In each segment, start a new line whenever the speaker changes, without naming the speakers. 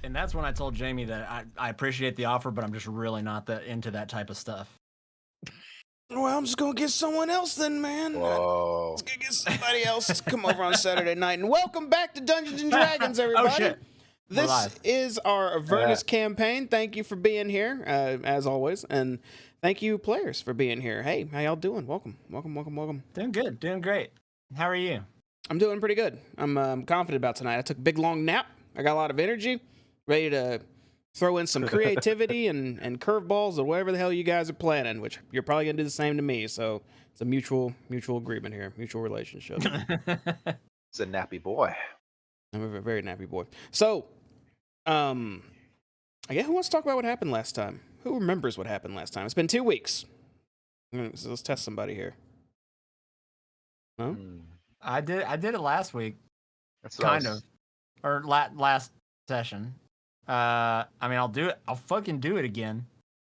And that's when I told Jamie that I appreciate the offer, but I'm just really not into that type of stuff.
Well, I'm just gonna get someone else then, man.
Whoa.
Let's gonna get somebody else to come over on Saturday night. And welcome back to Dungeons and Dragons, everybody.
Oh, shit.
This is our Avernus campaign. Thank you for being here, as always, and thank you, players, for being here. Hey, how y'all doing? Welcome.
Doing good, doing great. How are you?
I'm doing pretty good. I'm confident about tonight. I took a big long nap. I got a lot of energy, ready to throw in some creativity and curveballs or whatever the hell you guys are planning, which you're probably gonna do the same to me. So it's a mutual agreement here, mutual relationship.
It's a nappy boy.
I'm a very nappy boy. So, I guess who wants to talk about what happened last time? Who remembers what happened last time? It's been 2 weeks. So let's test somebody here. No?
I did it last week.
That's
kind of. Or last session. I mean, I'll do it. I'll fucking do it again.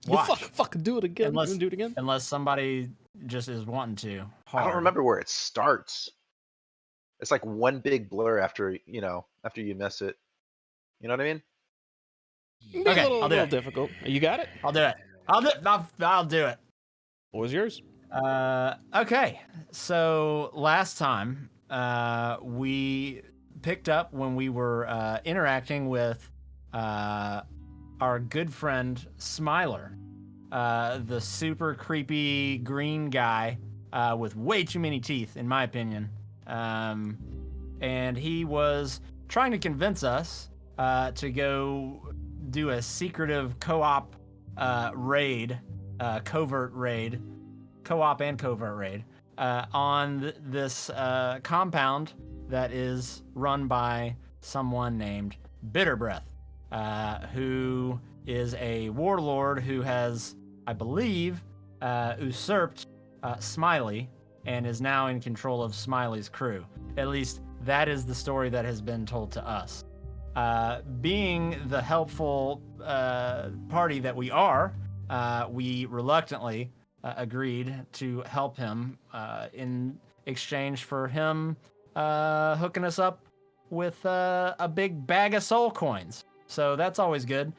Watch. You fucking do it again.
Unless,
do it again?
Unless somebody just is wanting to.
Hard. I don't remember where it starts. It's like one big blur after you miss it. You know what I mean?
Okay, a little difficult. You got it?
I'll do it. I'll do it.
What was yours?
Okay. So last time, we picked up when we were interacting with our good friend Smiler, the super creepy green guy with way too many teeth, in my opinion. And he was trying to convince us to go do a secretive co-op raid, covert raid, co-op and covert raid on this compound that is run by someone named Bitterbeath, who is a warlord who has, I believe, usurped Smiley and is now in control of Smiley's crew. At least that is the story that has been told to us. Being the helpful party that we are, we reluctantly agreed to help him in exchange for him hooking us up with a big bag of soul coins. So that's always good.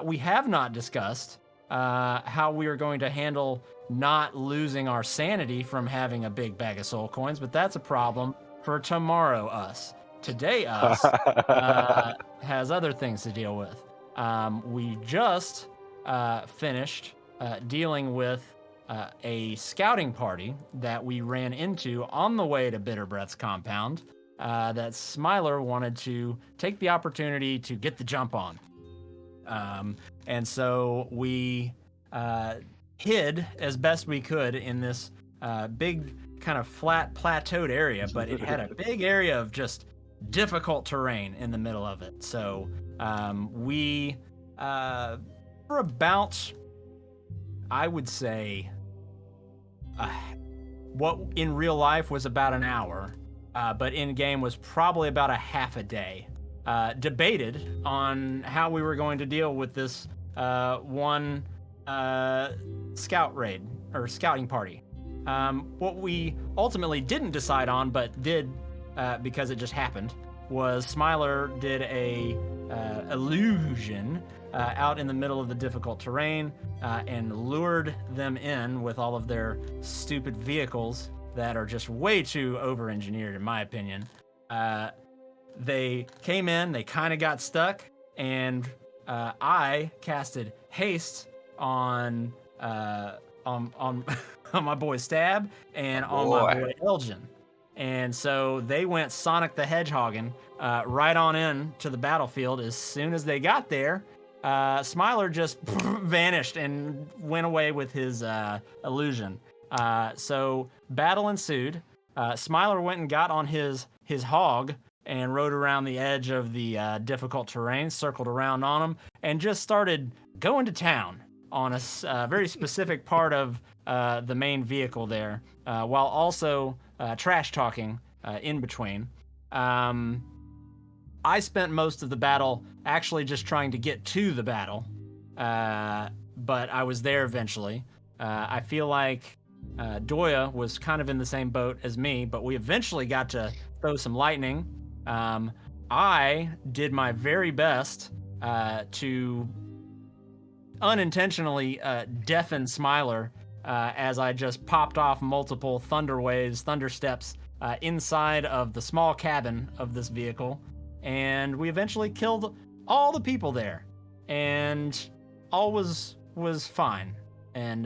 We have not discussed how we are going to handle not losing our sanity from having a big bag of soul coins, but that's a problem for tomorrow us. Today us has other things to deal with. We just finished dealing with a scouting party that we ran into on the way to Bitterbeath's compound that Smiler wanted to take the opportunity to get the jump on. And so we hid as best we could in this big kind of flat plateaued area, but it had a big area of just difficult terrain in the middle of it. So we, for about, I would say, what in real life was about an hour, but in game was probably about a half a day, debated on how we were going to deal with this one scout raid or scouting party. What we ultimately didn't decide on, but did because it just happened, was Smiler did a illusion out in the middle of the difficult terrain and lured them in with all of their stupid vehicles that are just way too over-engineered, in my opinion. They came in, they kind of got stuck, and I casted haste on my boy Stab and on my boy Elgin. And so they went Sonic the Hedgehogging right on in to the battlefield. As soon as they got there, Smiler just vanished and went away with his illusion. So battle ensued. Smiler went and got on his hog and rode around the edge of the difficult terrain, circled around on him, and just started going to town on a very specific part of the main vehicle there, while also trash talking in between. I spent most of the battle actually just trying to get to the battle, but I was there eventually. I feel like Doya was kind of in the same boat as me, but we eventually got to throw some lightning. I did my very best to unintentionally deafen Smiler as I just popped off multiple thunder steps inside of the small cabin of this vehicle, and we eventually killed all the people there, and all was fine, and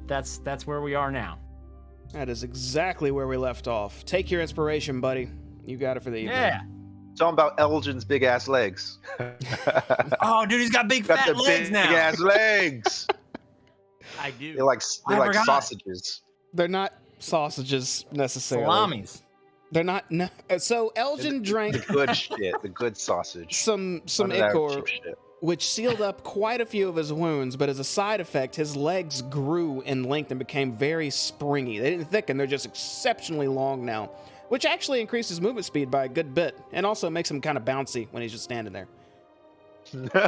that's where we are now.
That is exactly where we left off. Take your inspiration, buddy. You got it for the evening.
Yeah.
Talking about Elgin's big ass legs.
Oh, dude, he's got big
Got
fat
the
legs
big
now.
ass legs.
I do.
They're like
forgot.
sausages.
They're not sausages necessarily.
Salamis.
They're not. No. So Elgin drank
The good shit. The good sausage.
some
None of that
ichor,
cheap shit.
which sealed up quite a few of his wounds, but as a side effect, his legs grew in length and became very springy. They didn't thicken, they're just exceptionally long now, which actually increases movement speed by a good bit, and also makes him kind of bouncy when he's just standing there.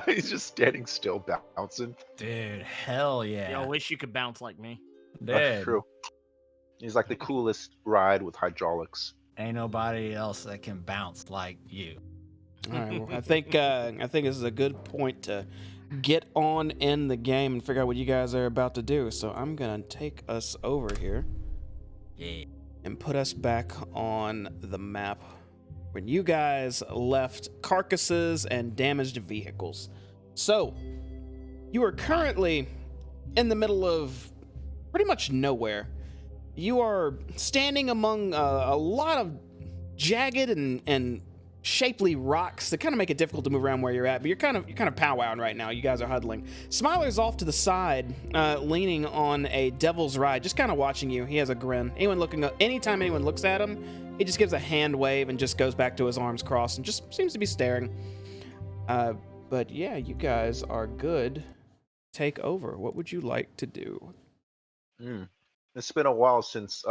He's just standing still, bouncing.
Dude, hell yeah.
Yo, I wish you could bounce like me.
That's
Dude,
true. He's like the coolest ride with hydraulics.
ain't nobody else that can bounce like you.
All right, well, I think this is a good point to get on in the game and figure out what you guys are about to do. So I'm gonna take us over here
Yeah.
and put us back on the map when you guys left carcasses and damaged vehicles. So you are currently in the middle of pretty much nowhere. You are standing among a lot of jagged and shapely rocks that kind of make it difficult to move around where you're at, but you're kind of powwowing right now. You guys are huddling. Smiler's off to the side, leaning on a devil's ride, just kind of watching you. He has a grin. Anytime anyone looks at him, he just gives a hand wave and just goes back to his arms crossed and just seems to be staring. But yeah, you guys are good. Take over. What would you like to do?
It's been a while since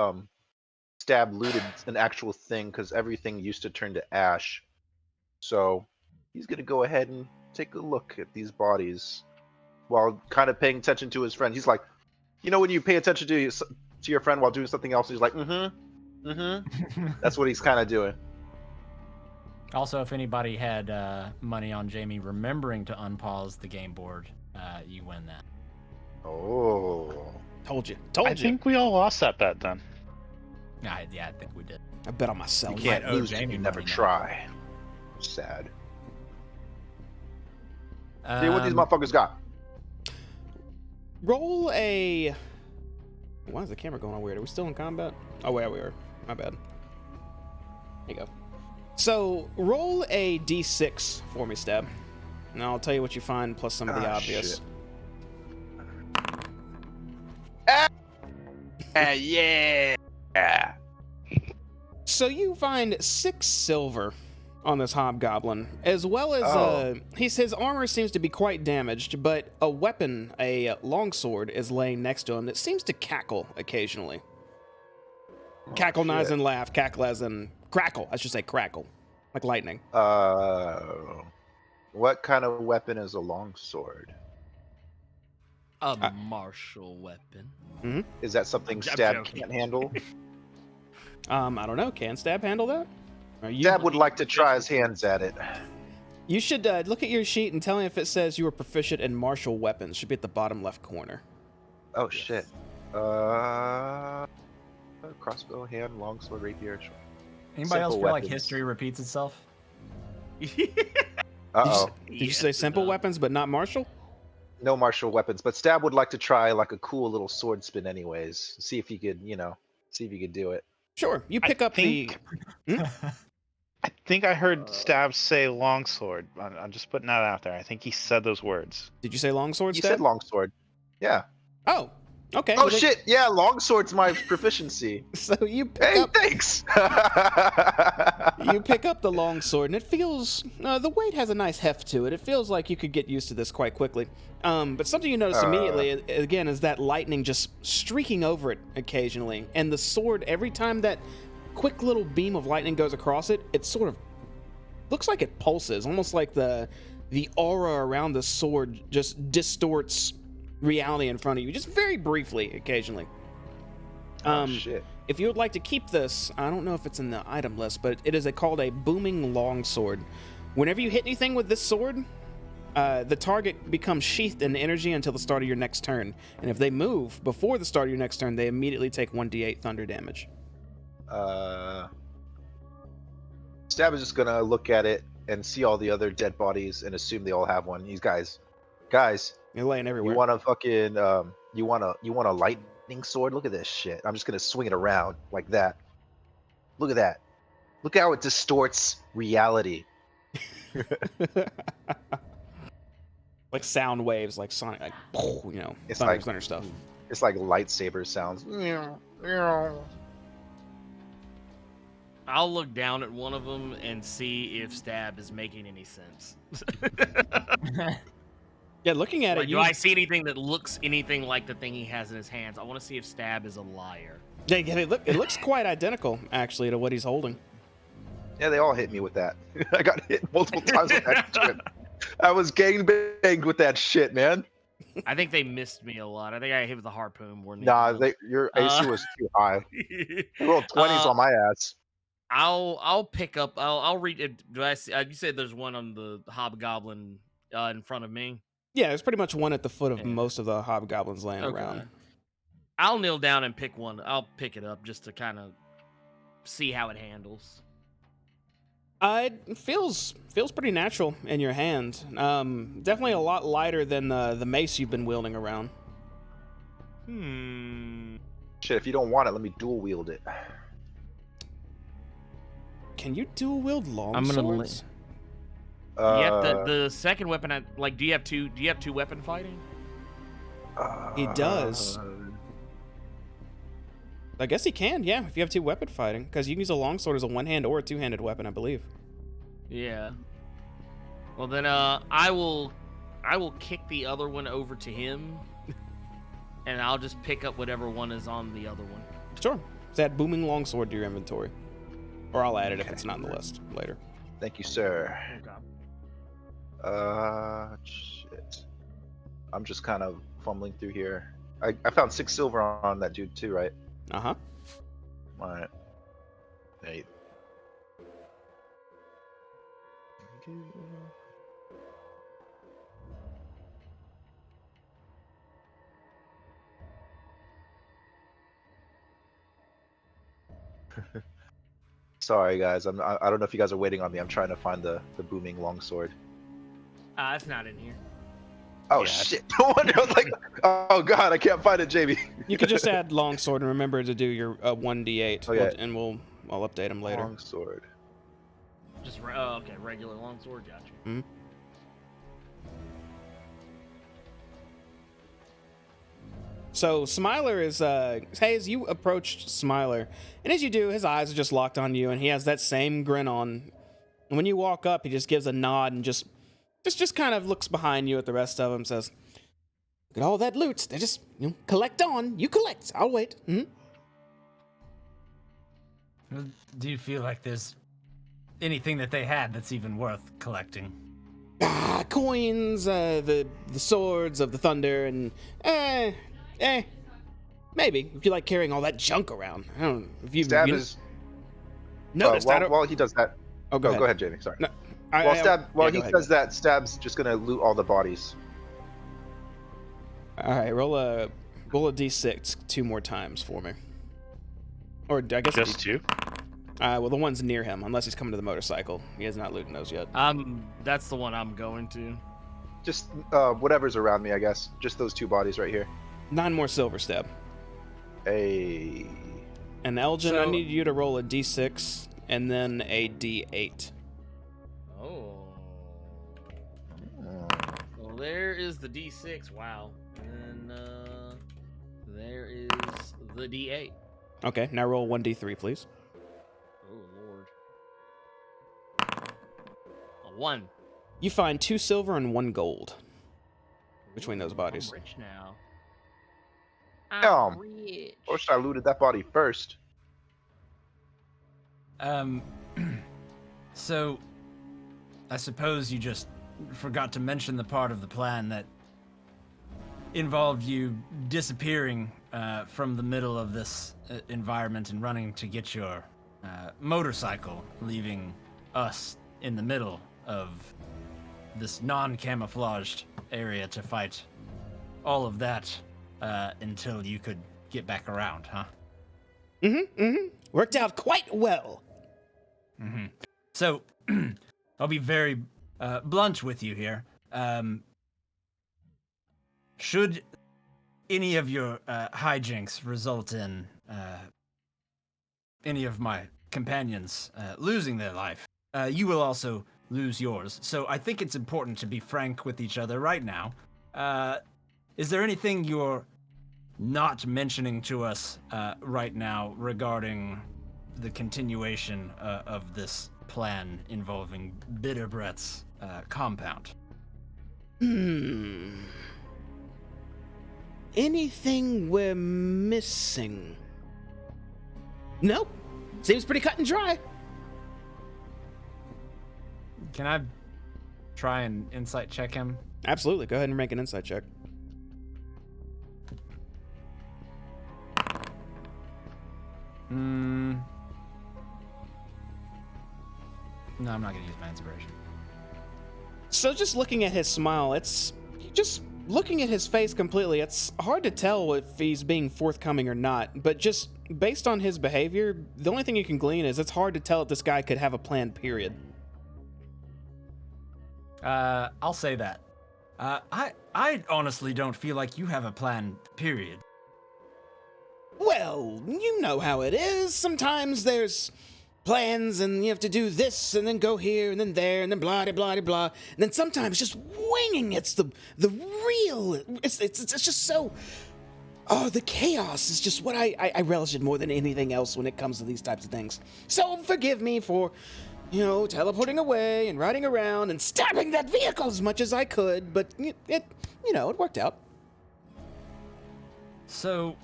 Stab looted an actual thing because everything used to turn to ash. So he's gonna go ahead and take a look at these bodies while kind of paying attention to his friend. He's like, you know, when you pay attention to your friend while doing something else, he's like, That's what he's kind of doing.
Also, if anybody had money on Jamie remembering to unpause the game board, you win that.
Oh.
Told you.
I think we all lost that bet then.
Yeah, I think we did.
I bet on myself.
You can't
might owe
lose if
Jamie
you never
money now.
try. Sad. See what these motherfuckers got.
Roll a... Why is the camera going all weird? Are we still in combat? Oh, yeah, we are. My bad. There you go. So, roll a d6 for me, Stab. And I'll tell you what you find, plus some of the obvious.
Yeah.
So you find 6 silver on this hobgoblin, as well as his armor seems to be quite damaged, but a weapon, a longsword, is laying next to him that seems to cackle occasionally. Cackle as in laugh, cackle as in crackle. I should say crackle, like lightning.
What kind of weapon is a longsword?
A martial weapon.
Mm-hmm.
Is that something Stab can't handle?
I don't know. Can Stab handle that?
Stab would like to try his hands at it.
You should look at your sheet and tell me if it says you are proficient in martial weapons. Should be at the bottom left corner.
Oh shit. Crossbow, hand, longsword, rapier.
Anybody else
Simple
feel like
weapons.
history repeats itself?
Uh-oh.
Did you say simple weapons but not martial?
No martial weapons, but Stab would like to try like a cool little sword spin anyways. See if he could, see if he could do it.
Sure. You pick up
I think I heard Stab say longsword. I'm just putting that out there. I think he said those words.
Did you say longsword,
You
Stab?
said longsword. Yeah.
Oh, okay.
Oh
well,
shit, yeah, longsword's my proficiency.
So you pick
Hey,
up
thanks!
you pick up the longsword, and it feels the weight has a nice heft to it. It feels like you could get used to this quite quickly. But something you notice immediately again is that lightning just streaking over it occasionally, and the sword, every time that quick little beam of lightning goes across it, it sort of looks like it pulses, almost like the aura around the sword just distorts reality in front of you, just very briefly occasionally.
Shit.
If you would like to keep this, I don't know if it's in the item list, but it is called a booming longsword. Whenever you hit anything with this sword, the target becomes sheathed in energy until the start of your next turn. And if they move before the start of your next turn, they immediately take 1d8 thunder damage.
Stab is just gonna look at it and see all the other dead bodies and assume they all have one. These guys,
They're laying everywhere.
you want a fucking you want a lightning sword? Look at this shit. I'm just gonna swing it around like that. Look at that. Look how it distorts reality.
Like sound waves, like sonic, like
It's
thunder,
like
thunder stuff.
It's like lightsaber sounds.
I'll look down at one of them and see if stab is making any sense.
Yeah, looking at
Like,
it,
do I see anything that looks anything like the thing he has in his hands? I want to see if stab is a liar.
Yeah, it looks quite identical actually to what he's holding.
Yeah, they all hit me with that. I got hit multiple times with that shit. I was gang banged with that shit, man.
I think they missed me a lot. I think I hit with the harpoon more than
Nah,
anything
your AC was too high.
else.
They rolled 20s on my ass.
I'll pick up. I'll read it. Do I see? You said there's one on the hobgoblin in front of me.
Yeah, there's pretty much one at the foot of
Yeah.
most of the hobgoblins laying
Okay.
around.
I'll kneel down and pick one. I'll pick it up just to kind of see how it handles.
It feels pretty natural in your hand. Definitely a lot lighter than the mace you've been wielding around.
Shit, if you don't want it, let me dual wield it.
Can you dual wield long
I'm gonna
swords?
you have the second weapon. Do you have two? Do you have two weapon fighting?
He does. I guess he can, yeah, if you have two weapon fighting, because you can use a longsword as a one-hand or a two-handed weapon, I believe.
Yeah. Well then, I will kick the other one over to him, and I'll just pick up whatever one is on the other one.
Sure. Just add booming longsword to your inventory. Or I'll add it if it's not on the list later.
Thank you, sir.
Okay.
Shit. I'm just kind of fumbling through here. I found 6 silver on that dude too, right?
Uh-huh.
Alright. 8. Sorry guys, I don't know if you guys are waiting on me. I'm trying to find the booming longsword.
It's not in here.
Oh
Yeah.
shit! No wonder I was like, oh god, I can't find it, Jamie.
You could just add longsword and remember to do your 1d8,
Okay.
and I'll update them later.
Longsword.
Just okay, regular longsword. Gotcha.
So Smiler is, as you approached Smiler, and as you do, his eyes are just locked on you, and he has that same grin on. And when you walk up, he just gives a nod and just kind of looks behind you at the rest of them, says, "Look at all that loot. They just, collect on. You collect. I'll wait."
Do you feel like there's anything that they had that's even worth collecting?
Coins, the swords of the thunder, and maybe if you like carrying all that junk around. I don't know if you've
Stab is.
noticed.
While he does that.
Oh,
Go ahead, Jamie. Sorry.
No,
While he
go ahead.
says that, Stab's just gonna loot all the bodies.
All right, roll a d6 2 more times for me. Or I guess
Just two?
well, the one's near him, unless he's coming to the motorcycle. He has not looted those yet.
That's the one I'm going to.
Just whatever's around me, I guess. Just those 2 bodies right here.
9 more silver, Stab.
Hey.
And Elgin, I
So-
need you to roll a d6 and then a d8.
Oh. Well, there is the D6. Wow. And there is the D8.
Okay, now roll 1d3, please.
Oh Lord. A 1.
You find 2 silver and 1 gold between those bodies.
I'm rich now.
Damn.
Rich.
Or should I looted that body first?
So, I suppose you just forgot to mention the part of the plan that involved you disappearing from the middle of this environment and running to get your motorcycle, leaving us in the middle of this non-camouflaged area to fight all of that until you could get back around, huh?
Worked out quite well.
So, I'll be very blunt with you here. Should any of your hijinks result in any of my companions losing their life, you will also lose yours. So I think it's important to be frank with each other right now. Is there anything you're not mentioning to us right now regarding the continuation of this plan involving Bitterbeath's compound?
Anything we're missing? Nope. Seems pretty cut and dry.
Can I try and insight check him?
Absolutely. Go ahead and make an insight check.
No, I'm not going to use my inspiration.
So just looking at his smile, it's just looking at his face completely. It's hard to tell if he's being forthcoming or not, but just based on his behavior, the only thing you can glean is it's hard to tell if this guy could have a plan, period.
I'll say that. I honestly don't feel like you have a plan, period.
Well, you know how it is. Sometimes there's plans and you have to do this and then go here and then there and then blah, blah, blah, blah. And then sometimes just winging it's the real. It's just so... Oh, the chaos is just what I relish it more than anything else when it comes to these types of things. So forgive me for, teleporting away and riding around and stabbing that vehicle as much as I could, but it worked out.
So,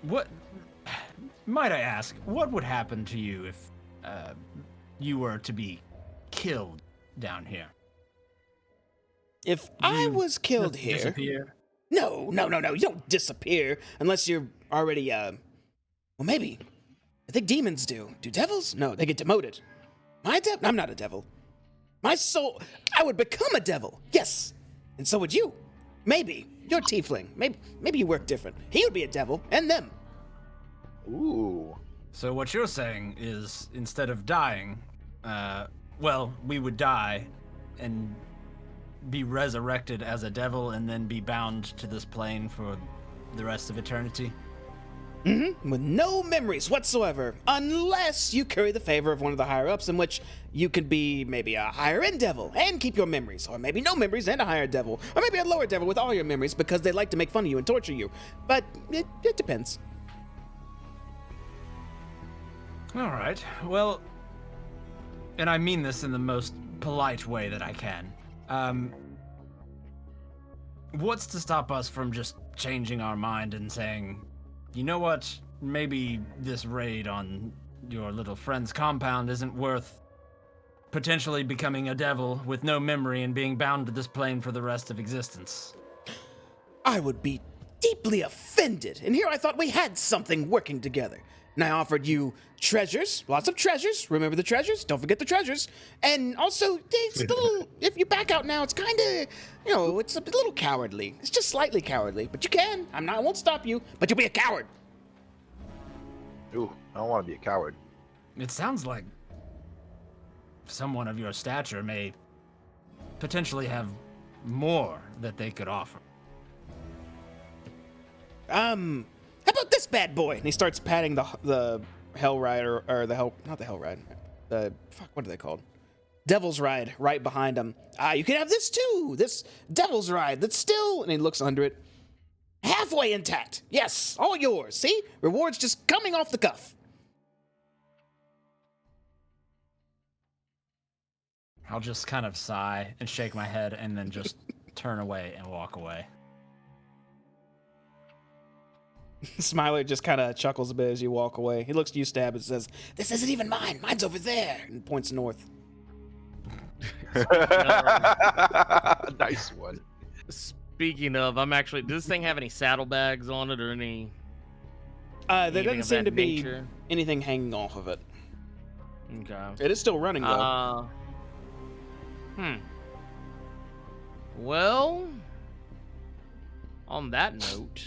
what, might I ask, what would happen to you if you were to be killed down here?
If I was killed here...
Disappear?
No, you don't disappear unless you're already, well, maybe. I think demons do. Do devils? No, they get demoted. I'm not a devil. My soul, I would become a devil, yes. And so would you. Maybe. You're tiefling. Maybe you work different. He would be a devil, and them.
Ooh.
So what you're saying is, instead of dying, we would die and be resurrected as a devil and then be bound to this plane for the rest of eternity?
With no memories whatsoever, unless you curry the favor of one of the higher-ups, in which you could be maybe a higher-end devil and keep your memories, or maybe no memories and a higher devil, or maybe a lower devil with all your memories because they like to make fun of you and torture you. But it depends.
All right. Well, and I mean this in the most polite way that I can. What's to stop us from just changing our mind and saying, you know what, maybe this raid on your little friend's compound isn't worth potentially becoming a devil with no memory and being bound to this plane for the rest of existence?
I would be deeply offended, and here I thought we had something working together. And I offered you treasures, lots of treasures. Remember the treasures? Don't forget the treasures. And also, it's a little, if you back out now, it's kind of, it's a little cowardly. It's just slightly cowardly, but you can. I won't stop you, but you'll be a coward.
Ooh, I don't want to be a coward.
It sounds like someone of your stature may potentially have more that they could offer.
How about this bad boy? And he starts patting the Hell Ride, or the Hell, not the Hell Ride. What are they called? Devil's Ride right behind him. You can have this too. This Devil's Ride that's still, and he looks under it, halfway intact. Yes, all yours. See? Rewards just coming off the cuff.
I'll just kind of sigh and shake my head and then just turn away and walk away.
Smiler just kind of chuckles a bit as you walk away. He looks to you, Stab, and says, "This isn't even mine. Mine's over there," and points north.
Nice one.
Speaking of, does this thing have any saddlebags on it or any?
There
Anything
doesn't
of
seem
that
to be
nature?
anything hanging off of it.
Okay.
It is still running though.
Well, on that note,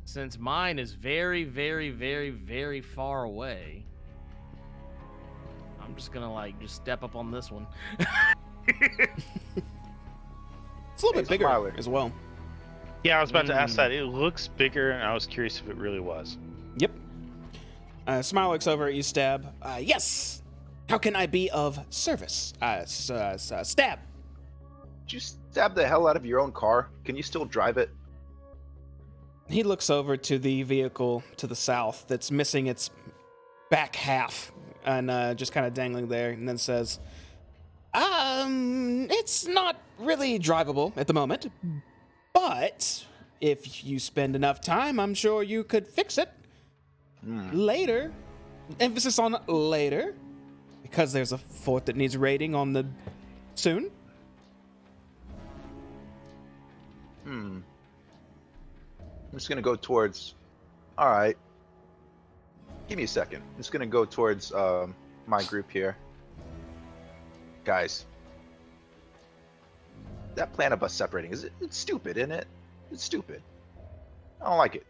since mine is very, very, very, very far away, I'm just gonna like just step up on this one.
It's a little bit
Hey,
bigger
Smiler.
as well.
Yeah, I was about to ask that. It looks bigger, and I was curious if it really was.
Yep. Smile looks over at you, Stab. Yes! How can I be of service? Stab!
Did you stab the hell out of your own car? Can you still drive it?
He looks over to the vehicle to the south that's missing its back half and just kind of dangling there, and then says, it's not really drivable at the moment, but if you spend enough time, I'm sure you could fix it later. Emphasis on later, because there's a fort that needs raiding on the soon.
I'm just gonna go towards. All right. Give me a second. I'm just gonna go towards my group here. Guys, that plan of us separating it's stupid, isn't it? It's stupid. I don't like it.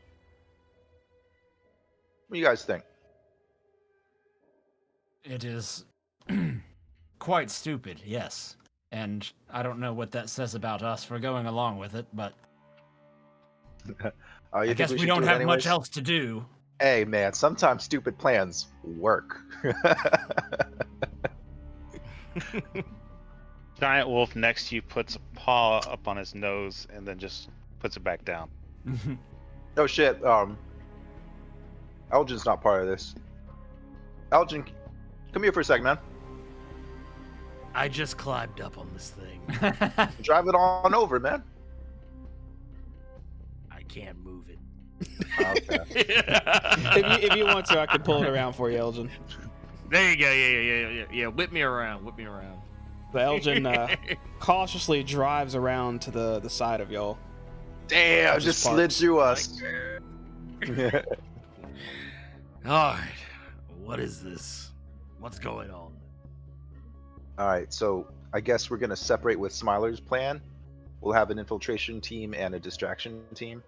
What do you guys think?
It is quite stupid, yes. And I don't know what that says about us for going along with it, but
You
I
think
guess we
should
don't
do it
have much
anyways?
else to do.
Hey, man, sometimes stupid plans work.
Giant wolf next to you puts a paw up on his nose and then just puts it back down.
Oh shit. Elgin's not part of this. Elgin, come here for a second, man.
I just climbed up on this thing.
Drive it on over, man.
I can't move it.
Okay.
If you want to, I can pull it around for you, Elgin.
There you go. Yeah. Whip me around.
The Elgin cautiously drives around to the side of y'all.
Damn,
Just
just slid
parks.
through us.
All right. What is this? What's going on?
All right, so I guess we're gonna separate with Smiler's plan. We'll have an infiltration team and a distraction team.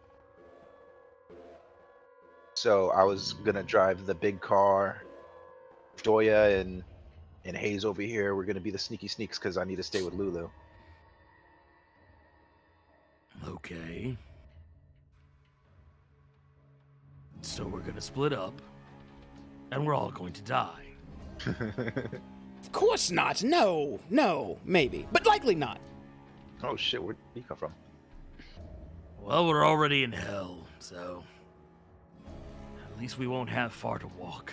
So I was gonna drive the big car. Joya and Hayes over here. We're gonna be the sneaky sneaks because I need to stay with Lulu.
Okay. So we're gonna split up, and we're all going to die.
Of course not. No, maybe, but likely not.
Oh shit, where'd he come from?
Well, we're already in hell, so at least we won't have far to walk.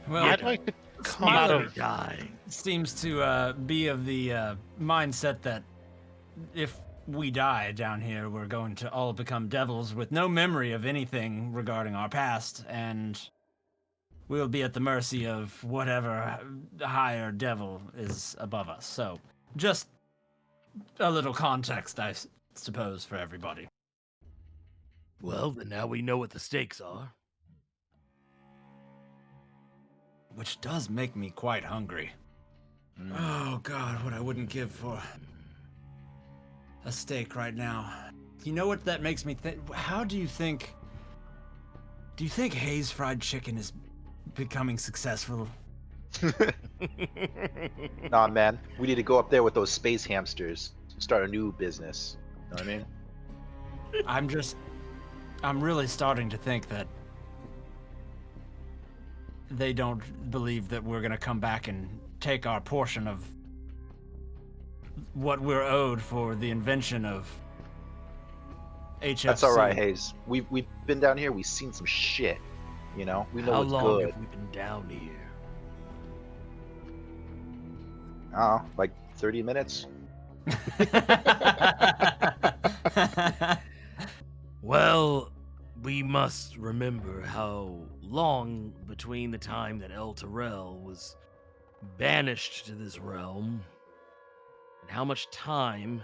Well,
I'd like to come out
Smiler
of.
Die.
seems to be of the mindset that if we die down here, we're going to all become devils with no memory of anything regarding our past, and we'll be at the mercy of whatever higher devil is above us. So, just a little context, I suppose, for everybody.
Well, then now we know what the stakes are.
Which does make me quite hungry. Oh God, what I wouldn't give for a steak right now. You know what that makes me think? How do you think? Do you think Hayes Fried Chicken is becoming successful?
Nah, man, we need to go up there with those space hamsters. Start a new business. You know what I mean?
I'm really starting to think that they don't believe that we're gonna come back and take our portion of what we're owed for the invention of HFC.
That's all right, Hayes. We've been down here. We've seen some shit. You know, we know
How
what's
long
good.
have we been down here?
Like 30 minutes.
Well, we must remember how long between the time that El Terrell was banished to this realm and how much time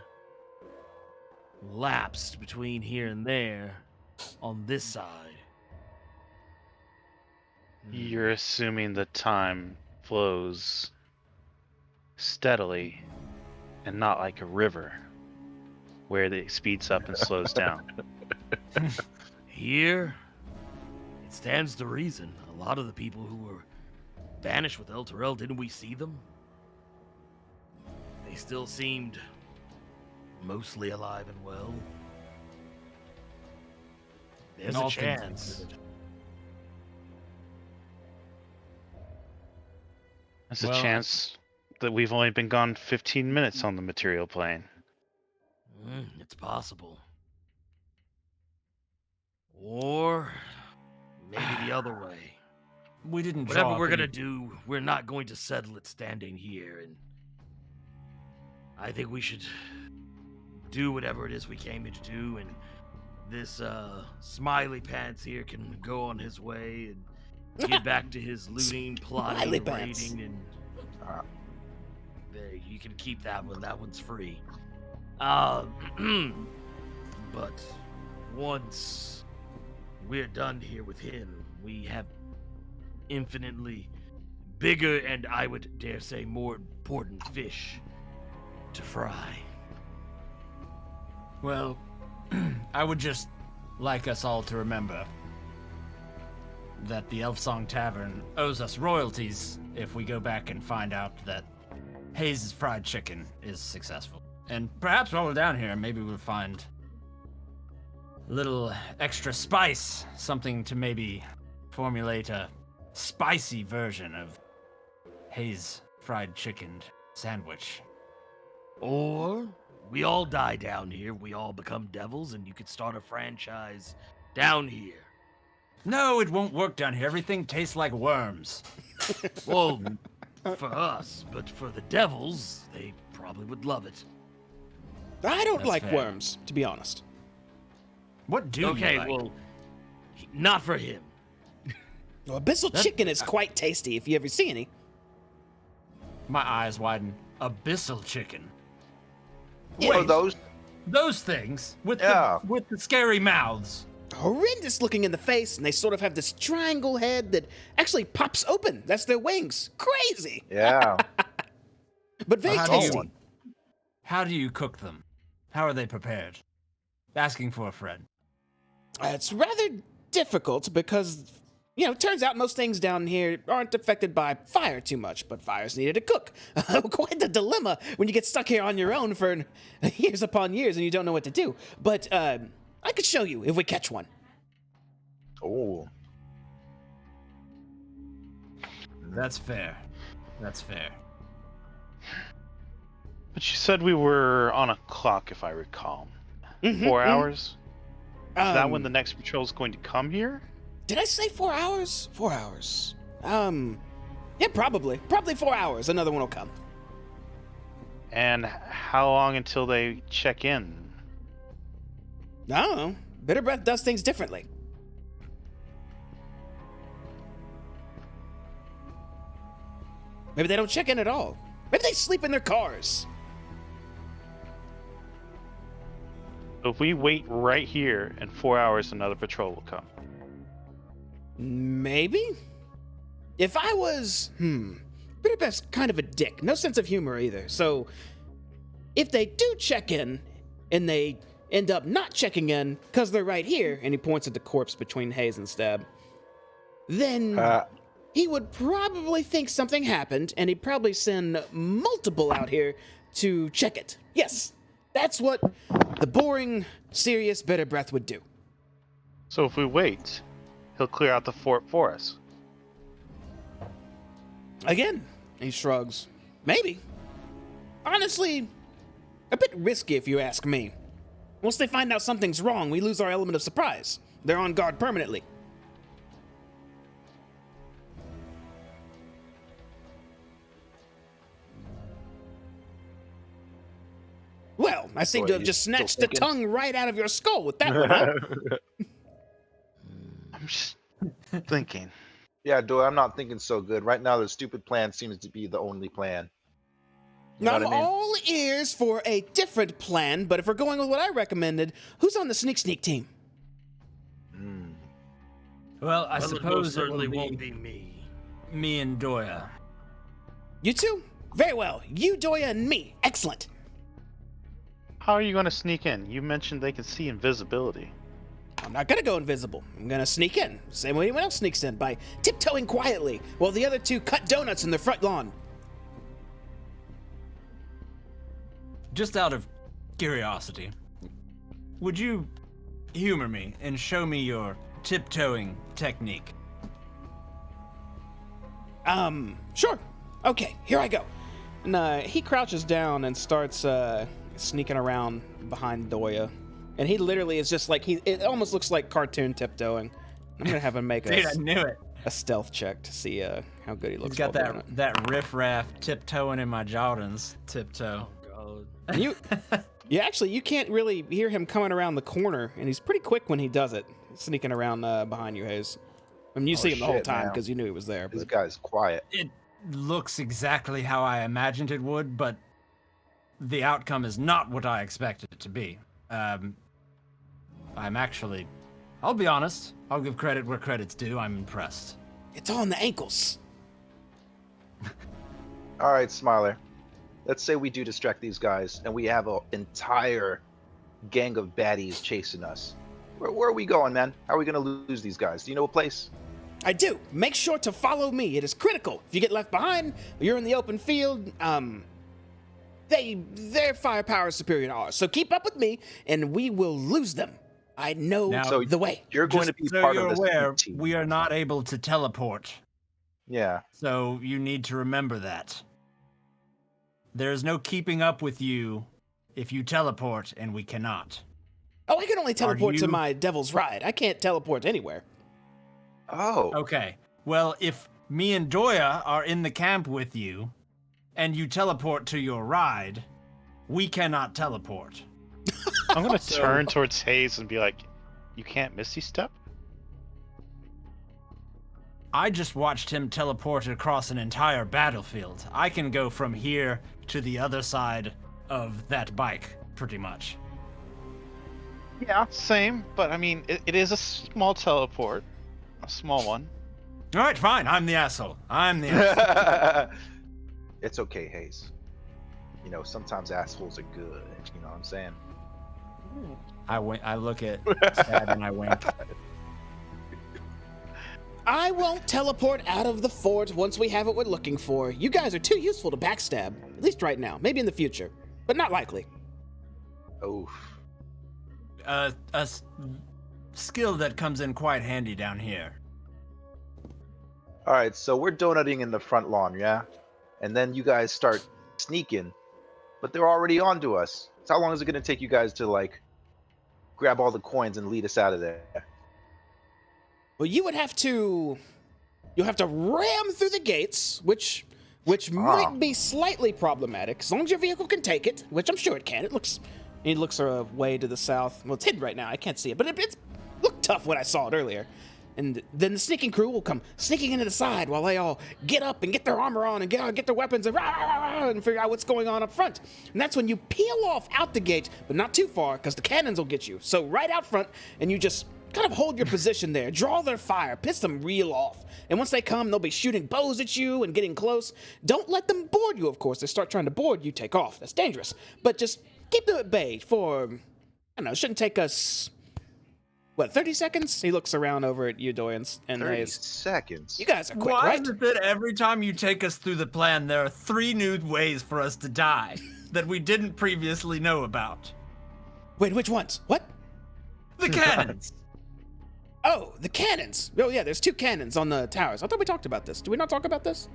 lapsed between here and there on this side.
You're assuming the time flows steadily and not like a river where it speeds up and slows down.
Here, it stands to reason. A lot of the people who were banished with El Terrell, didn't we see them? They still seemed mostly alive and well. There's
All
a
things
chance.
considered.
There's
Well,
a chance that we've only been gone 15 minutes on the material plane.
It's possible. Or maybe the other way.
We didn't
Whatever
draw
we're
up
gonna
any-
do, we're not going to settle it standing here. And I think we should do whatever it is we came here to do. And this Smiley Pants here can go on his way and get back to his looting, plotting,
Smiley Pants.
raiding, and
Ah.
there, you can keep that one. That one's free. But once we're done here with him, we have infinitely bigger and, I would dare say, more important fish to fry.
Well, I would just like us all to remember that the Elf Song Tavern owes us royalties if we go back and find out that Hayes' fried chicken is successful. And perhaps while we're down here, maybe we'll find a little extra spice, something to maybe formulate a spicy version of Hayes' fried chicken sandwich.
Or we all die down here, we all become devils, and you could start a franchise down here.
No, it won't work down here. Everything tastes like worms.
Well, for us, but for the devils, they probably would love it.
I don't
That's
like
fair.
worms, to be honest.
What do
Okay,
you like?
well, not for him.
Well, abyssal
That-
chicken is quite tasty if you ever see any.
My eyes widen. Abyssal chicken.
Oh,
Wait,
those?
things with
Yeah.
with the scary mouths.
Horrendous looking in the face, and they sort of have this triangle head that actually pops open. That's their wings. Crazy,
Yeah.
but very
How do
tasty.
you- How do you cook them? How are they prepared? Asking for a friend.
It's rather difficult because, it turns out most things down here aren't affected by fire too much, but fire's needed to cook. Quite the dilemma when you get stuck here on your own for years upon years and you don't know what to do. But I could show you if we catch one.
Oh.
That's fair. That's fair.
But you said we were on a clock, if I recall.
Mhm,
4
mhm.
hours? Is that when
Um,
the next patrol is going to come here?
Did I say 4 hours? 4 hours. Yeah, probably. Probably 4 hours. Another one will come.
And how long until they check in?
I don't know. Bitterbeath does things differently. Maybe they don't check in at all. Maybe they sleep in their cars.
So if we wait right here, in 4 hours, another patrol will come.
Maybe? If I was, Bitterbeath's kind of a dick. No sense of humor either. So, if they do check in, and they end up not checking in because they're right here, and he points at the corpse between Hayes and Stab, then he would probably think something happened, and he'd probably send multiple out here to check it. Yes, that's what the boring, serious Bitterbreath would do.
So if we wait, he'll clear out the fort for us.
Again, he shrugs. Maybe. Honestly, a bit risky if you ask me. Once they find out something's wrong, we lose our element of surprise. They're on guard permanently. Well, I seem
Boy,
to have
he's
just
still
snatched the
thinking.
tongue right out of your skull with that one, huh?
I'm just thinking.
Yeah, dude, I'm not thinking so good. Right now, the stupid plan seems to be the only plan. You know
I'm
what I mean?
all ears for a different plan, but if we're going with what I recommended, who's on the sneak team?
Well, I
Well, it most
suppose it
certainly
will
won't
be
be me.
me and Doya.
You two? Very well. You, Doya, and me. Excellent.
How are you going to sneak in? You mentioned they can see invisibility.
I'm not gonna go invisible. I'm gonna sneak in. Same way anyone else sneaks in, by tiptoeing quietly while the other two cut donuts in the front lawn.
Just out of curiosity, would you humor me and show me your tiptoeing technique?
Sure. Okay, here I go. And he crouches down and starts sneaking around behind Doya. And he literally is just like, it almost looks like cartoon tiptoeing. I'm gonna have him make
Dude, I knew it.
a stealth check to see how good he looks.
He's got
while doing it.
that riff-raff tiptoeing in my Jordans tiptoe.
God.
And you can't really hear him coming around the corner, and he's pretty quick when he does it, sneaking around behind you, Hayes. I mean, you see him the whole
shit,
time
man.
because you knew he was there.
This
But
guy's quiet.
It looks exactly how I imagined it would, but the outcome is not what I expected it to be. I'm actually, I'll be honest, I'll give credit where credit's due. I'm impressed.
it's all in the ankles.
All right, Smiler. Let's say we do distract these guys, and we have an entire gang of baddies chasing us. Where are we going, man? How are we going to lose these guys? Do you know a place?
I do. Make sure to follow me. It is critical. If you get left behind, or you're in the open field, their firepower is superior to ours. So keep up with me, and we will lose them. I know
Now-
So
the way.
You're going to
Just
be
so
part
you're
of this
aware,
team.
we are not able to teleport,
Yeah.
so you need to remember that. There is no keeping up with you if you teleport, and we cannot.
Oh, I can only teleport to
you-
my Devil's Ride. I can't teleport anywhere.
Oh.
Okay. Well, if me and Doya are in the camp with you, and you teleport to your ride, we cannot teleport.
I'm going to
So-
turn towards Hayes and be like, you can't Misty Step?
I just watched him teleport across an entire battlefield. I can go from here to the other side of that bike, pretty much.
Yeah, same. But I mean, it is a small teleport. A small one.
All right, fine. I'm the asshole. I'm the asshole.
It's okay, Hayes. You know, sometimes assholes are good. You know what I'm saying?
I look at Stab and I wink.
I won't teleport out of the fort once we have what we're looking for. You guys are too useful to backstab, at least right now. Maybe in the future, but not likely.
Oof.
Skill that comes in quite handy down here.
All right, so we're donutting in the front lawn, yeah? And then you guys start sneaking, but they're already onto us. So how long is it going to take you guys to, like, grab all the coins and lead us out of there?
Well, you'll have to ram through the gates, which might be slightly problematic, as long as your vehicle can take it, which I'm sure it can. He looks away to the south. Well, it's hidden right now. I can't see it, but it looked tough when I saw it earlier. And then the sneaking crew will come sneaking into the side while they all get up and get their armor on and get their weapons and figure out what's going on up front. And that's when you peel off out the gate, but not too far, because the cannons will get you. So right out front, and you just kind of hold your position there, draw their fire, piss them real off. And once they come, they'll be shooting bows at you and getting close. Don't let them board you, of course. They start trying to board you, take off. That's dangerous. But just keep them at bay for, I don't know, it shouldn't take us, 30 seconds? He looks around over at you, Doy, and
30
Hayes.
seconds.
You guys are quick,
Why
right?
is it that every time you take us through the plan, there are 3 new ways for us to die that we didn't previously know about?
Wait, which ones? What?
The cannons.
Oh, the cannons. Oh, yeah, there's 2 cannons on the towers. I thought we talked about this. Did we not talk about this?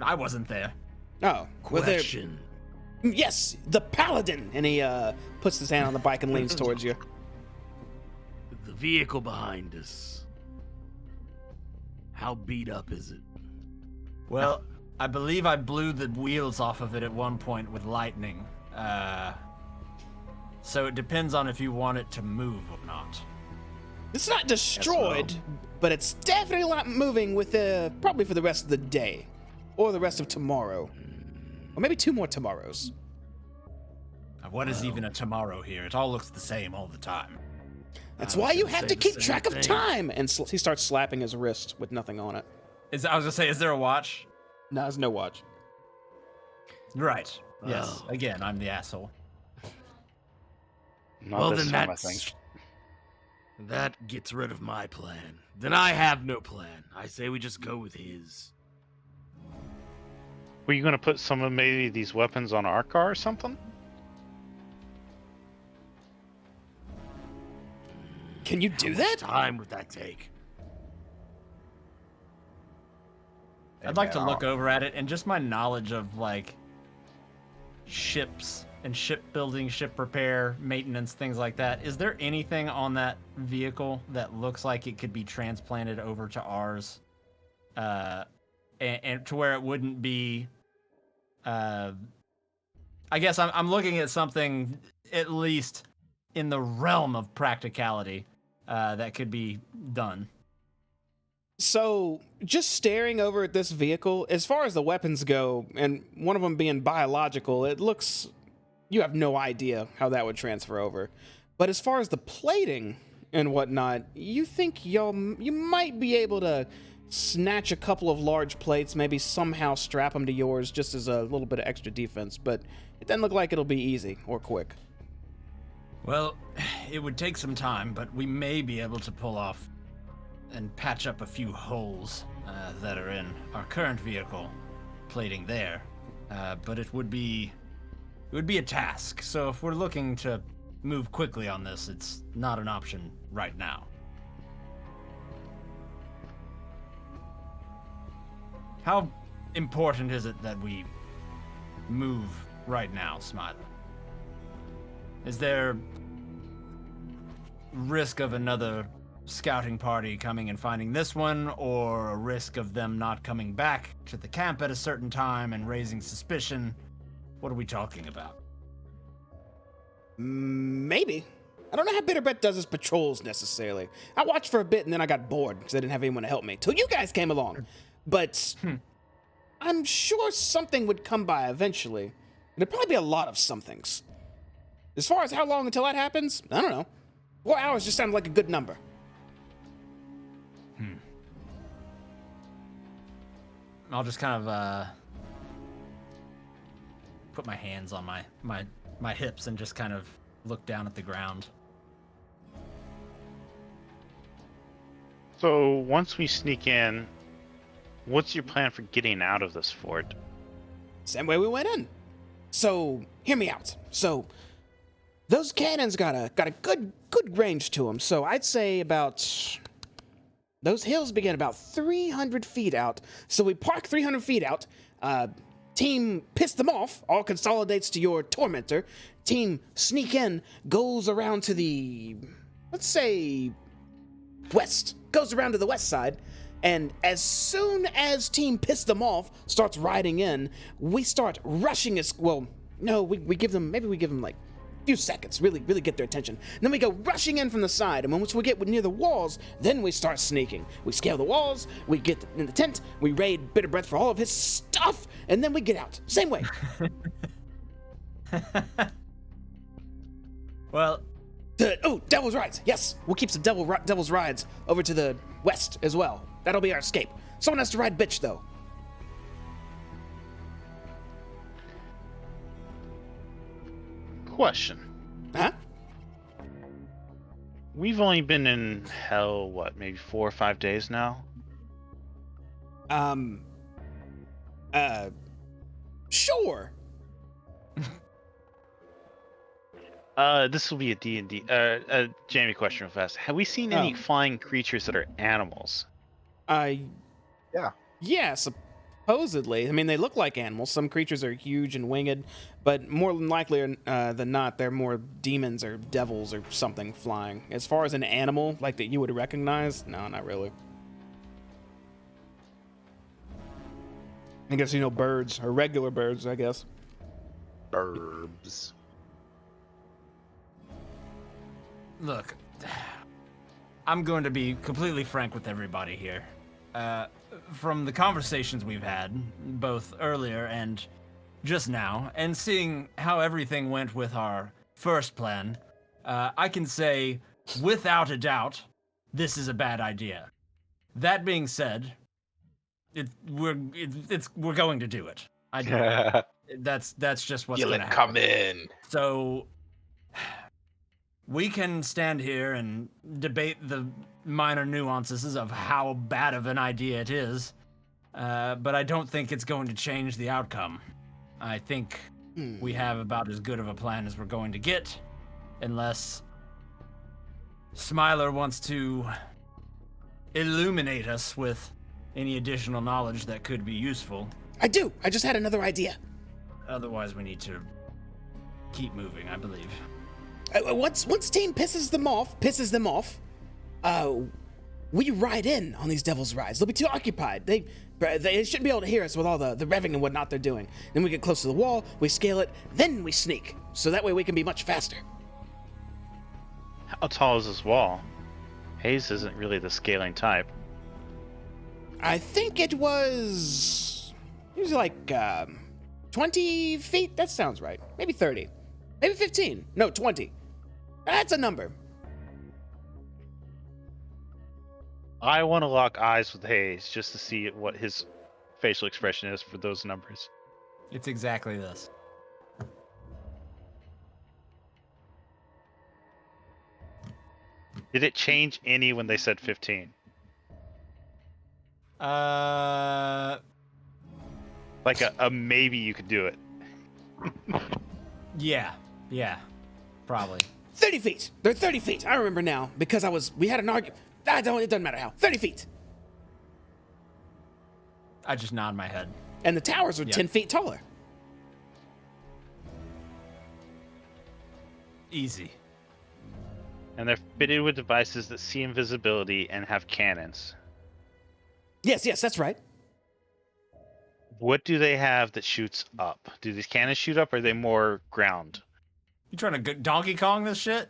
I wasn't there.
Oh, well, they're-
Question.
yes, the paladin. And he puts his hand on the bike and leans towards you.
The vehicle behind us. How beat up is it?
Well, I believe I blew the wheels off of it at one point with lightning. So it depends on if you want it to move or not.
It's not destroyed, but it's definitely not moving with probably for the rest of the day. Or the rest of tomorrow. Or maybe 2 more tomorrows.
What is even a tomorrow here? It all looks the same all the time.
That's
I was
why you
gonna
have
say
to
the
keep
same
track of
thing.
time. And he starts slapping his wrist with nothing on it.
I was gonna say, is there a watch?
No, there's no watch.
Right. Yes.
Oh.
Again, I'm the asshole.
Not
Well,
this
then
time, I think.
that gets rid of my plan. Then I have no plan. I say we just go with his.
Were you gonna put some of maybe these weapons on our car or something?
Can you
How
do
much
that?
time would that take?
I'd like to look over at it, and just my knowledge of like ships and shipbuilding, ship repair, maintenance, things like that. Is there anything on that vehicle that looks like it could be transplanted over to ours, and to where it wouldn't be? I guess I'm looking at something at least in the realm of practicality that could be done.
So, just staring over at this vehicle, as far as the weapons go, and one of them being biological, it looks. You have no idea how that would transfer over. But as far as the plating and whatnot, you think you might be able to snatch a couple of large plates, maybe somehow strap them to yours just as a little bit of extra defense, but it doesn't look like it'll be easy or quick.
Well, it would take some time, but we may be able to pull off and patch up a few holes that are in our current vehicle plating there. But it would be a task. So if we're looking to move quickly on this, it's not an option right now. How important is it that we move right now, Smiler? Is there risk of another scouting party coming and finding this one, or a risk of them not coming back to the camp at a certain time and raising suspicion? What are we talking about?
Maybe. I don't know how Bitterbeath does his patrols necessarily. I watched for a bit and then I got bored because I didn't have anyone to help me till you guys came along. But I'm sure something would come by eventually. There'd probably be a lot of somethings. As far as how long until that happens, I don't know. 4 hours just sounded like a good number.
I'll just kind of put my hands on my hips and just kind of look down at the ground.
So once we sneak in, what's your plan for getting out of this fort?
Same way we went in. So, hear me out. So, those cannons got a good range to them. So, I'd say about those hills begin about 300 feet out. So we park 300 feet out. Team piss them off, all consolidates to your tormentor. Team sneak in, goes around to the, let's say, west. Goes around to the west side. And as soon as Team Piss Them Off starts riding in, we start rushing as well. No, we give them, maybe we give them like a few seconds, really get their attention. And then we go rushing in from the side, and once we get near the walls, then we start sneaking. We scale the walls, we get in the tent, we raid Bitterbeath for all of his stuff, and then we get out. Same way.
Well,
Devil's Rides. Yes, we'll keep some Devil's Rides over to the west as well. That'll be our escape. Someone has to ride bitch, though.
Question.
Huh?
We've only been in hell, what, maybe 4 or 5 days now?
Sure.
This will be a D&D. Jamie, question real fast. Have we seen any flying creatures that are animals?
Yeah, supposedly. I mean, they look like animals. Some creatures are huge and winged, but more than likely than not, they're more demons or devils or something flying. As far as an animal, like that you would recognize, no, not really. I guess, birds, or regular birds, I guess.
Burbs.
look, I'm going to be completely frank with everybody here. From the conversations we've had, both earlier and just now, and seeing how everything went with our first plan, I can say without a doubt, this is a bad idea. That being said, we're going to do it. That's just what's
Feel
going
it
to happen.
coming.
So we can stand here and debate the minor nuances of how bad of an idea it is, but I don't think it's going to change the outcome. I think we have about as good of a plan as we're going to get, unless Smiler wants to illuminate us with any additional knowledge that could be useful.
I do. I just had another idea.
Otherwise, we need to keep moving, I believe.
Once team pisses them off, we ride in on these devil's rides. They'll be too occupied. They shouldn't be able to hear us with all the revving and whatnot they're doing. Then we get close to the wall, we scale it, then we sneak. So that way we can be much faster.
How tall is this wall? Hayes isn't really the scaling type.
I think it was like 20 feet. That sounds right. Maybe 30. Maybe 15. No, 20. That's a number.
I want to lock eyes with Hayes just to see what his facial expression is for those numbers.
It's exactly this.
Did it change any when they said 15? Like a maybe you could do it.
Yeah, probably.
30 feet. They're 30 feet. I remember now because we had an argument. It doesn't matter how. 30 feet.
I just nod my head.
And the towers are 10 feet taller.
Easy.
And they're fitted with devices that see invisibility and have cannons.
Yes, that's right.
What do they have that shoots up? Do these cannons shoot up, or are they more ground?
You trying to Donkey Kong this shit?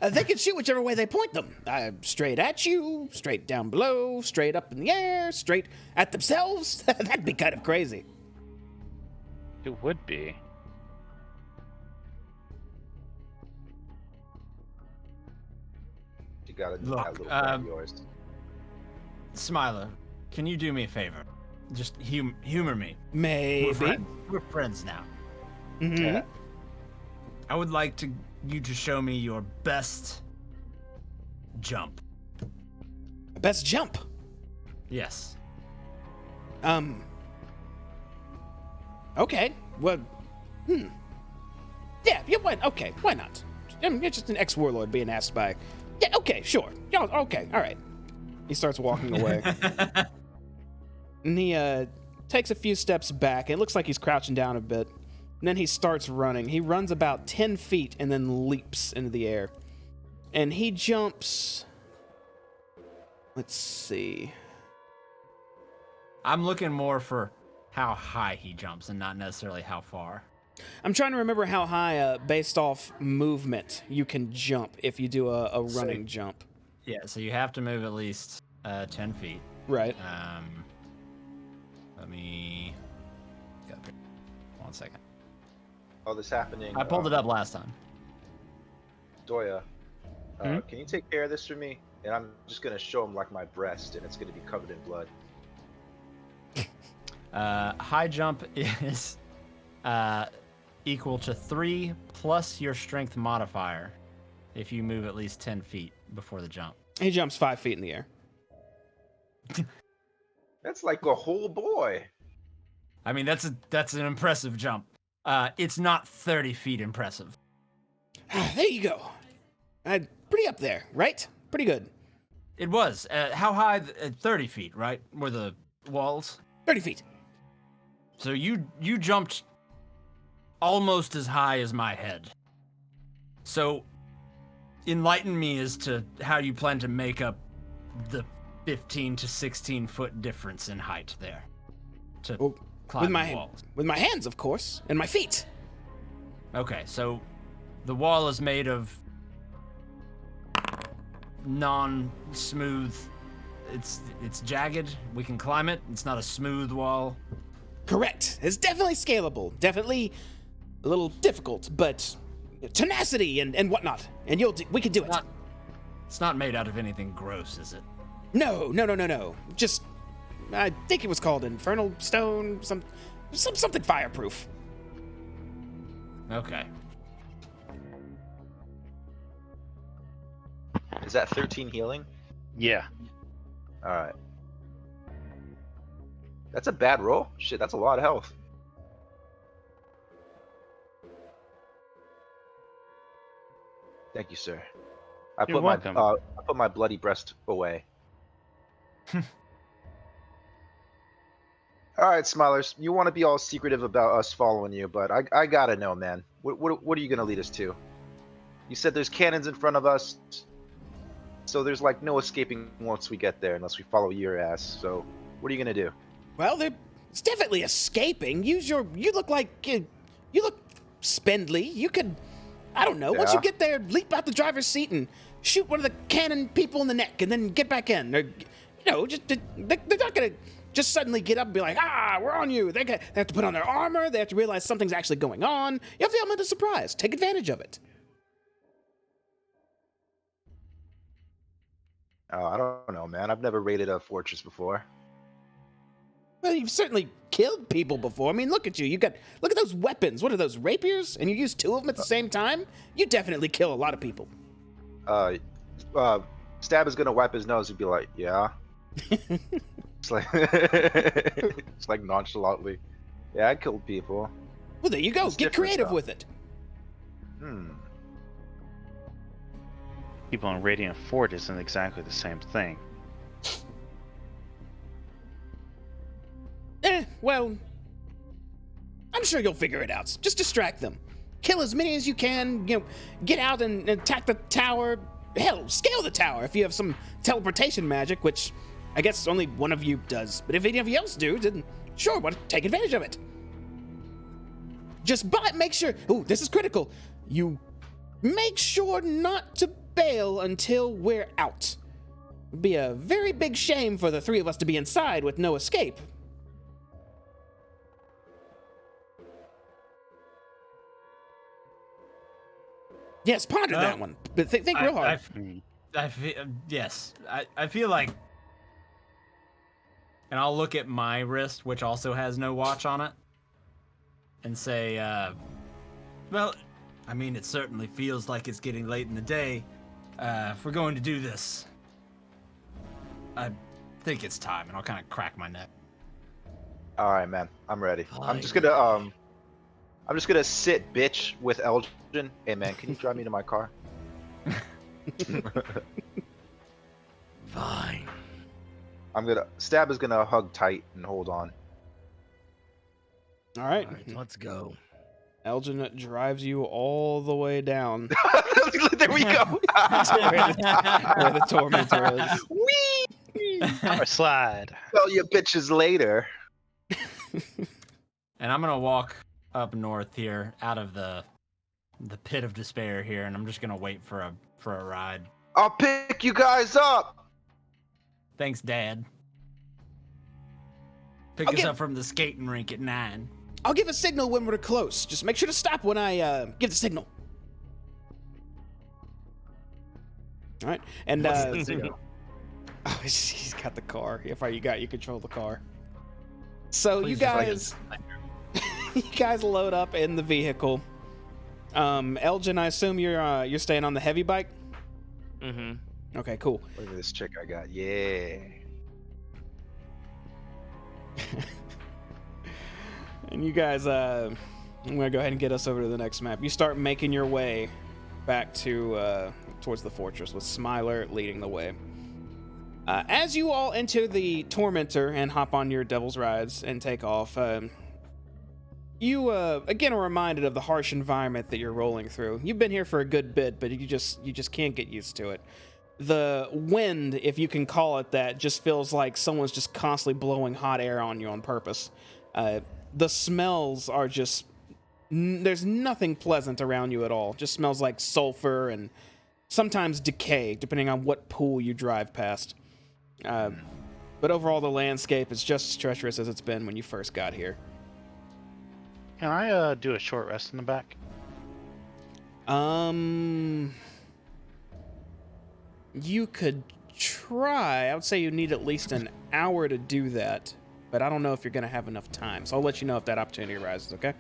They can shoot whichever way they point them. Straight at you, straight down below, straight up in the air, straight at themselves. That'd be kind of crazy.
It would be.
You gotta do
Look,
that little friend of yours.
Smiler, can you do me a favor? Just humor me.
Maybe.
We're friends now.
Mm-hmm.
Yeah.
I would like you to show me your best jump.
Best jump.
Yes.
Okay. Well. Yeah. Okay. Why not? You're just an ex-warlord being asked by. Yeah. Okay. Sure. Yeah. Okay. All right. He starts walking away. And he takes a few steps back. It looks like he's crouching down a bit. And then he starts running. He runs about 10 feet and then leaps into the air. And he jumps. Let's see.
I'm looking more for how high he jumps and not necessarily how far.
I'm trying to remember how high, based off movement, you can jump if you do a running jump.
Yeah, so you have to move at least 10 feet.
Right.
Let me... Got up here. 1 second.
All this happening.
I pulled it up last time.
Doya, can you take care of this for me? And I'm just gonna show him like my breast, and it's gonna be covered in blood.
High jump is equal to 3 plus your strength modifier if you move at least 10 feet before the jump.
He jumps 5 feet in the air.
That's like a whole boy.
I mean, that's an impressive jump. It's not 30 feet impressive.
There you go. Pretty up there, right? Pretty good.
It was. How high? 30 feet, right? Were the walls?
30 feet.
So you jumped almost as high as my head. So enlighten me as to how you plan to make up the 15 to 16 foot difference in height there to climb the walls.
With my hands, of course, and my feet.
Okay, so the wall is made of non-smooth. It's jagged. We can climb it. It's not a smooth wall.
Correct. It's definitely scalable. Definitely a little difficult, but tenacity and whatnot, and we can do it.
It's not made out of anything gross, is it?
No. Just, I think it was called infernal stone, something fireproof.
Okay.
Is that 13 healing?
Yeah.
All right. That's a bad roll. Shit, that's a lot of health. Thank you, sir.
You're welcome.
I put my bloody breast away. All right, Smilers, you want to be all secretive about us following you, but I gotta know, man. What are you gonna lead us to? You said there's cannons in front of us, so there's like no escaping once we get there unless we follow your ass. So what are you gonna do?
Well, it's definitely escaping. You look like you look spindly. You could, I don't know. Once you
Yeah.
get there, leap out the driver's seat and shoot one of the cannon people in the neck, and then get back in. Or, they're not gonna just suddenly get up and be like, we're on you. They have to put on their armor. They have to realize something's actually going on. You have the element of surprise. Take advantage of it.
Oh, I don't know, man. I've never raided a fortress before.
Well, you've certainly killed people before. I mean, look at you. Look at those weapons. What are those, rapiers? And you use two of them at the same time? You definitely kill a lot of people.
Stab is gonna wipe his nose and be like, yeah. It's like, it's like nonchalantly. Yeah, I killed people.
Well, there you go.
It's
Get
different,
creative
though.
with it.
People in Radiant Fort isn't exactly the same thing.
Well, I'm sure you'll figure it out. Just distract them. Kill as many as you can. Get out and attack the tower. Hell, scale the tower if you have some teleportation magic, which I guess only one of you does. But if any of you else do, then sure, take advantage of it. Just make sure. Ooh, this is critical. You make sure not to bail until we're out. It'd be a very big shame for the three of us to be inside with no escape. Yes, ponder that one. But think real hard.
I feel like, and I'll look at my wrist, which also has no watch on it, and say, well, I mean, it certainly feels like it's getting late in the day. If we're going to do this, I think it's time, and I'll kind of crack my neck.
All right, man. I'm ready.
Fine.
I'm just gonna sit bitch with Elgin. Hey, man, can you drive me to my car?
Fine.
Stab is gonna hug tight and hold on.
All right.
All right, let's go.
Elgin drives you all the way down
There we go.
where the tormentor is.
Whee!
Or slide.
Tell you bitches later.
And I'm gonna walk up north here, out of the pit of despair here, and I'm just gonna wait for a ride.
I'll pick you guys up.
Thanks, Dad. Pick us up from the skating rink at 9.
I'll give a signal when we're close. Just make sure to stop when I give the signal. All right, and oh, he's got the car. If you control the car. So
Please
you
just
guys, you guys load up in the vehicle. Elgin, I assume you're staying on the heavy bike.
Mm-hmm.
Okay, cool.
Look at this chick I got. Yeah.
And you guys, I'm gonna go ahead and get us over to the next map. You start making your way back to towards the fortress with Smiler leading the way. As you all enter the Tormentor and hop on your Devil's Rides and take off, you again are reminded of the harsh environment that you're rolling through. You've been here for a good bit, but you just can't get used to it. The wind, if you can call it that, just feels like someone's just constantly blowing hot air on you on purpose. The smells are just... there's nothing pleasant around you at all. Just smells like sulfur and sometimes decay, depending on what pool you drive past. But overall, the landscape is just as treacherous as it's been when you first got here.
Can I do a short rest in the back?
You could try. I would say you need at least an hour to do that, but I don't know if you're going to have enough time. So I'll let you know if that opportunity arises, okay?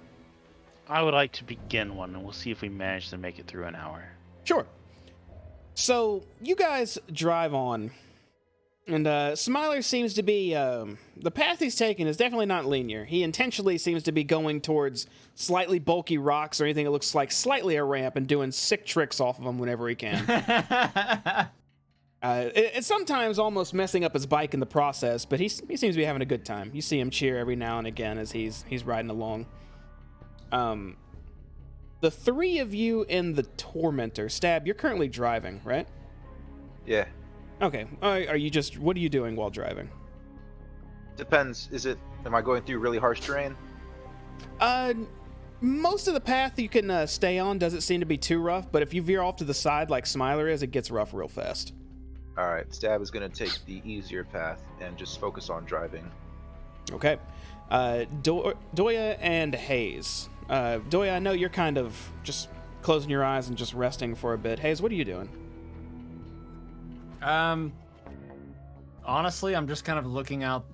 I would like to begin one, and we'll see if we manage to make it through an hour.
Sure. So you guys drive on, and Smiler seems to be, the path he's taking is definitely not linear. He intentionally seems to be going towards slightly bulky rocks or anything that looks like slightly a ramp and doing sick tricks off of them whenever he can. It's sometimes almost messing up his bike in the process, but he seems to be having a good time. You see him cheer every now and again as he's riding along. The three of you in the Tormentor, Stab, you're currently driving, right?
Yeah.
Okay. Are you just, what are you doing while driving?
Depends. Am I going through really harsh terrain?
Most of the path you can stay on doesn't seem to be too rough, but if you veer off to the side like Smiler is, it gets rough real fast.
All right. Stab is going to take the easier path and just focus on driving.
Okay. Doya and Hayes. Doya, I know you're kind of just closing your eyes and just resting for a bit. Hayes, what are you doing?
Honestly, I'm just kind of looking out.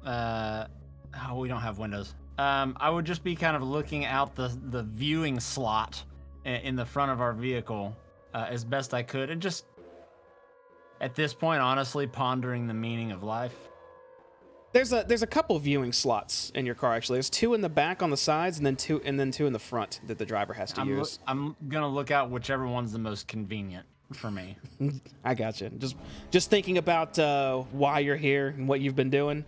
We don't have windows. I would just be kind of looking out the viewing slot in the front of our vehicle as best I could, and just at this point, honestly, pondering the meaning of life.
There's a couple viewing slots in your car actually. There's two in the back on the sides, and then two in the front that the driver has to use.
I'm gonna look out whichever one's the most convenient for me.
I gotcha. Just thinking about why you're here and what you've been doing.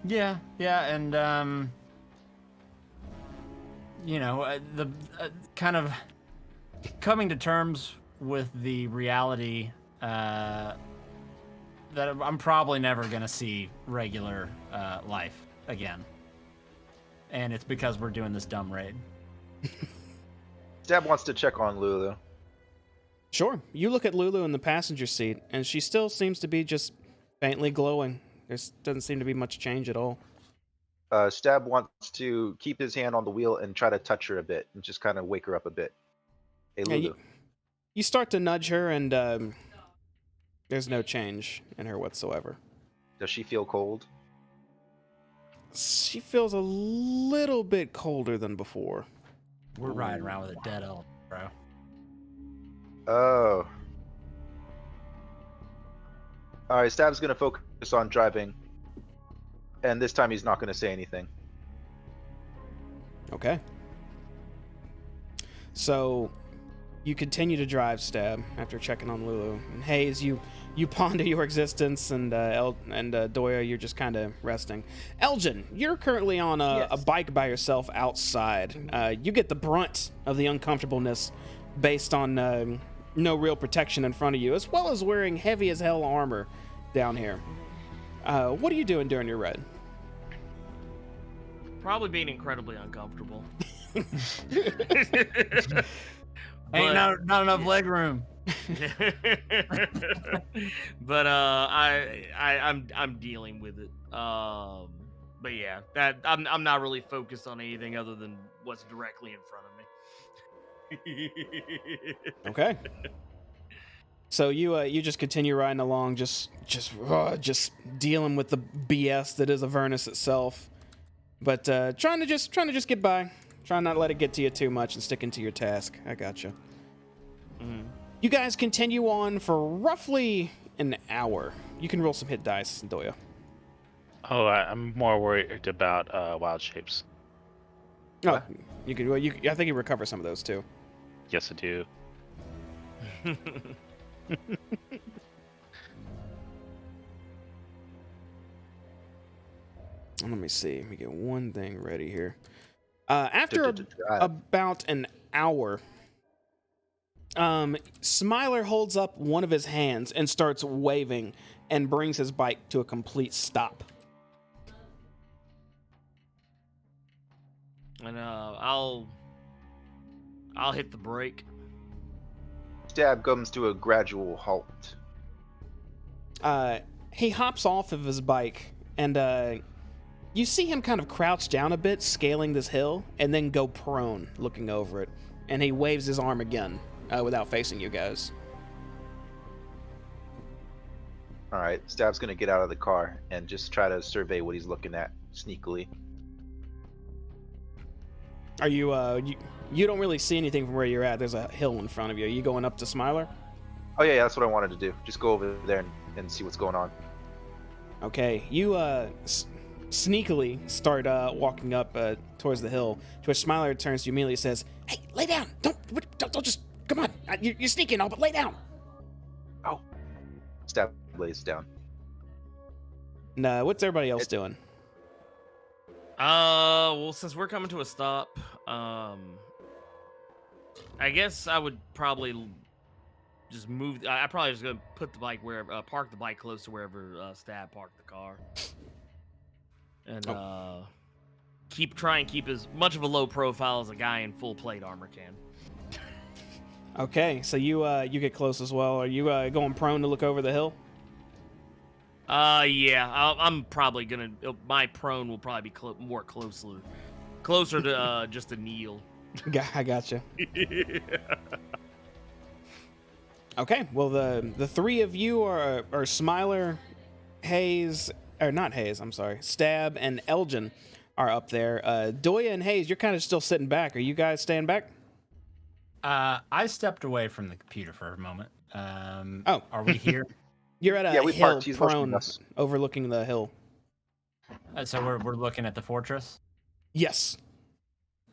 Yeah, and the kind of coming to terms with the reality that I'm probably never gonna see regular life again, and it's because we're doing this dumb raid.
Stab wants to check on Lulu.
Sure. You look at Lulu in the passenger seat, and she still seems to be just faintly glowing. There doesn't seem to be much change at all.
Stab wants to keep his hand on the wheel and try to touch her a bit and just kind of wake her up a bit. Hey, Lulu.
Yeah, you start to nudge her, and there's no change in her whatsoever.
Does she feel cold?
She feels a little bit colder than before.
We're riding around with a dead elf, bro.
Oh. Alright, Stab's gonna focus on driving. And this time he's not gonna say anything.
Okay. So you continue to drive, Stab, after checking on Lulu. And Hayes, you ponder your existence, and Doya, you're just kind of resting. Elgin, you're currently on a bike by yourself outside. You get the brunt of the uncomfortableness based on no real protection in front of you, as well as wearing heavy as hell armor down here. What are you doing during your ride?
Probably being incredibly uncomfortable.
Ain't not enough leg room.
But I'm dealing with it. But yeah, that I'm not really focused on anything other than what's directly in front of me.
Okay. So you just continue riding along, just dealing with the BS that is Avernus itself, but trying to just get by, trying not to let it get to you too much, and sticking to your task. I gotcha.
Mm-hmm.
You guys continue on for roughly an hour. You can roll some hit dice, Doya.
Oh, I'm more worried about wild shapes.
Oh, you can. Well, I think you recover some of those too.
Yes, I do.
Let me see. Let me get one thing ready here. After about an hour, Smiler holds up one of his hands and starts waving and brings his bike to a complete stop.
And I'll hit the brake.
Stab comes to a gradual halt.
He hops off of his bike and You see him kind of crouch down a bit, scaling this hill, and then go prone, looking over it. And he waves his arm again, without facing you guys.
All right, Stab's gonna get out of the car and just try to survey what he's looking at sneakily.
Are you, you don't really see anything from where you're at. There's a hill in front of you. Are you going up to Smiler?
Oh yeah, that's what I wanted to do. Just go over there and see what's going on.
Okay, you sneakily start walking up towards the hill, to which Smiler turns to you immediately and says, "Hey, lay down! Don't just come on! You're sneaking all, but lay down!"
Oh, Stab lays down.
And what's everybody else doing?
Well, since we're coming to a stop, I guess I would probably just move. I probably just gonna put the bike wherever, park the bike close to wherever Stab parked the car, and try and keep as much of a low profile as a guy in full plate armor can.
Okay, so you get close as well. Are you going prone to look over the hill?
Yeah, I'm probably gonna. My prone will probably be closer to just a kneel.
I gotcha. Okay, well the three of you are Smiler, Hayes, or not Hayes, I'm sorry, Stab and Elgin are up there. Doya and Hayes, you're kind of still sitting back. Are you guys staying back?
I stepped away from the computer for a moment. Are we here?
You're at a
Yeah, we
hill
parked. He's motioning
prone,
us.
overlooking the hill.
So we're looking at the fortress.
Yes.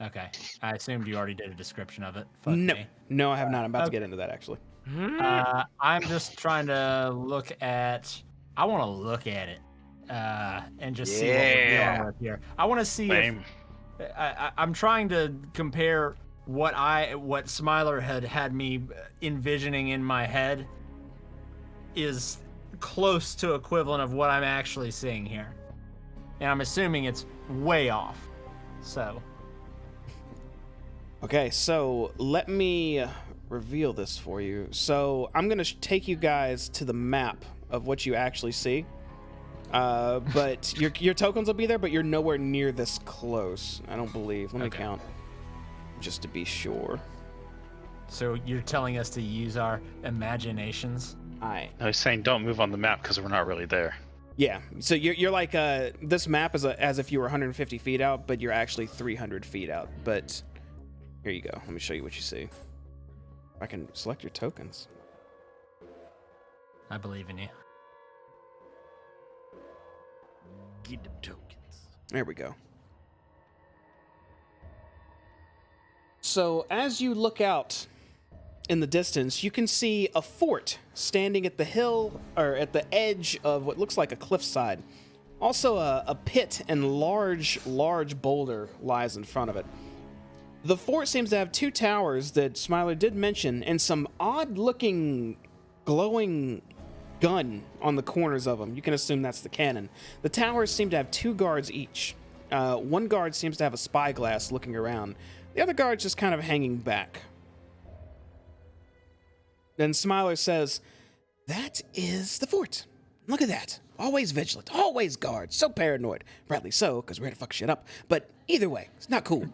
Okay. I assumed you already did a description of it.
No,
Me.
no, I have not. I'm about to get into that actually.
I'm just trying to look at. I want to look at it, and just see what we're dealing with here. I want to see
Same.
if I'm trying to compare what Smiler had me envisioning in my head is close to equivalent of what I'm actually seeing here, and I'm assuming it's way off. So.
Okay, so let me reveal this for you. So I'm gonna take you guys to the map of what you actually see. But your tokens will be there, but you're nowhere near this close. I don't believe. Let me count, just to be sure.
So you're telling us to use our imaginations?
I
was saying don't move on the map because we're not really there.
Yeah. So you're like this map is as if you were 150 feet out, but you're actually 300 feet out. But here you go. Let me show you what you see. I can select your tokens.
I believe in you.
Get them tokens.
There we go. So as you look out in the distance, you can see a fort standing at the hill, or at the edge of what looks like a cliffside. Also, a pit and large boulder lies in front of it. The fort seems to have two towers that Smiler did mention, and some odd-looking glowing gun on the corners of them. You can assume that's the cannon. The towers seem to have two guards each. One guard seems to have a spyglass looking around. The other guard's just kind of hanging back. Then Smiler says, "That is the fort. Look at that. Always vigilant, always guard, so paranoid. Rightly so, because we're here to fuck shit up. But either way, it's not cool."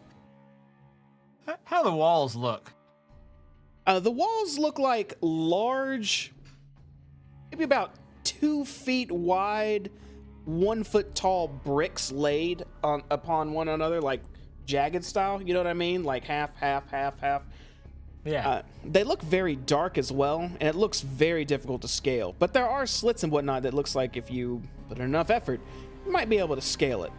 How the walls look?
The walls look like large, maybe about 2 feet wide, 1 foot tall bricks laid upon one another, like jagged style. You know what I mean? Like half.
Yeah.
They look very dark as well, and it looks very difficult to scale. But there are slits and whatnot that looks like if you put in enough effort, you might be able to scale it.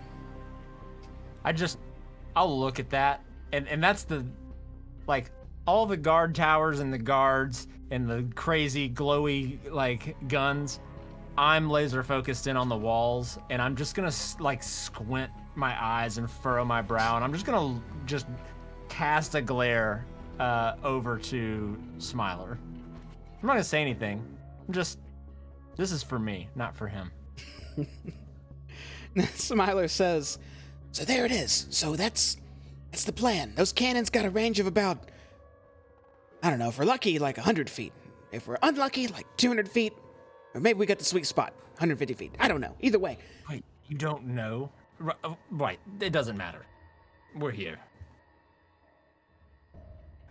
I'll look at that. And that's like all the guard towers and the guards and the crazy glowy like guns. I'm laser focused in on the walls, and I'm just gonna like squint my eyes and furrow my brow, and I'm just gonna cast a glare over to Smiler. I'm not gonna say anything. This is for me, not for him.
Smiler says, "So there it is. So that's the plan. Those cannons got a range of about, I don't know, if we're lucky, like 100 feet. If we're unlucky, like 200 feet. Or maybe we got the sweet spot, 150 feet. I don't know. Either way."
Wait, you don't know Right. It doesn't matter. We're here.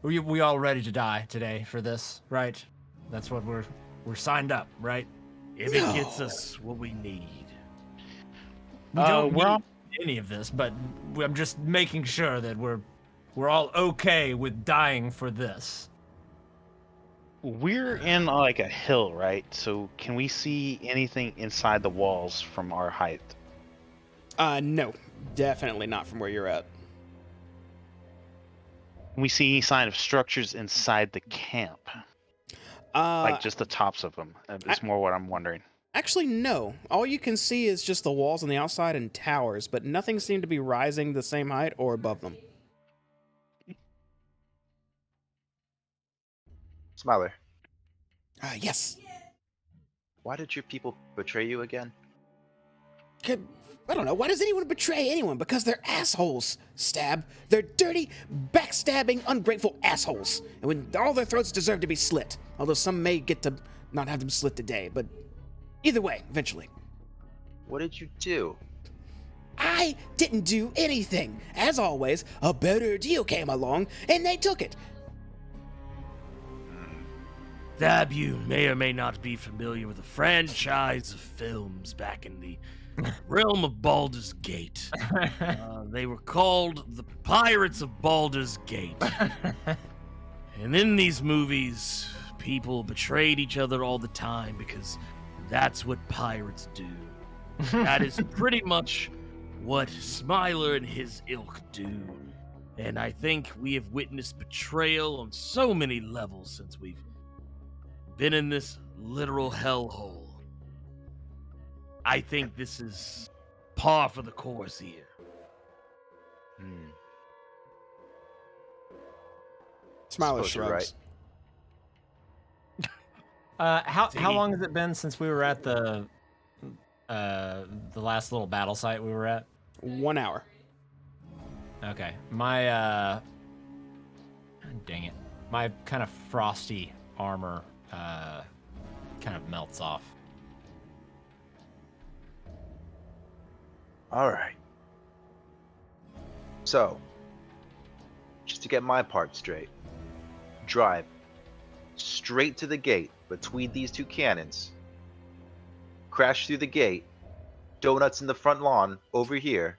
We all ready to die today for this, right? That's what we're signed up, right?
If it gets us what we need.
We don't
we're
need
on-
any of this, but I'm just making sure that we're all okay with dying for this.
We're in like a hill, right? So can we see anything inside the walls from our height?
No, definitely not from where you're at.
Can we see any sign of structures inside the camp? Like just the tops of them. It's more what I'm wondering.
Actually, no. All you can see is just the walls on the outside and towers, but nothing seemed to be rising the same height or above them.
Smiler,
Yes.
why did your people betray you again?
I don't know. Why does anyone betray anyone? Because they're assholes, Stab. They're dirty, backstabbing, ungrateful assholes. And when all their throats deserve to be slit. Although some may get to not have them slit today, but either way, eventually.
What did you do?
I didn't do anything. As always, a better deal came along, and they took it.
Dab, you may or may not be familiar with a franchise of films back in the realm of Baldur's Gate. They were called the Pirates of Baldur's Gate. And in these movies, people betrayed each other all the time because that's what pirates do. That is pretty much what Smiler and his ilk do. And I think we have witnessed betrayal on so many levels since we've been in this literal hellhole. I think this is par for the course here.
Smiler
Suppose you're
shrugs.
How long has it been since we were at the last little battle site we were at?
1 hour.
Okay. My dang it. My kind of frosty armor kind of melts off.
All right. So, just to get my part straight, drive straight to the gate between these two cannons, crash through the gate, donuts in the front lawn over here,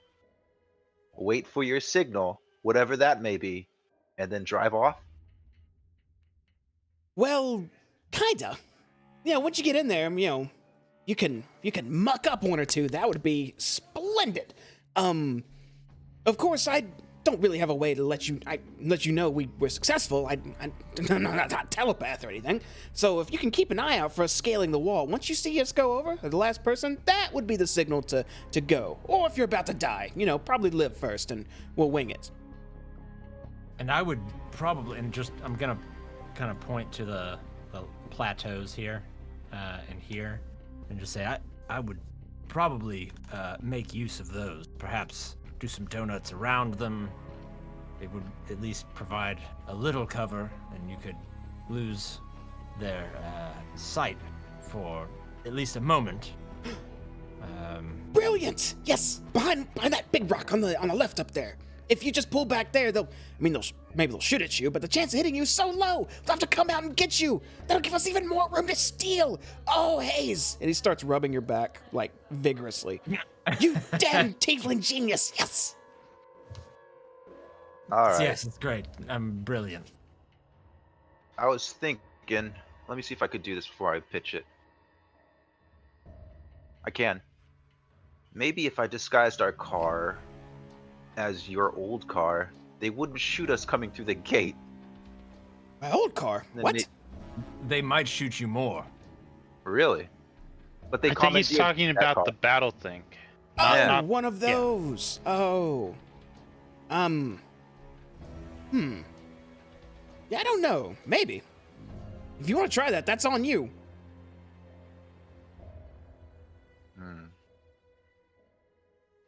wait for your signal, whatever that may be, and then drive off?
Well, kinda. Once you get in there, you can muck up one or two. That would be splendid. Of course, I don't really have a way to let you know we were successful. I'm not a telepath or anything. So if you can keep an eye out for us scaling the wall, once you see us go over, the last person, that would be the signal to go. Or if you're about to die, probably live first and we'll wing it.
And I would probably, I'm gonna kind of point to the plateaus here and here, and just say I would probably make use of those. Perhaps do some donuts around them. It would at least provide a little cover, and you could lose their sight for at least a moment.
Brilliant! Yes, behind that big rock on the left up there. If you just pull back there, maybe they'll shoot at you, but the chance of hitting you is so low, they'll have to come out and get you. That'll give us even more room to steal. Oh, Hayes! And he starts rubbing your back, like, vigorously. You damn tiefling genius, yes!
All right.
Yes, it's great. I'm brilliant.
I was thinking, let me see if I could do this before I pitch it. I can. Maybe if I disguised our car as your old car, they wouldn't shoot us coming through the gate.
My old car?
Then
What?
They might shoot you more.
Really? But they
I think he's
commandeered
talking
that
about
car.
the battle thing.
Oh,
Yeah.
one of those. Oh. Yeah, I don't know. Maybe. If you want to try that, that's on you.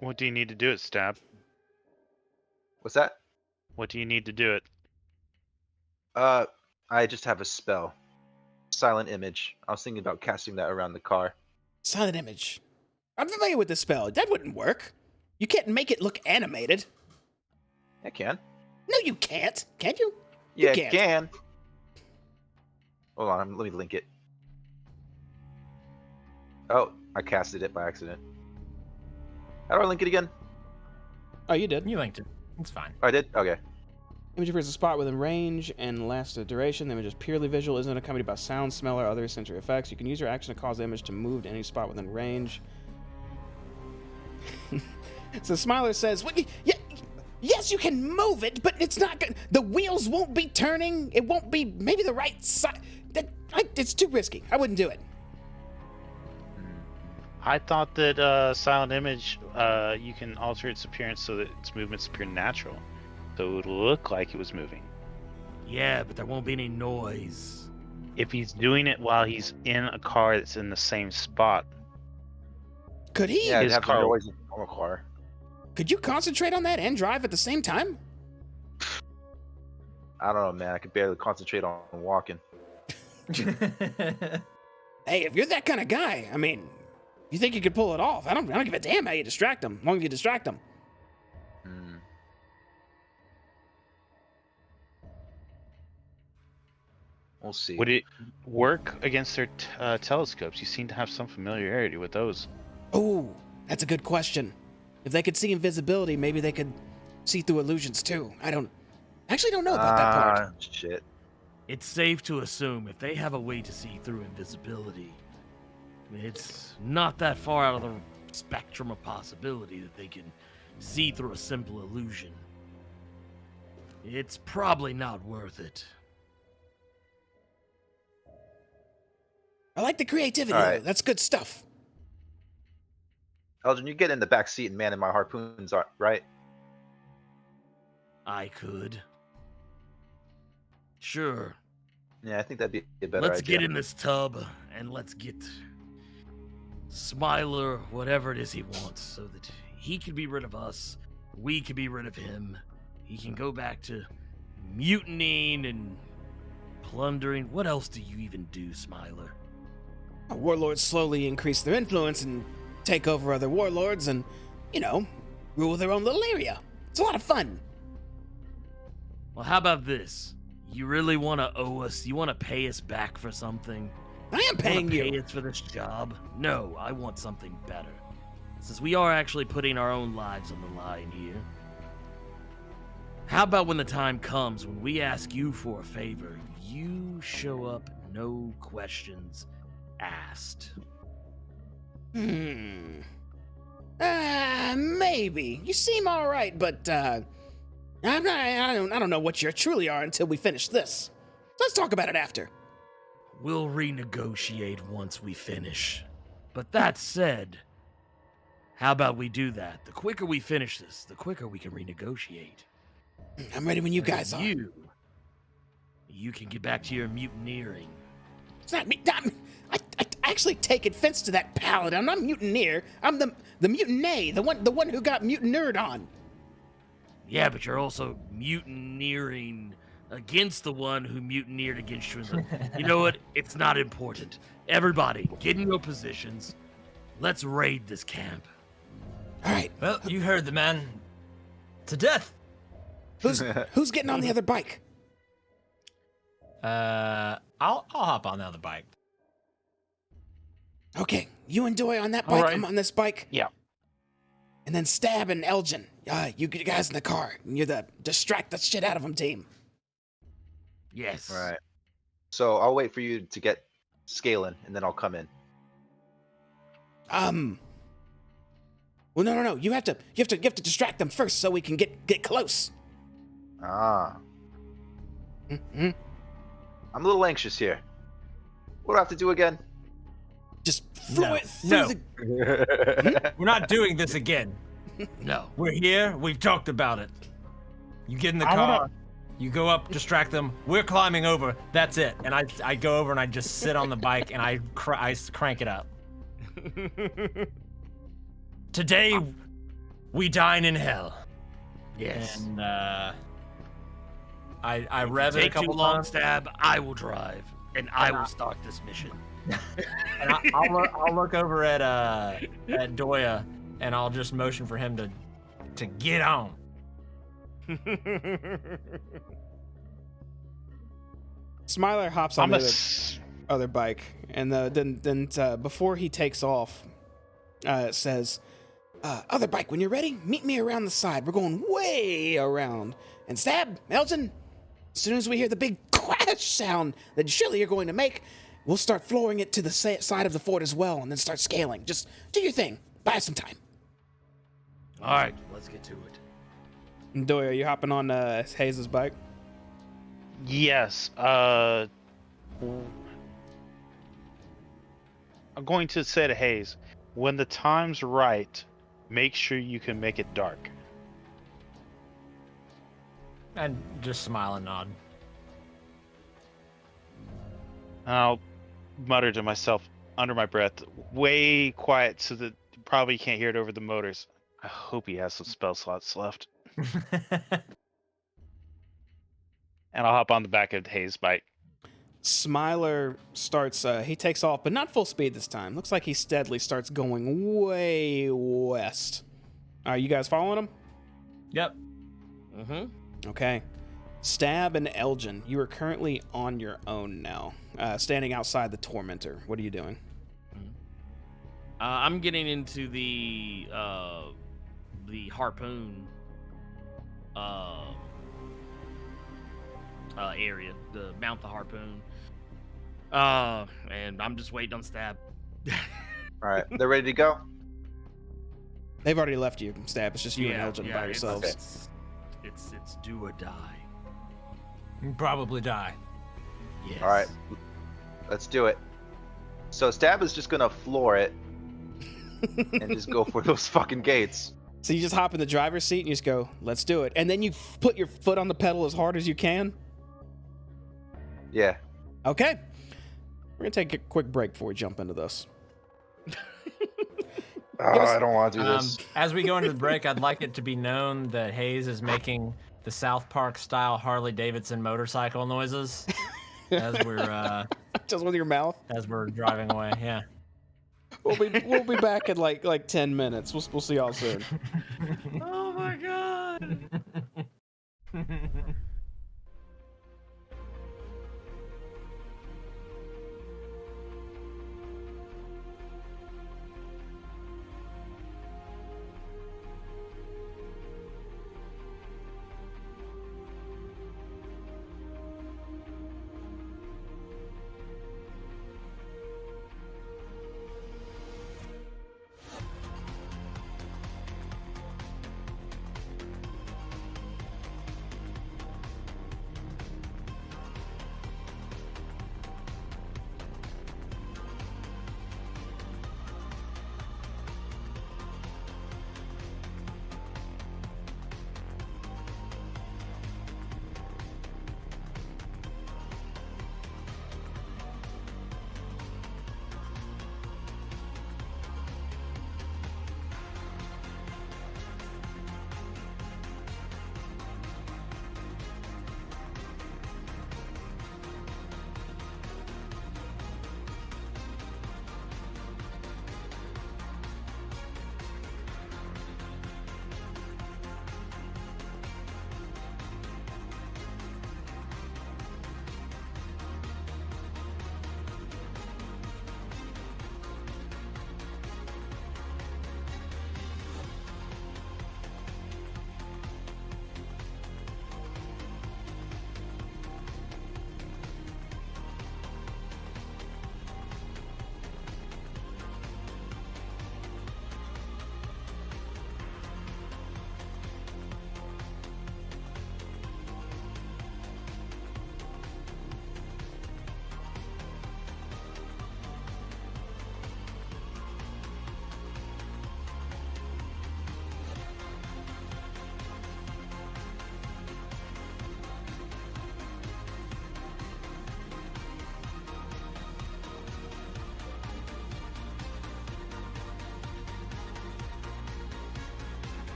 What do you need to do it, Stab?
What's that?
What do you need to do it?
I just have a spell. Silent image. I was thinking about casting that around the car.
Silent image. I'm familiar with this spell. That wouldn't work. You can't make it look animated.
I can.
No, you can't. Can you?
Yeah,
You
I
can't.
can. Hold on, let me link it. Oh, I casted it by accident. How do I link it again?
Oh, you did.
You linked it. It's fine.
Oh, I did? Okay.
Image appears a spot within range and lasts a duration. The image is purely visual, isn't accompanied by sound, smell, or other sensory effects. You can use your action to cause the image to move to any spot within range. So Smiler says, well, yes, you can move it, but it's not good. The wheels won't be turning. It won't be maybe the right side. It's too risky. I wouldn't do it.
I thought that silent image, you can alter its appearance so that its movements appear natural, so it would look like it was moving.
Yeah, but there won't be any noise.
If he's doing it while he's in a car that's in the same spot,
Could he?
Yeah, it'd
His
have the
car-
noise in a normal car.
Could you concentrate on that and drive at the same time?
I don't know, man. I could barely concentrate on walking.
Hey, if you're that kind of guy, I mean, you think you could pull it off? I don't give a damn how you distract them, as long as you distract them.
Hmm. We'll see.
would it work against their telescopes? You seem to have some familiarity with those.
Oh, that's a good question. If they could see invisibility, maybe they could see through illusions too. I actually don't know about that part.
Shit.
It's safe to assume if they have a way to see through invisibility, it's not that far out of the spectrum of possibility that they can see through a simple illusion. It's probably not worth it.
I like the creativity,
All right.
though. That's good stuff.
Elgin, you get in the back seat and man in my harpoons, right?
I could. Sure.
Yeah, I think that'd be a better
Let's
idea.
get in this tub and let's get Smiler whatever it is he wants so that he can be rid of us, we can be rid of him. He can go back to mutinying and plundering. What else do you even do, Smiler?
Warlords slowly increase their influence and take over other warlords and, rule their own little area. It's a lot of fun.
Well, how about this? You really want to owe us? You want to pay us back for something?
I am paying
Pay
you.
us for this job? No, I want something better. Since we are actually putting our own lives on the line here. How about when the time comes when we ask you for a favor, you show up, no questions asked?
Maybe. You seem all right, but I don't know what you truly are until we finish this. Let's talk about it after.
We'll renegotiate once we finish. But that said, how about we do that? The quicker we finish this, the quicker we can renegotiate.
I'm ready when you guys are.
You can get back to your mutineering.
It's not me. I actually take offense to that paladin. I'm not a mutineer. I'm the mutineer, the one who got mutineered on.
Yeah, but you're also mutineering against the one who mutineered against you. You know what? It's not important. Everybody, get in your positions. Let's raid this camp.
All right.
Well, you heard the man. To death.
Who's getting on the other bike?
I'll hop on the other bike.
Okay, you and Doy on that bike.
right.
I'm on this bike.
Yeah.
And then Stab and Elgin. You guys in the car. You're the distract the shit out of them team.
Yes.
All right. So I'll wait for you to get scaling, and then I'll come in.
Well, no. You have to distract them first so we can get close.
Ah.
Mm-hmm.
I'm a little anxious here. What do I have to do again?
Just throw it through
No.
the.
We're not doing this again.
No.
We're here. We've talked about it. You get in the
I
car.
wanna-
You go up, distract them. We're climbing over. That's it. And I go over and I just sit on the bike and I crank it up. Today, we dine in hell.
Yes.
And I
If
rev
you
it a
take too
couple
long,
times.
Stab, I will drive, and I will start this mission.
And I'll look over at Doya and I'll just motion for him to to get on.
Smiler hops on
I'm
the
a.
other,
s-
other bike, and then before he takes off, it says, "Other bike, when you're ready, meet me around the side. We're going way around. And Stab, Elton, as soon as we hear the big crash sound that surely you're going to make, we'll start flooring it to the side of the fort as well, and then start scaling. Just do your thing. Buy us some time."
All right, let's get to it.
And Doy, are you hopping on Hayes' bike?
Yes. I'm going to say to Hayes, when the time's right, make sure you can make it dark.
And just smile and nod.
I'll mutter to myself under my breath, way quiet so that you probably can't hear it over the motors. I hope he has some spell slots left. And I'll hop on the back of Hayes' bike.
Smiler starts, he takes off, but not full speed this time. Looks like he steadily starts going way west. Are you guys following him?
Yep.
Mm-hmm.
Okay. Stab and Elgin, you are currently on your own now, standing outside the Tormentor. What are you doing?
I'm getting into the harpoon area, the mount the harpoon. And I'm just waiting on Stab.
All right, they're ready to go.
They've already left you, Stab. It's just you and Elgin by
it's-
yourselves.
It's do or die.
You probably die.
Yes.
All right, let's do it. So Stab is just gonna floor it and just go for those fucking gates.
So you just hop in the driver's seat and you just go, let's do it. And then you put your foot on the pedal as hard as you can.
Yeah.
Okay. We're going to take a quick break before we jump into this.
I don't want to do this.
As we go into the break, I'd like it to be known that Hayes is making the South Park style Harley Davidson motorcycle noises as we're
Just with your mouth.
driving away. Yeah.
We'll be back in like 10 minutes. We'll see y'all soon.
Oh my god.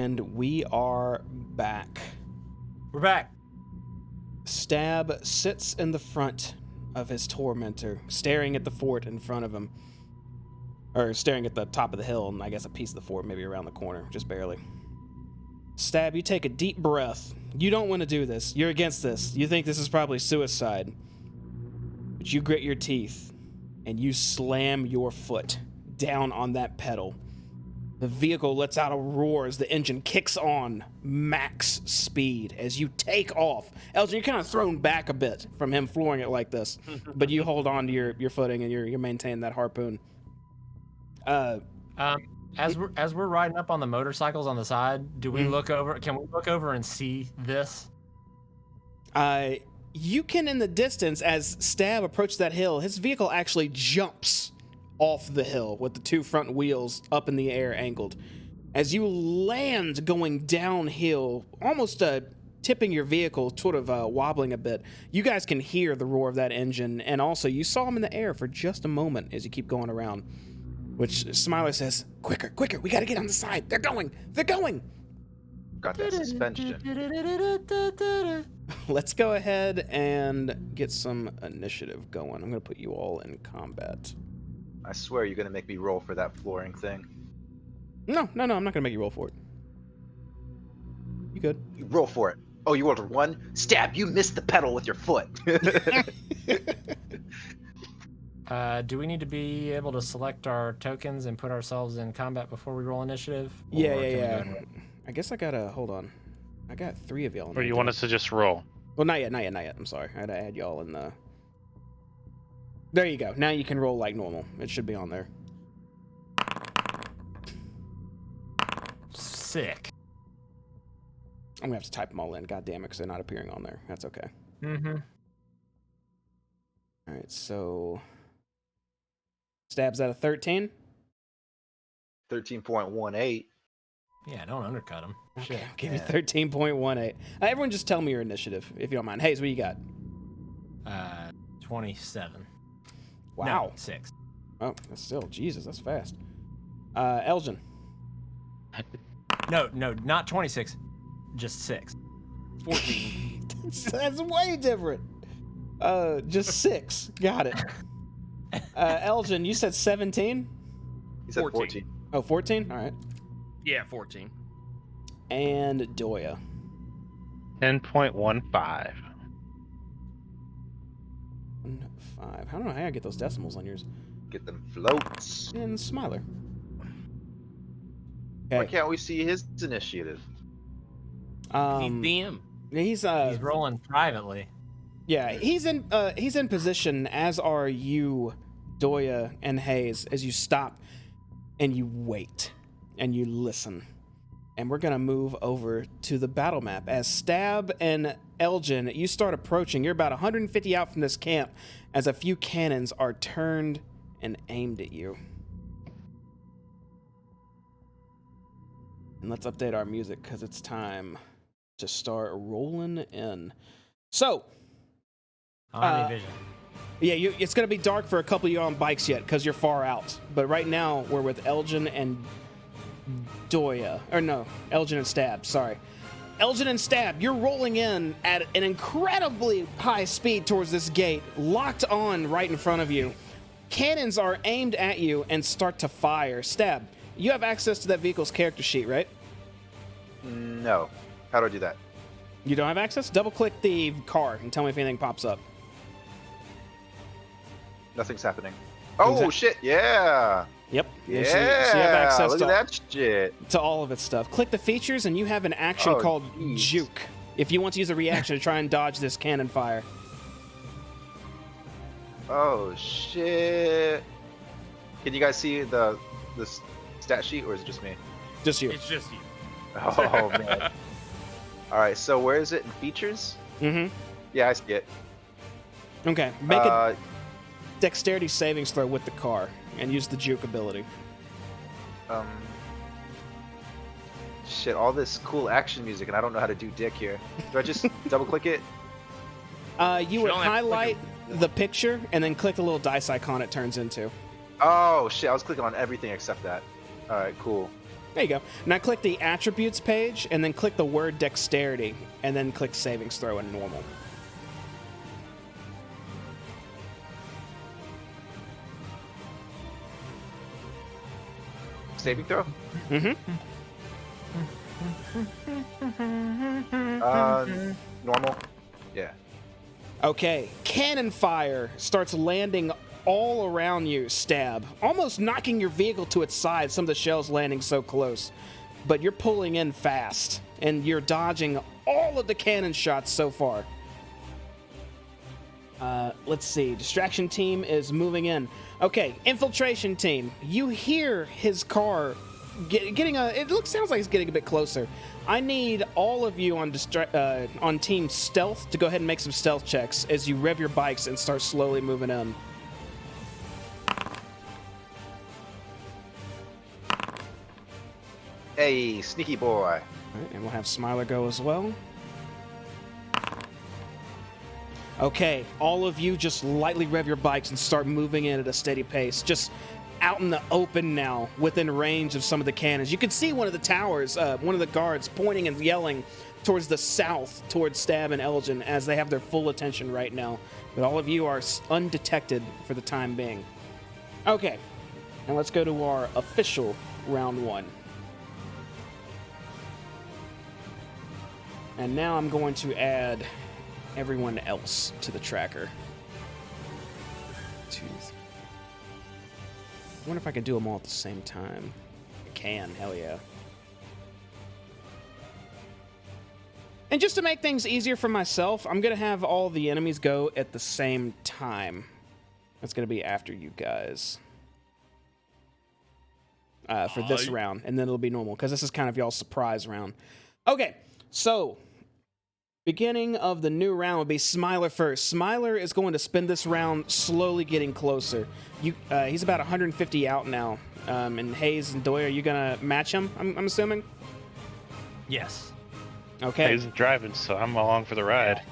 And we are back.
We're back.
Stab sits in the front of his tormentor, staring at the fort in front of him. Or staring at the top of the hill, and I guess a piece of the fort maybe around the corner, just barely. Stab, you take a deep breath. You don't want to do this. You're against this. You think this is probably suicide. But you grit your teeth, and you slam your foot down on that pedal. The vehicle lets out a roar as the engine kicks on max speed as you take off. Elgin, you're kind of thrown back a bit from him flooring it like this, but you hold on to your footing and you're maintaining that harpoon.
As we're riding up on the motorcycles on the side, do we look over? Can we look over and see this?
You can, in the distance, as Stab approaches that hill, his vehicle actually jumps off the hill with the two front wheels up in the air angled. As you land going downhill, almost tipping your vehicle, sort of wobbling a bit, you guys can hear the roar of that engine, and also you saw him in the air for just a moment as you keep going around, which Smiler says, quicker, we gotta get on the side. They're going!
Got that suspension.
Let's go ahead and get some initiative going. I'm gonna put you all in combat.
I swear you're gonna make me roll for that flooring thing.
No, I'm not gonna make you roll for it. You good?
You roll for it. Oh, you rolled a 1? Stab, you missed the pedal with your foot.
Do we need to be able to select our tokens and put ourselves in combat before we roll initiative?
Yeah.
Or can we go ahead and-
I guess I gotta, hold on. I got 3 of y'all in
Or
there,
you
don't
want
I?
us to just roll?
Well, not yet. I'm sorry. I had to add y'all in the... There you go. Now you can roll like normal. It should be on there.
Sick.
I'm gonna have to type them all in. God damn it, because they're not appearing on there. That's okay.
Mm-hmm.
All right, so... Stab's at a 13.
13.18.
Yeah, don't undercut him.
Okay,
Shit.
I'll give you 13.18. Everyone just tell me your initiative, if you don't mind. Hayes, what you got?
27.
Wow.
No, 6.
Oh, that's still... Jesus, that's fast. Elgin.
No, not 26. Just 6.
14.
That's way different. Just 6. Got it. Elgin, you said 17?
He said
14.
14.
Oh, 14? All right.
Yeah, 14.
And Doya.
10.15.
5. I don't know how I get those decimals on yours.
Get them floats.
And Smiler.
Why
Okay.
can't we see his initiative?
He's DM.
He's
He's rolling privately.
yeah, he's in position, as are you, Doya and Hayes, as you stop and you wait and you listen. And we're gonna move over to the battle map. As Stab and Elgin, you start approaching. You're about 150 out from this camp as a few cannons are turned and aimed at you. And let's update our music because it's time to start rolling in. So,
I don't have any vision.
yeah, it's going to be dark for a couple of you on bikes yet because you're far out. But right now, we're with Elgin and Doya. Or no, Elgin and Stab, sorry. Elgin and Stab, you're rolling in at an incredibly high speed towards this gate, locked on right in front of you. Cannons are aimed at you and start to fire. Stab, you have access to that vehicle's character sheet, right?
No. How do I do that?
You don't have access? Double-click the car and tell me if anything pops up.
Nothing's happening. Oh, shit. Yeah.
Yep.
Yeah.
So you have access
Look
to,
at that shit.
to all of its stuff. Click the features, and you have an action
Oh,
called
jeez.
Juke. If you want to use a reaction to try and dodge this cannon fire.
Oh, shit. Can you guys see the stat sheet, or is it just me?
Just you.
It's just you.
Oh, man. All right, so where is it in features?
Mm-hmm.
Yeah, I see it.
Okay. Make a dexterity savings throw with the car, and use the Juke ability.
Shit, all this cool action music, and I don't know how to do dick here. Do I just double-click it?
You would
don't have to click
highlight the picture, and then click the little dice icon it turns into.
Oh, shit, I was clicking on everything except that. All right, cool.
There you go. Now click the attributes page, and then click the word dexterity, and then click savings throw in normal.
Saving throw?
Mm-hmm.
Normal? Yeah.
Okay, cannon fire starts landing all around you, Stab, almost knocking your vehicle to its side, some of the shells landing so close. But you're pulling in fast, and you're dodging all of the cannon shots so far. Let's see, distraction team is moving in. Okay, infiltration team, you hear his car sounds like it's getting a bit closer. I need all of you on team stealth to go ahead and make some stealth checks as you rev your bikes and start slowly moving in.
Hey, sneaky boy.
All right, and we'll have Smiler go as well. Okay, all of you just lightly rev your bikes and start moving in at a steady pace. Just out in the open now, within range of some of the cannons. You can see one of the towers, one of the guards pointing and yelling towards the south, towards Stab and Elgin, as they have their full attention right now. But all of you are undetected for the time being. Okay, now let's go to our official round one. And now I'm going to add everyone else to the tracker. 2, 3. I wonder if I can do them all at the same time. I can, hell yeah. And just to make things easier for myself, I'm going to have all the enemies go at the same time. That's going to be after you guys. For this round, and then it'll be normal, because this is kind of y'all's surprise round. Okay, so beginning of the new round will be Smiler first. Smiler is going to spend this round slowly getting closer. He's about 150 out now. And Hayes and Doy, are you going to match him, I'm assuming?
Yes.
Okay.
He's driving, so I'm along for the ride.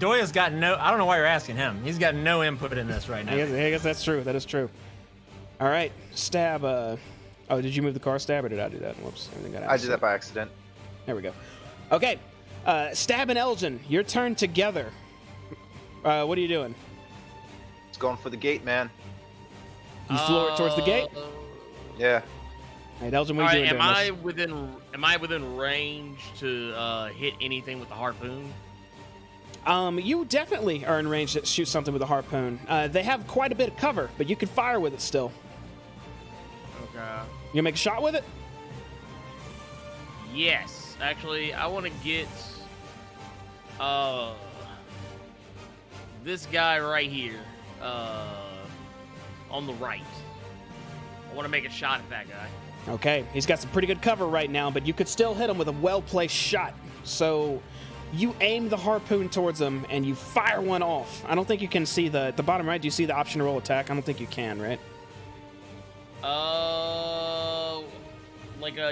Doya's got no... I don't know why you're asking him. He's got no input in this right now.
I guess that's true. That is true. All right. Stab. Oh, did you move the car, Stab, or did I do that? Whoops.
I did that by accident.
There we go. Okay. Stab and Elgin, your turn together. What are you doing?
It's going for the gate, man.
You floor it towards the gate?
Yeah.
Hey, Elgin, what are you doing?
Am I within range to hit anything with the harpoon?
You definitely are in range to shoot something with a harpoon. They have quite a bit of cover, but you can fire with it still.
Okay.
You gonna make a shot with it?
Yes. Actually, I want to get this guy right here on the right. I want to make a shot at that guy.
Okay, he's got some pretty good cover right now, but you could still hit him with a well-placed shot. So you aim the harpoon towards him, and you fire one off. I don't think you can see at the bottom right. Do you see the option to roll attack? I don't think you can, right?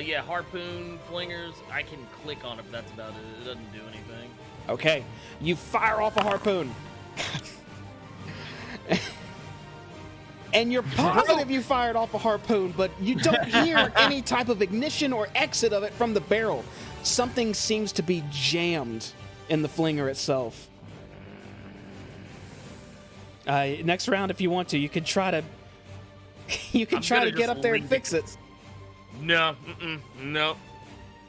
Yeah, harpoon flingers. I can click on it, but that's about it. It doesn't do anything.
Okay, you fire off a harpoon. And you're positive you fired off a harpoon, but you don't hear any type of ignition or exit of it from the barrel. Something seems to be jammed in the flinger itself. Next round, if you want to, you can try to get up there and fix it.
No, no.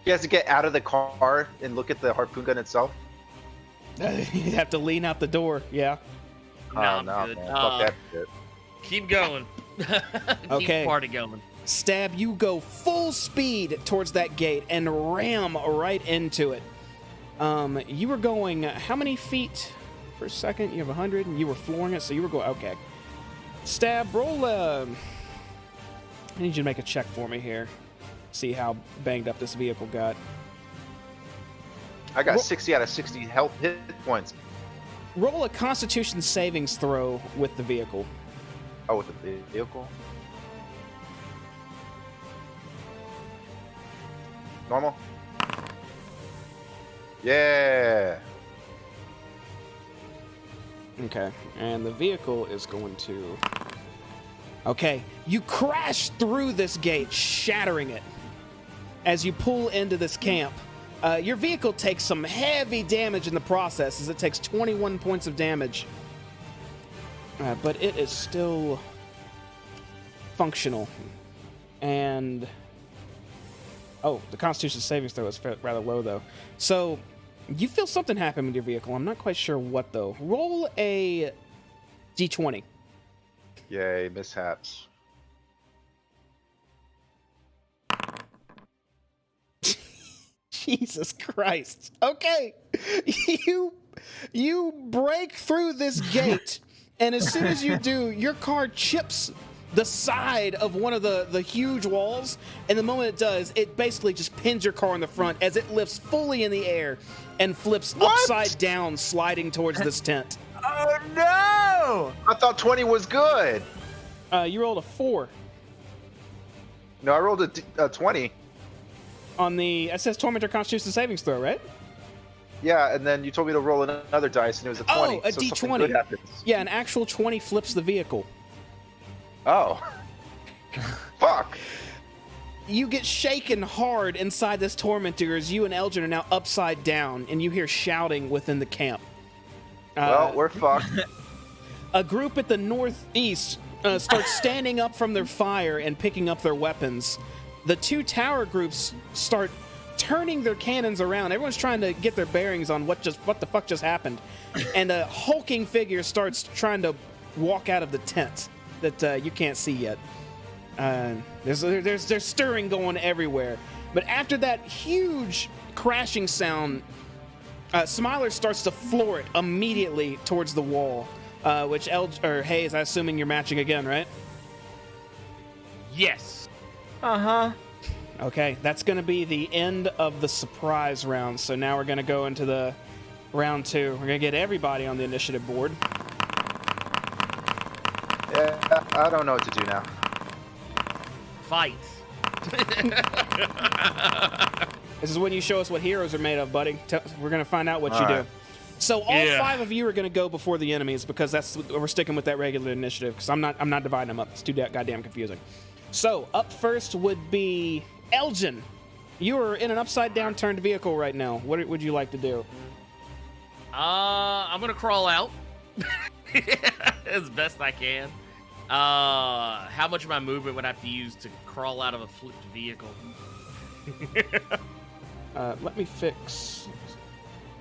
You have to get out of the car and look at the harpoon gun itself.
You have to lean out the door. Yeah.
No,
I'm
no,
good.
man. Fuck that shit.
Keep going.
Okay.
Keep the party going.
Stab, you go full speed towards that gate and ram right into it. You were going how many feet per second? You have 100, and you were flooring it, so you were going... Okay. Stab, roll... I need you to make a check for me here. See how banged up this vehicle got.
I got 60 out of 60 health hit points.
Roll a Constitution savings throw with the vehicle.
Oh, with the vehicle? Normal? Yeah!
Okay, and the vehicle is going to... Okay, you crash through this gate, shattering it. as you pull into this camp. Your vehicle takes some heavy damage in the process, as it takes 21 points of damage. But it is still functional. And... oh, the Constitution savings throw is rather low, though. So, you feel something happen with your vehicle. I'm not quite sure what, though. Roll a d20.
Yay, mishaps.
Jesus Christ. Okay. You break through this gate, and as soon as you do, your car chips the side of one of the huge walls, and the moment it does, it basically just pins your car in the front as it lifts fully in the air and flips upside down, sliding towards this tent.
Oh no!
I thought 20 was good.
You rolled a 4
No, I rolled a 20.
on the... it says Tormentor Constitution savings throw, right?
Yeah, and then you told me to roll another dice, and it was a 20.
Oh, a
so something
d20.
good happens.
Yeah, an actual 20 flips the vehicle.
Oh. Fuck.
You get shaken hard inside this tormentor as you and Elgin are now upside down, and you hear shouting within the camp.
Well, we're fucked.
A group at the northeast starts standing up from their fire and picking up their weapons. The two tower groups start turning their cannons around. Everyone's trying to get their bearings on what the fuck just happened. And a hulking figure starts trying to walk out of the tent that you can't see yet. There's stirring going everywhere. But after that huge crashing sound, Smiler starts to floor it immediately towards the wall, which Hayes, I'm assuming you're matching again, right?
Yes.
Uh-huh.
Okay, that's going to be the end of the surprise round. So now we're going to go into the round 2. We're going to get everybody on the initiative board.
Yeah, I don't know what to do now.
Fight.
This is when you show us what heroes are made of, buddy. We're going to find out what you
All right.
do. So all 5 of you are going to go before the enemies, because we're sticking with that regular initiative, because I'm not dividing them up. It's too goddamn confusing. So up first would be Elgin. You are in an upside down turned vehicle right now. What would you like to do?
I'm gonna crawl out as best I can. How much of my movement would I have to use to crawl out of a flipped vehicle?
Let me fix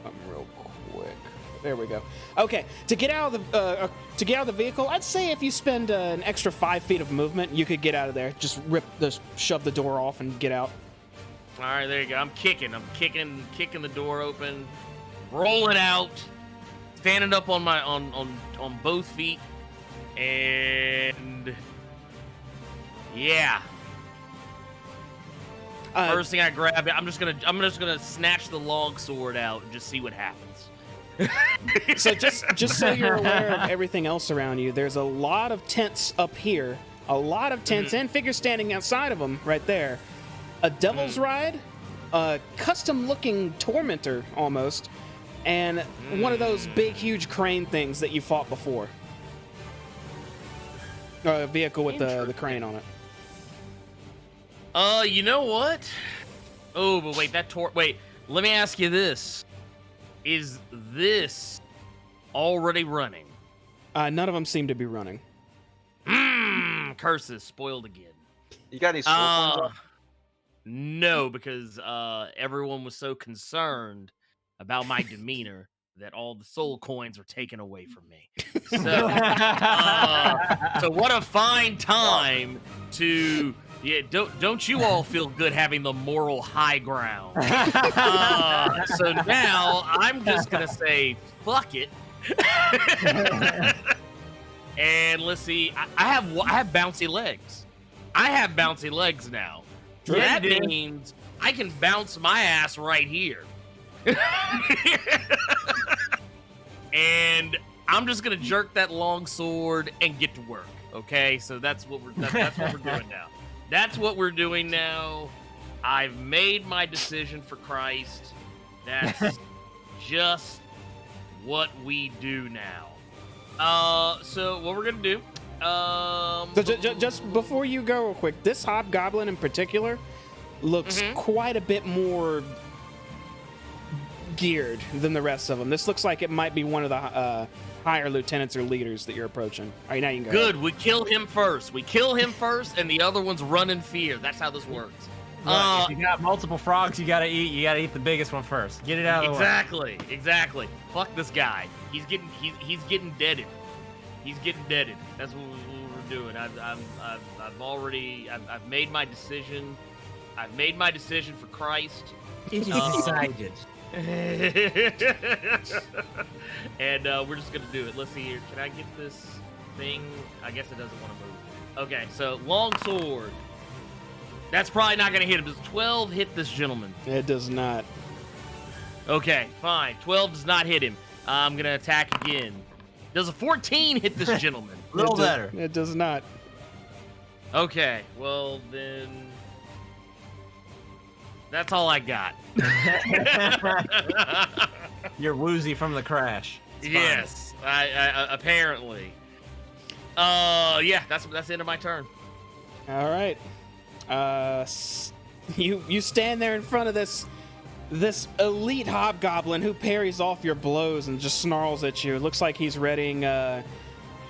something real quick. There we go. Okay, to get out of the vehicle, I'd say if you spend an extra 5 feet of movement, you could get out of there. Just shove the door off and get out.
All right, there you go. I'm kicking the door open, rolling out, standing up on my on both feet, and yeah. First thing I grab, I'm just gonna snatch the long sword out and just see what happens.
So just so you're aware of everything else around you, there's a lot of tents up here, a lot of tents and figures standing outside of them right there. A devil's ride, a custom-looking tormentor almost, and one of those big, huge crane things that you fought before. A vehicle with the crane on it.
You know what? Oh, but wait, wait, let me ask you this. Is this already running?
None of them seem to be running.
Curses, spoiled again.
You got any soul coins left?
No, because everyone was so concerned about my demeanor that all the soul coins were taken away from me. So, so what a fine time to... Yeah, don't you all feel good having the moral high ground? So now I'm just gonna say fuck it, and let's see. I have bouncy legs. I have bouncy legs now.
Sure
That
you do.
means I can bounce my ass right here, and I'm just gonna jerk that long sword and get to work. Okay, so that's what we're doing now. That's what we're doing now. I've made my decision for Christ. That's just what we do now. So what we're gonna do?
So just before you go, real quick, this hobgoblin in particular looks quite a bit more geared than the rest of them. This looks like it might be one of the higher lieutenants or leaders that you're approaching. All right, now you can go
Good.
ahead.
We kill him first. We kill him first, and the other ones run in fear. That's how this works.
Look, if you got multiple frogs you gotta eat the biggest one first. Get it out of the way.
Exactly. Fuck this guy. He's getting deaded. He's getting deaded. That's what we're doing. I've made my decision. I've made my decision for Christ.
It is decided.
And we're just gonna do it. Let's see here. Can I get this thing? I guess it doesn't want to move. Okay, so long sword. That's probably not gonna hit him. Does 12 hit this gentleman?
It does not.
Okay, fine. 12 does not hit him. I'm gonna attack again. Does a 14 hit this gentleman?
A little better.
It does not.
Okay, well then, that's all I got.
You're woozy from the crash. It's fine.
Yes, I apparently. Yeah, that's the end of my turn.
All right. You stand there in front of this elite hobgoblin who parries off your blows and just snarls at you. It looks like he's readying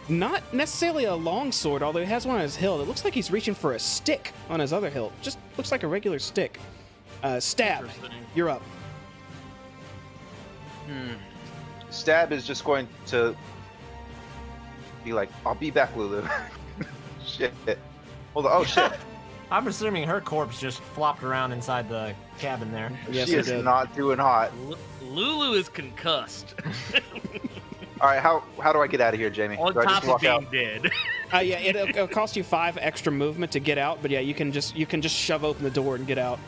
not necessarily a long sword, although he has one on his hilt. It looks like he's reaching for a stick on his other hilt. Just looks like a regular stick. Stab, you're up.
Stab is just going to be like, I'll be back, Lulu. Shit. Hold on. Oh, shit.
I'm assuming her corpse just flopped around inside the cabin there.
Yes,
she
it
is
did.
not doing hot.
Lulu is concussed.
All right, how do I get out of here, Jamie?
On
Do I just
top of
walk
being
out?
dead.
Yeah, it'll cost you 5 extra movement to get out, but yeah, you can just shove open the door and get out.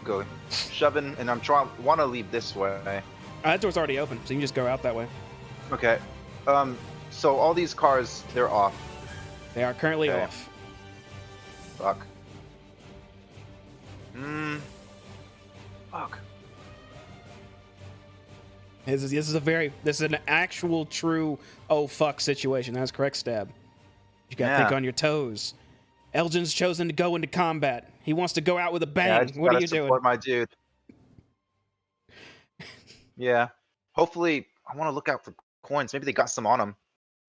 Go shoving, and want to leave this way.
That door's already open, so you can just go out that way.
Okay. So all these cars, they're off.
They are currently
Okay.
off.
Fuck. Fuck.
This is an actual true oh fuck situation. That's correct, Stab. You gotta think
Yeah.
on your toes. Elgin's chosen to go into combat. He wants to go out with a bang.
Yeah, I just
What are
gotta
you doing?
support my dude. Yeah. Hopefully, I want to look out for coins. Maybe they got some on them.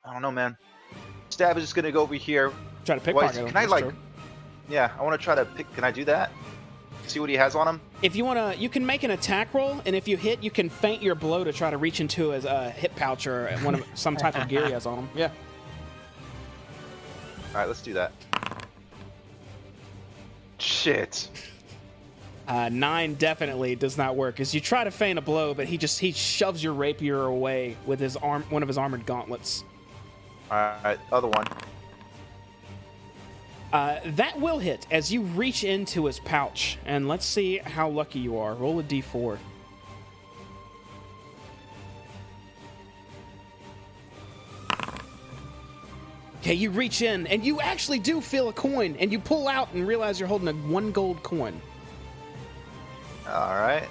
I don't know, man. Stab is just gonna go over here.
Try to
Wait,
pickpocket him.
can I
That's
like?
true.
Yeah, I want to try to pick. Can I do that? See what he has on him.
If you wanna, you can make an attack roll, and if you hit, you can feint your blow to try to reach into his hip pouch or some type of gear he has on him. Yeah.
All right, let's do that. Shit.
9 definitely does not work. As you try to feint a blow, but he shoves your rapier away with his one of his armored gauntlets.
All right, other one.
That will hit as you reach into his pouch, and let's see how lucky you are. Roll a d4. Okay, you reach in, and you actually do feel a coin, and you pull out and realize you're holding a 1 gold coin.
All right.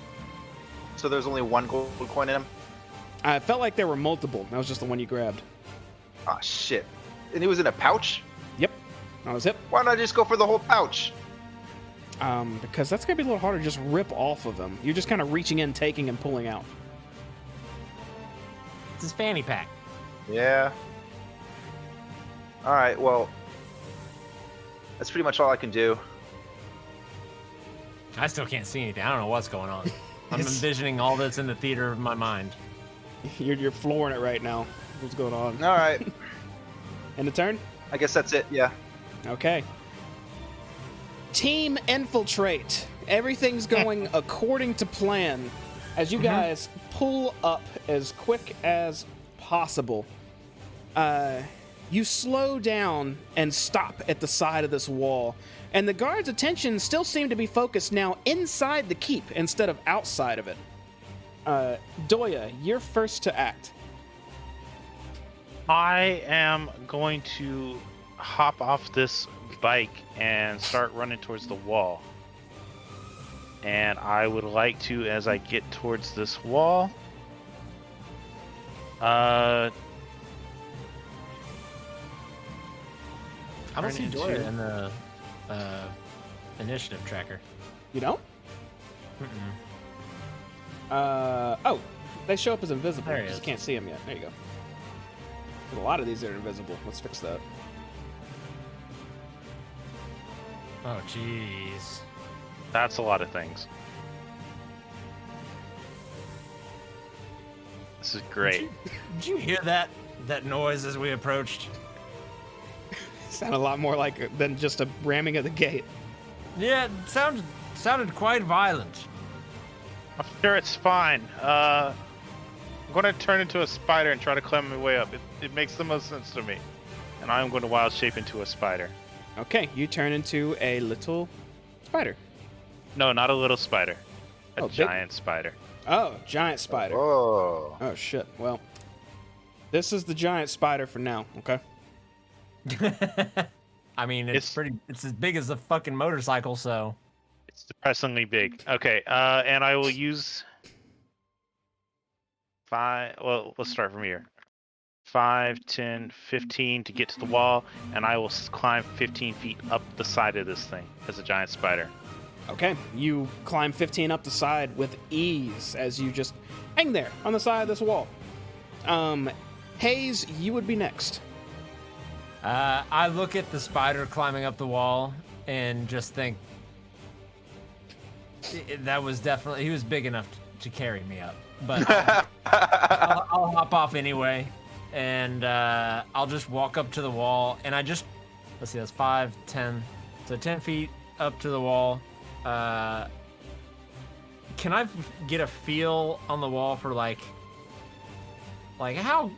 So there's only 1 gold coin in him.
It felt like there were multiple. That was just the one you grabbed.
Ah, shit. And it was in a pouch.
Yep, that was it.
Why not just go for the whole pouch?
Because that's gonna be a little harder to just rip off of him. You're just kind of reaching in, taking, and pulling out.
It's his fanny pack.
Yeah. All right. Well, that's pretty much all I can do.
I still can't see anything. I don't know what's going on. I'm
It's-
envisioning all this in the theater of my mind.
You're flooring it right now. What's going on?
All right.
End of turn?
I guess that's it. Yeah.
Okay. Team Infiltrate. Everything's going according to plan as you guys pull up as quick as possible. You slow down and stop at the side of this wall, and the guards' attention still seem to be focused now inside the keep instead of outside of it. Doya, you're first to act.
I am going to hop off this bike and start running towards the wall. And I would like to, as I get towards this wall,
I don't see
Turn
Doya
into-
in the initiative tracker.
You don't?
Mm-mm.
Oh, they show up as invisible.
There he
You
is.
can't see them yet. There you go. There's a lot of these that are invisible. Let's fix that.
Oh, jeez.
That's a lot of things. This is great.
Did you hear that noise as we approached?
Sounded a lot more like than just a ramming of the gate.
Yeah, it sounded quite violent.
I'm sure it's fine. I'm going to turn into a spider and try to climb my way up. It makes the most sense to me. And I'm going to wild shape into a spider.
Okay, you turn into a little spider.
No, not a little spider. A
Oh, big-
giant spider.
Oh, giant spider.
Oh.
Oh shit. Well, this is the giant spider for now. Okay.
I mean, it's as big as a fucking motorcycle, so.
It's depressingly big. Okay, and I will use 5. Well, let's start from here. 5, 10, 15 to get to the wall, and I will climb 15 feet up the side of this thing as a giant spider.
Okay, you climb 15 up the side with ease as you just hang there on the side of this wall. Hayes, you would be next.
I look at the spider climbing up the wall and just think that was definitely, he was big enough to carry me up. But I'll hop off anyway, and I'll just walk up to the wall, and let's see, that's 5, 10, so 10 feet up to the wall. Can I get a feel on the wall for like how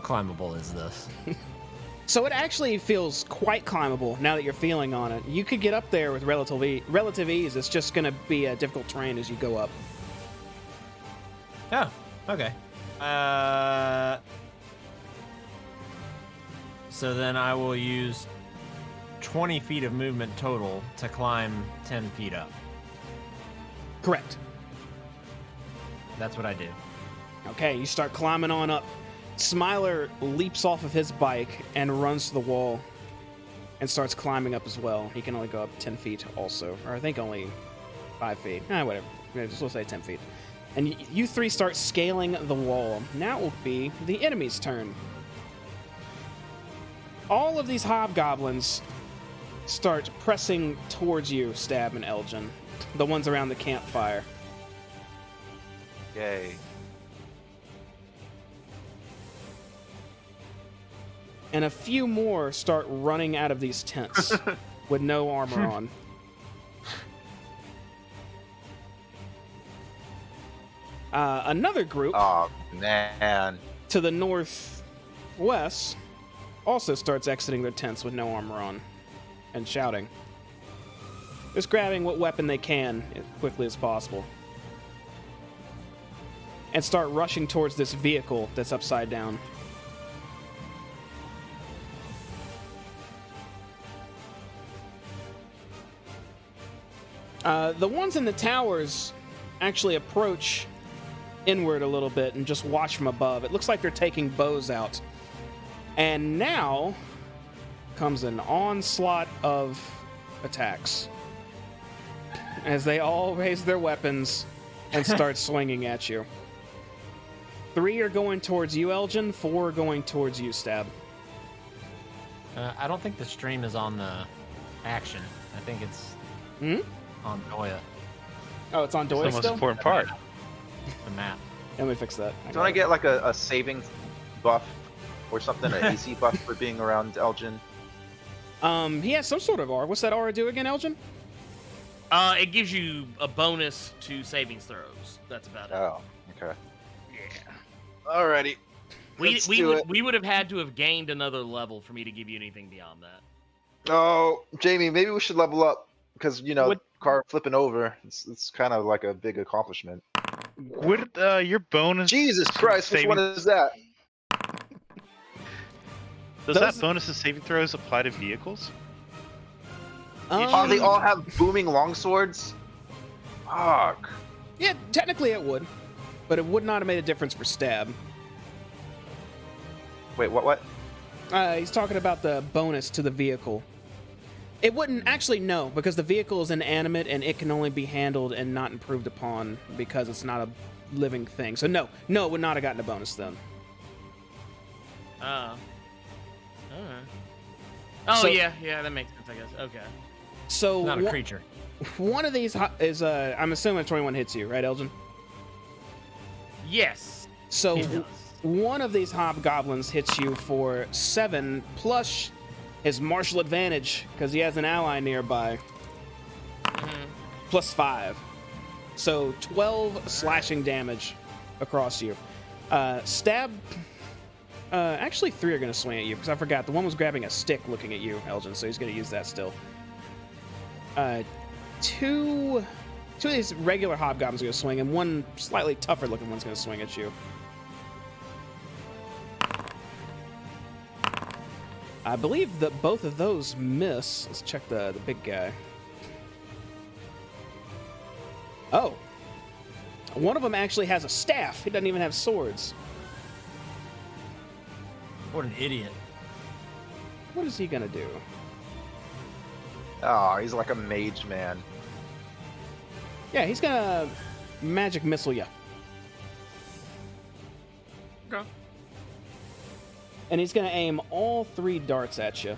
climbable is this?
So it actually feels quite climbable now that you're feeling on it. You could get up there with relative ease. It's just going to be a difficult terrain as you go up.
Oh, okay. So then I will use 20 feet of movement total to climb 10 feet up.
Correct.
That's what I do.
Okay, you start climbing on up. Smiler leaps off of his bike and runs to the wall and starts climbing up as well. He can only go up 10 feet also, or I think only 5 feet. Whatever. We'll say 10 feet. And you three start scaling the wall. Now it will be the enemy's turn. All of these hobgoblins start pressing towards you, Stab and Elgin. The ones around the campfire.
Yay.
And a few more start running out of these tents with no armor on. Another group
Oh, man.
to the northwest also starts exiting their tents with no armor on and shouting. Just grabbing what weapon they can as quickly as possible. And start rushing towards this vehicle that's upside down. The ones in the towers actually approach inward a little bit and just watch from above. It looks like they're taking bows out. And now comes an onslaught of attacks as they all raise their weapons and start swinging at you. 3 are going towards you, Elgin. 4 are going towards you, Stab.
I don't think the stream is on the action. I think it's on Doya,
Oh, it's on
It's
Doyle
the most
still?
important part.
the map.
Let me fix that.
Don't I get like a saving buff or something, an AC buff for being around Elgin?
He has some sort of aura. What's that aura do again, Elgin?
It gives you a bonus to savings throws. That's about it.
Oh, okay.
Yeah.
Alrighty. Let's do it.
We would have had to have gained another level for me to give you anything beyond that.
Oh, Jamie, maybe we should level up because
What-
car flipping over. It's kind of like a big accomplishment.
Would your bonus?
Jesus Christ, which one is that?
Does
Those-
that bonus to saving throws apply to vehicles?
Oh, they all have booming longswords? Fuck.
Yeah, technically it would, but it would not have made a difference for Stab.
Wait, what?
He's talking about the bonus to the vehicle. It wouldn't actually, no, because the vehicle is inanimate and it can only be handled and not improved upon because it's not a living thing. So no, it would not have gotten a bonus then.
Alright. Oh,
So-
yeah, that makes sense, I guess. Okay.
So
Not a creature.
one of these is I'm assuming 21 hits you, right, Elgin?
Yes.
So
It does.
one of these hobgoblins hits you for 7 plus his martial advantage because he has an ally nearby. Plus 5. So 12 slashing damage across you. Stab. Actually, 3 are going to swing at you because I forgot. The one was grabbing a stick looking at you, Elgin, so he's going to use that still. Two of these regular hobgoblins are going to swing, and one slightly tougher looking one's going to swing at you. I believe that both of those miss. Let's check the big guy. Oh. One of them actually has a staff. He doesn't even have swords.
What an idiot.
What is he gonna do?
Oh, he's like a mage man.
Yeah, he's gonna magic missile you.
Okay.
And he's gonna aim all 3 darts at you.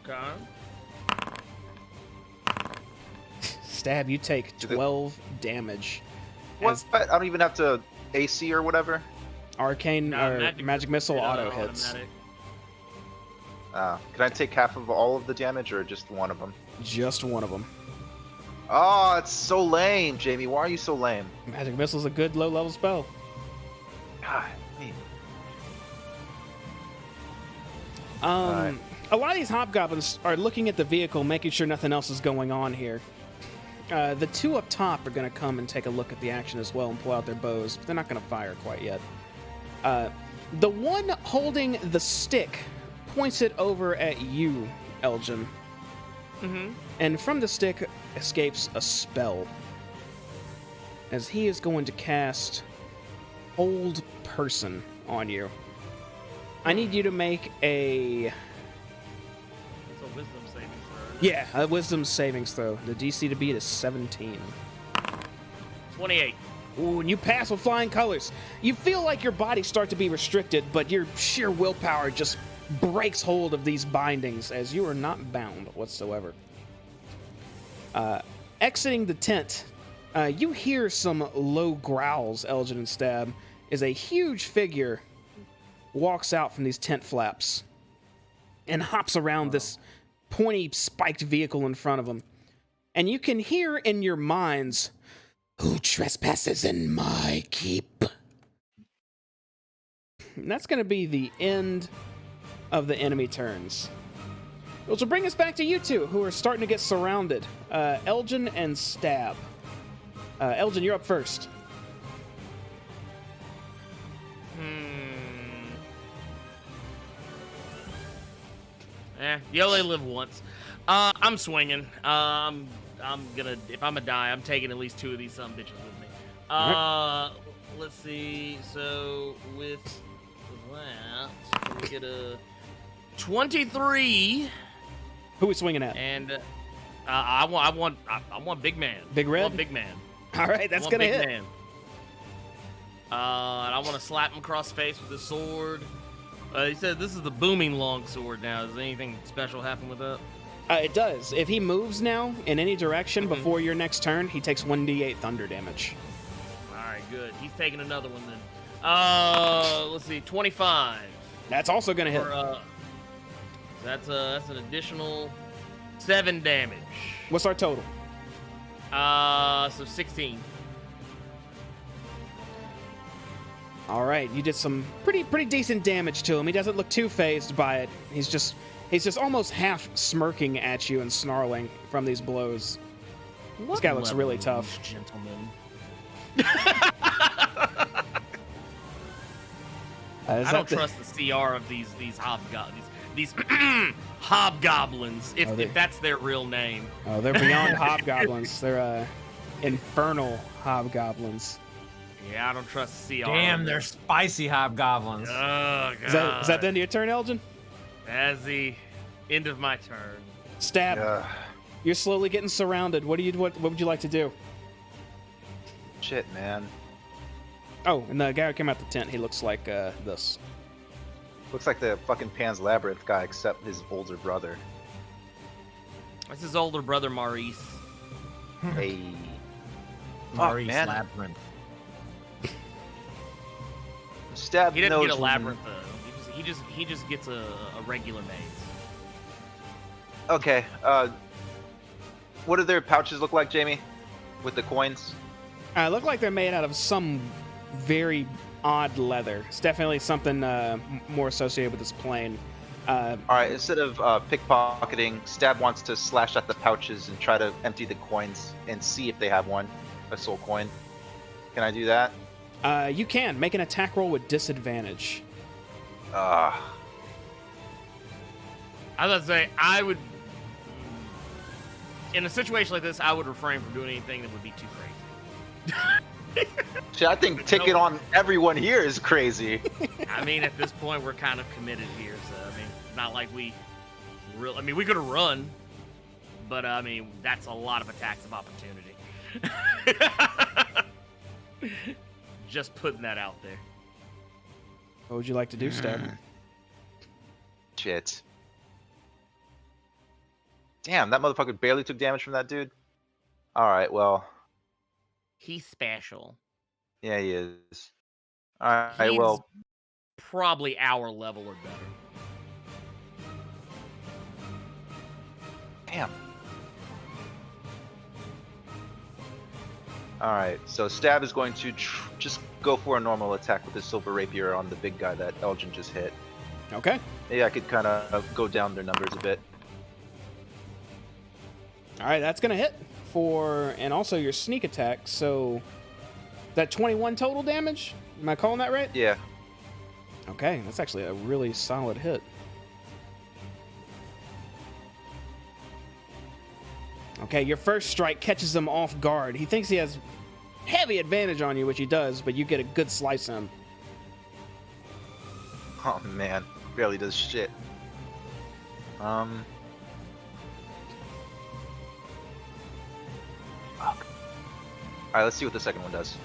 Okay.
Stab, you take 12 damage.
What?
As
I don't even have to AC or whatever.
arcane
No,
or magic missile auto hits.
automatic.
Can I take half of all of the damage or just one of them?
Just one of them.
Oh, it's so lame, Jamie. Why are you so lame?
Magic missile's a good low-level spell.
God, me.
A lot of these hobgoblins are looking at the vehicle, making sure nothing else is going on here. The 2 up top are going to come and take a look at the action as well and pull out their bows, but they're not going to fire quite yet. The one holding the stick points it over at you, Elgin.
Mm-hmm.
And from the stick escapes a spell. As he is going to cast Hold Person on you. I need you to make a...
It's a wisdom saving throw.
Yeah, a wisdom savings throw. The DC to beat is 17.
28.
Ooh, and you pass with flying colors. You feel like your body start to be restricted, but your sheer willpower just breaks hold of these bindings as you are not bound whatsoever. Exiting the tent, you hear some low growls, Elgin and Stab, as a huge figure walks out from these tent flaps and hops around this pointy, spiked vehicle in front of him. And you can hear in your minds, "Who trespasses in my keep?" And that's going to be the end of the enemy turns. Which will bring us back to you two, who are starting to get surrounded. Elgin and Stab. Elgin, you're up first.
You only live once. I'm swinging. I'm gonna, if I'm gonna die, I'm taking at least 2 of these some bitches with me. Let's see. So with that, we get a 23,
Who are we swinging at?
and I want big man.
Big
I
red?
want big man.
All right, that's
I want
going to
big
hit.
man. And I want to slap him across the face with the sword. He said this is the booming long sword now. Does anything special happen with that?
It does. If he moves now in any direction before your next turn, he takes 1d8 thunder damage.
All right, good. He's taking another one then. Let's see, 25.
That's also going to hit.
For, that's an additional 7 damage.
What's our total?
So 16.
All right, you did some pretty decent damage to him. He doesn't look too phased by it. He's just almost half smirking at you and snarling from these blows. This guy looks really tough.
Gentlemen.
Is
I don't
that the-
trust the CR of these hobgoblins. These hobgoblins, if that's their real name.
Oh, they're beyond hobgoblins. They're infernal hobgoblins.
Yeah, I don't trust the CR.
Damn, they're spicy hobgoblins.
Oh, God.
Is that the end of your turn, Elgin?
That's the end of my turn.
Stab. You're slowly getting surrounded. What would you like to do?
Shit, man.
Oh, and the guy who came out the tent, he looks like this.
Looks like the fucking Pan's Labyrinth guy, except his older brother.
That's his older brother, Maurice.
Hey.
Maurice
man.
Labyrinth.
Stab
He doesn't
knows
get a
when-
labyrinth though. He just gets a regular maze.
Okay. What do their pouches look like, Jamie? With the coins?
Look like they're made out of some very odd leather. It's definitely something more associated with this plane.
All right. Instead of pickpocketing, Stab wants to slash at the pouches and try to empty the coins and see if they have one, a soul coin. Can I do that?
You can make an attack roll with disadvantage.
I was about to say, I would, in a situation like this, I would refrain from doing anything that would be too crazy.
See, I think taking on everyone here is crazy.
I mean, at this point, we're kind of committed here, so I mean, not like we we could have run, but I mean, that's a lot of attacks of opportunity. Just putting that out there.
What would you like to do, Stab?
Shit. Damn, that motherfucker barely took damage from that dude. Alright, well.
He's special.
Yeah, he is. Alright,
He's
well.
probably our level or better.
Damn. Alright, so Stab is going to just go for a normal attack with his Silver Rapier on the big guy that Elgin just hit.
Okay.
Maybe I could kind of go down their numbers a bit.
All right, that's going to hit and also your sneak attack. So that 21 total damage? Am I calling that right?
Yeah.
Okay, that's actually a really solid hit. Okay, your first strike catches him off guard. He thinks he has heavy advantage on you, which he does, but you get a good slice on him.
Oh man, barely does shit. Fuck. Alright, let's see what the second one does.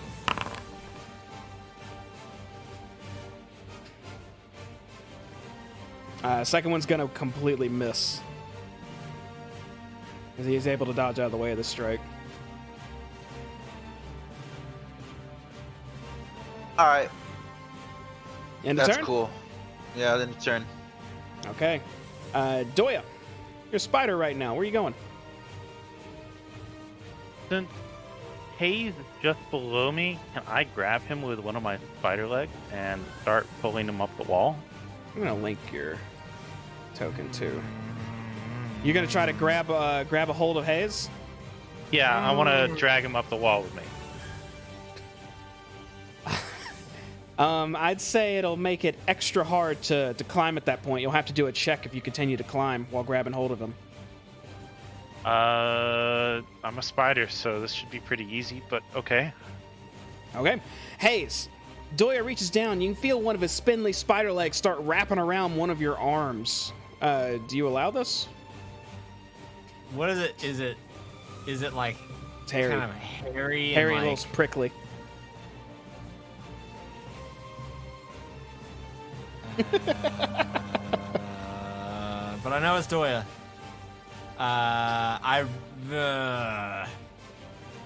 Second one's gonna completely miss. As he is able to dodge out of the way of the strike.
Alright,
End of
that's
turn?
cool. Yeah, then turn.
Okay. Doya, you're a spider right now. Where are you going?
Since Hayes is just below me, can I grab him with one of my spider legs and start pulling him up the wall?
I'm gonna link your token too. You're gonna try to grab a hold of Hayes?
Yeah, I want to drag him up the wall with me.
I'd say it'll make it extra hard to climb at that point. You'll have to do a check if you continue to climb while grabbing hold of him.
I'm a spider, so this should be pretty easy, but okay.
Okay. Hayes, Doya reaches down. You can feel one of his spindly spider legs start wrapping around one of your arms. Do you allow this?
What is it? Is it like
It's hairy.
kind of hairy?
Hairy,
and
a
like,
little prickly.
but I know it's Doya.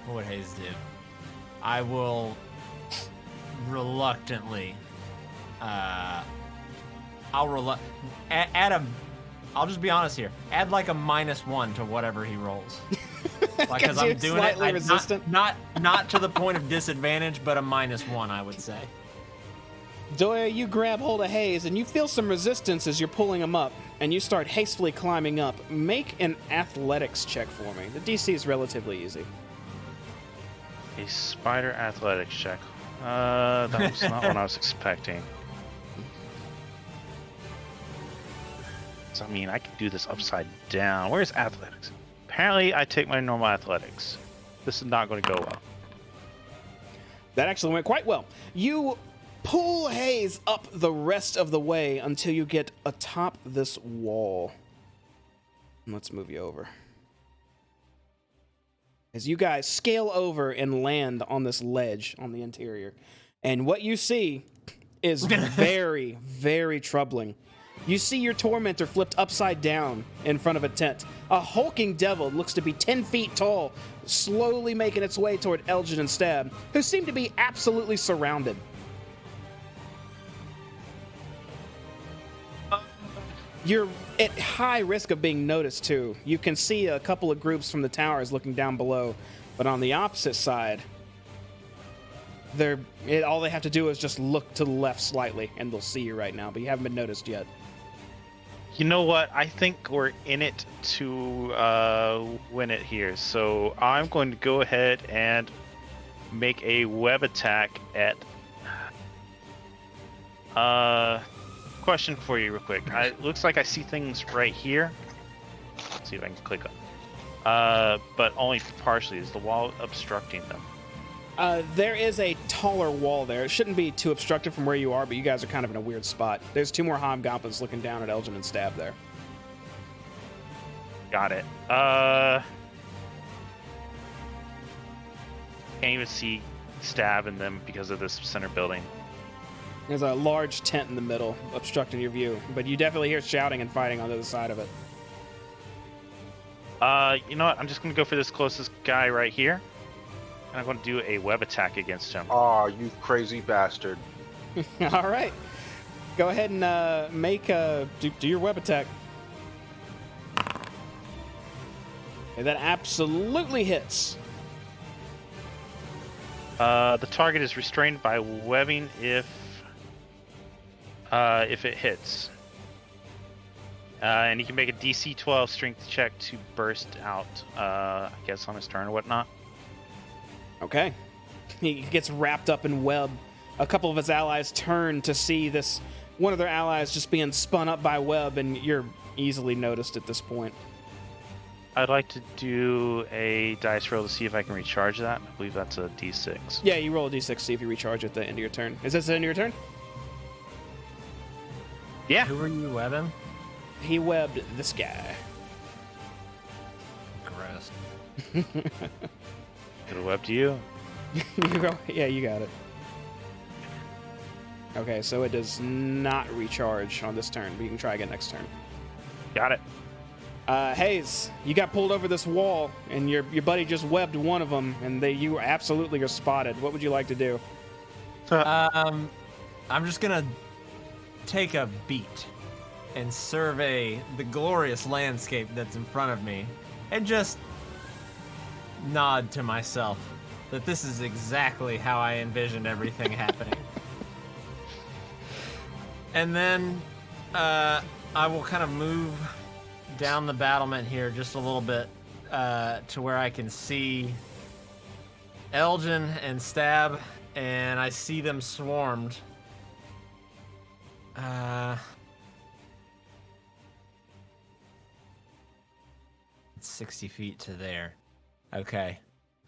What would Hayes do? I will reluctantly. Add I'll just be honest here. Add like a -1 to whatever he rolls. Like, because I'm doing it.
Slightly resistant.
Not to the point of disadvantage, but a -1, I would say.
Doya, you grab hold of Hayes, and you feel some resistance as you're pulling him up, and you start hastily climbing up. Make an athletics check for me. The DC is relatively easy.
A spider athletics check. That was not what I was expecting. So, I mean, I could do this upside down. Where's athletics? Apparently, I take my normal athletics. This is not going to go well.
That actually went quite well. You pull Hayes up the rest of the way until you get atop this wall. Let's move you over. As you guys scale over and land on this ledge on the interior. And what you see is very, very troubling. You see your tormentor flipped upside down in front of a tent. A hulking devil looks to be 10 feet tall, slowly making its way toward Elgin and Stab, who seem to be absolutely surrounded. You're at high risk of being noticed, too. You can see a couple of groups from the towers looking down below, but on the opposite side, all they have to do is just look to the left slightly, and they'll see you right now, but you haven't been noticed yet.
You know what? I think we're in it to win it here. So I'm going to go ahead and make a web attack at... Question for you real quick. It looks like I see things right here. Let's see if I can click on. But only partially. Is the wall obstructing them?
There is a taller wall there. It shouldn't be too obstructive from where you are, but you guys are kind of in a weird spot. There's 2 more hobgoblins looking down at Elgin and Stab there.
Got it. Can't even see Stab in them because of this center building.
There's a large tent in the middle obstructing your view, but you definitely hear shouting and fighting on the other side of it.
You know what? I'm just going to go for this closest guy right here. And I'm going to do a web attack against him.
Aw, you crazy bastard.
All right. Go ahead and do your web attack. Okay, that absolutely hits.
The target is restrained by webbing if it hits. And he can make a DC 12 strength check to burst out, I guess, on his turn or whatnot.
Okay. He gets wrapped up in web. A couple of his allies turn to see this, one of their allies just being spun up by web, and you're easily noticed at this point.
I'd like to do a dice roll to see if I can recharge that. I believe that's a D6.
Yeah, you roll a D6, see if you recharge at the end of your turn. Is this the end of your turn?
Yeah.
Who are you webbing?
He webbed this guy.
Gross.
Could have webbed you.
Yeah, you got it. Okay, so it does not recharge on this turn, but you can try again next turn.
Got it.
Hayes, you got pulled over this wall, and your buddy just webbed one of them, and you absolutely are spotted. What would you like to do?
I'm just gonna take a beat and survey the glorious landscape that's in front of me, and just nod to myself that this is exactly how I envisioned everything happening. And then I will kind of move down the battlement here just a little bit to where I can see Elgin and Stab, and I see them swarmed. 60 feet to there. Okay.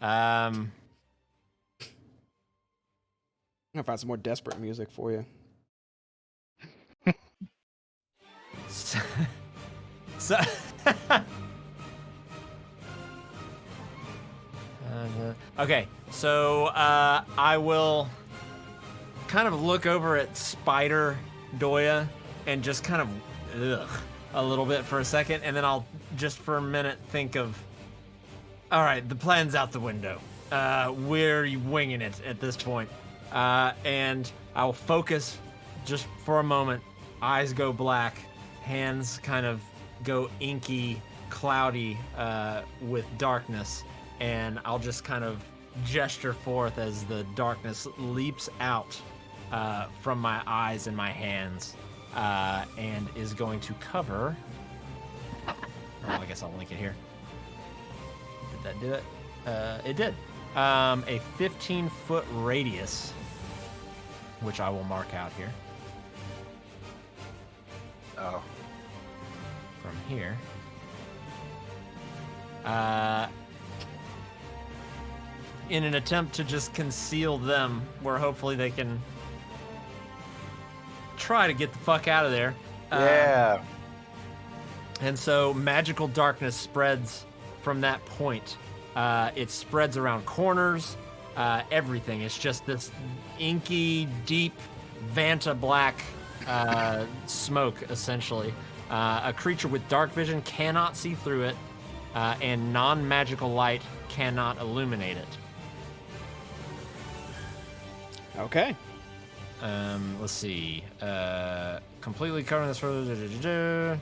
I'm gonna find some more desperate music for you.
So okay, so I will kind of look over at Spider Doya and just kind of a little bit for a second, and then I'll just for a minute think of, all right, the plan's out the window. We're winging it at this point. And I'll focus just for a moment. Eyes go black, hands kind of go inky, cloudy with darkness, and I'll just kind of gesture forth as the darkness leaps out from my eyes and my hands, and is going to cover. Oh, I guess I'll link it here. Did that do it? It did. A 15-foot radius, which I will mark out here.
Oh.
From here. In an attempt to just conceal them, where hopefully they can try to get the fuck out of there.
Yeah.
And so magical darkness spreads from that point. It spreads around corners, everything. It's just this inky, deep, Vanta black smoke, essentially. A creature with dark vision cannot see through it, and non-magical light cannot illuminate it.
Okay.
Let's see. Completely covering this further.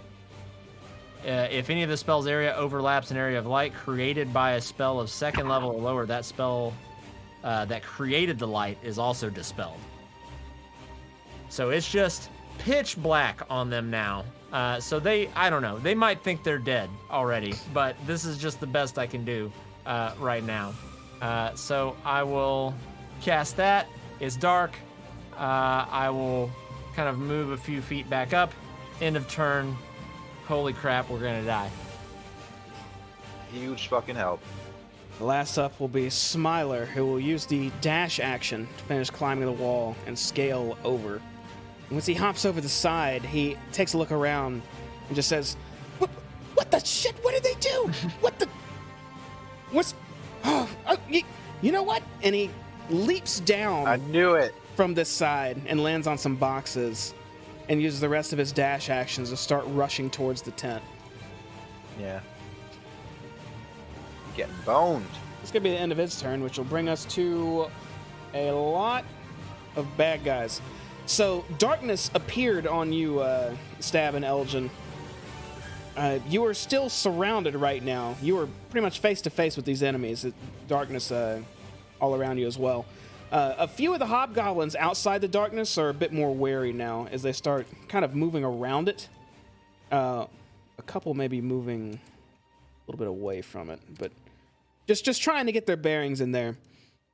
If any of the spell's area overlaps an area of light created by a spell of second level or lower, that spell that created the light is also dispelled. So it's just pitch black on them now. So I don't know, they might think they're dead already, but this is just the best I can do right now. So I will cast that. It's dark. I will kind of move a few feet back up. End of turn. Holy crap, we're gonna die.
Huge fucking help.
Last up will be Smiler, who will use the dash action to finish climbing the wall and scale over. Once he hops over the side, he takes a look around and just says, What the shit? What did they do? What's... you know what? And he leaps down
I knew it.
from this side and lands on some boxes and uses the rest of his dash actions to start rushing towards the tent.
Yeah. Getting boned.
It's going to be the end of his turn, which will bring us to a lot of bad guys. So, darkness appeared on you, Stab and Elgin. You are still surrounded right now. You are pretty much face-to-face with these enemies. Darkness all around you as well. A few of the hobgoblins outside the darkness are a bit more wary now as they start kind of moving around it. A couple maybe moving a little bit away from it, but just trying to get their bearings in there.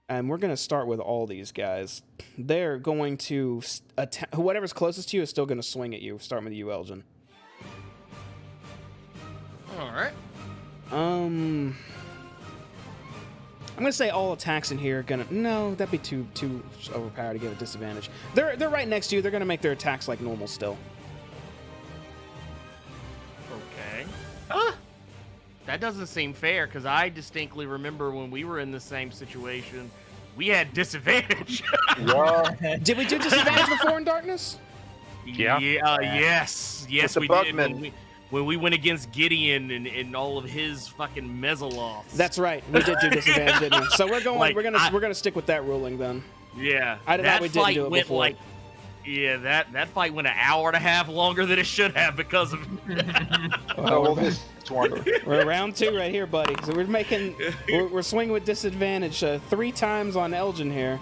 And we're going to start with all these guys. They're going to attack. Whatever's closest to you is still going to swing at you. Starting with you, Elgin.
All right.
I'm gonna say all attacks in here are gonna. No, that'd be too overpowered to give a disadvantage. They're right next to you. They're gonna make their attacks like normal still.
Okay. That doesn't seem fair, because I distinctly remember when we were in the same situation, we had disadvantage.
Yeah.
Did we do disadvantage before in darkness?
Yeah.
Yes,
With the
we
Bugman.
did. When we went against Gideon and all of his fucking Mezzalofts.
That's right. We did do disadvantage, didn't we? So we're going.
Like,
we're gonna stick with that ruling then.
Yeah.
I thought we didn't do it
went
before.
like. Yeah, that fight went an hour and a half longer than it should have because of.
Oh, well, this one.
We're round 2 right here, buddy. So we're swinging with disadvantage 3 times on Elgin here.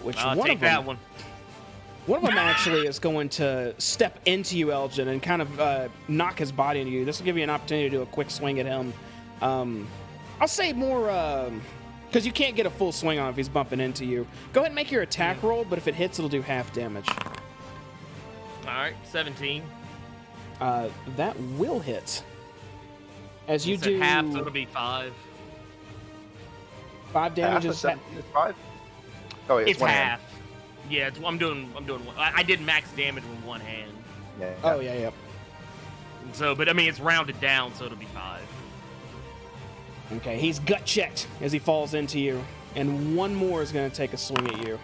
Which
I'll
one
take
of them?
that one.
One of them actually is going to step into you, Elgin, and kind of knock his body into you. This will give you an opportunity to do a quick swing at him. I'll say more, because you can't get a full swing on him if he's bumping into you. Go ahead and make your attack roll, but if it hits, it'll do half damage.
All right, 17.
That will hit. As you
It's
do
at half, so it'll be 5.
5 damage
Half
is
of 5? Oh, wait,
It's
one
half. Yeah, I'm doing one. I did max damage with one hand.
hand. Yeah.
Oh, yeah.
So, but I mean, it's rounded down, so it'll be 5.
Okay, he's gut checked as he falls into you, and one more is going to take a swing at you,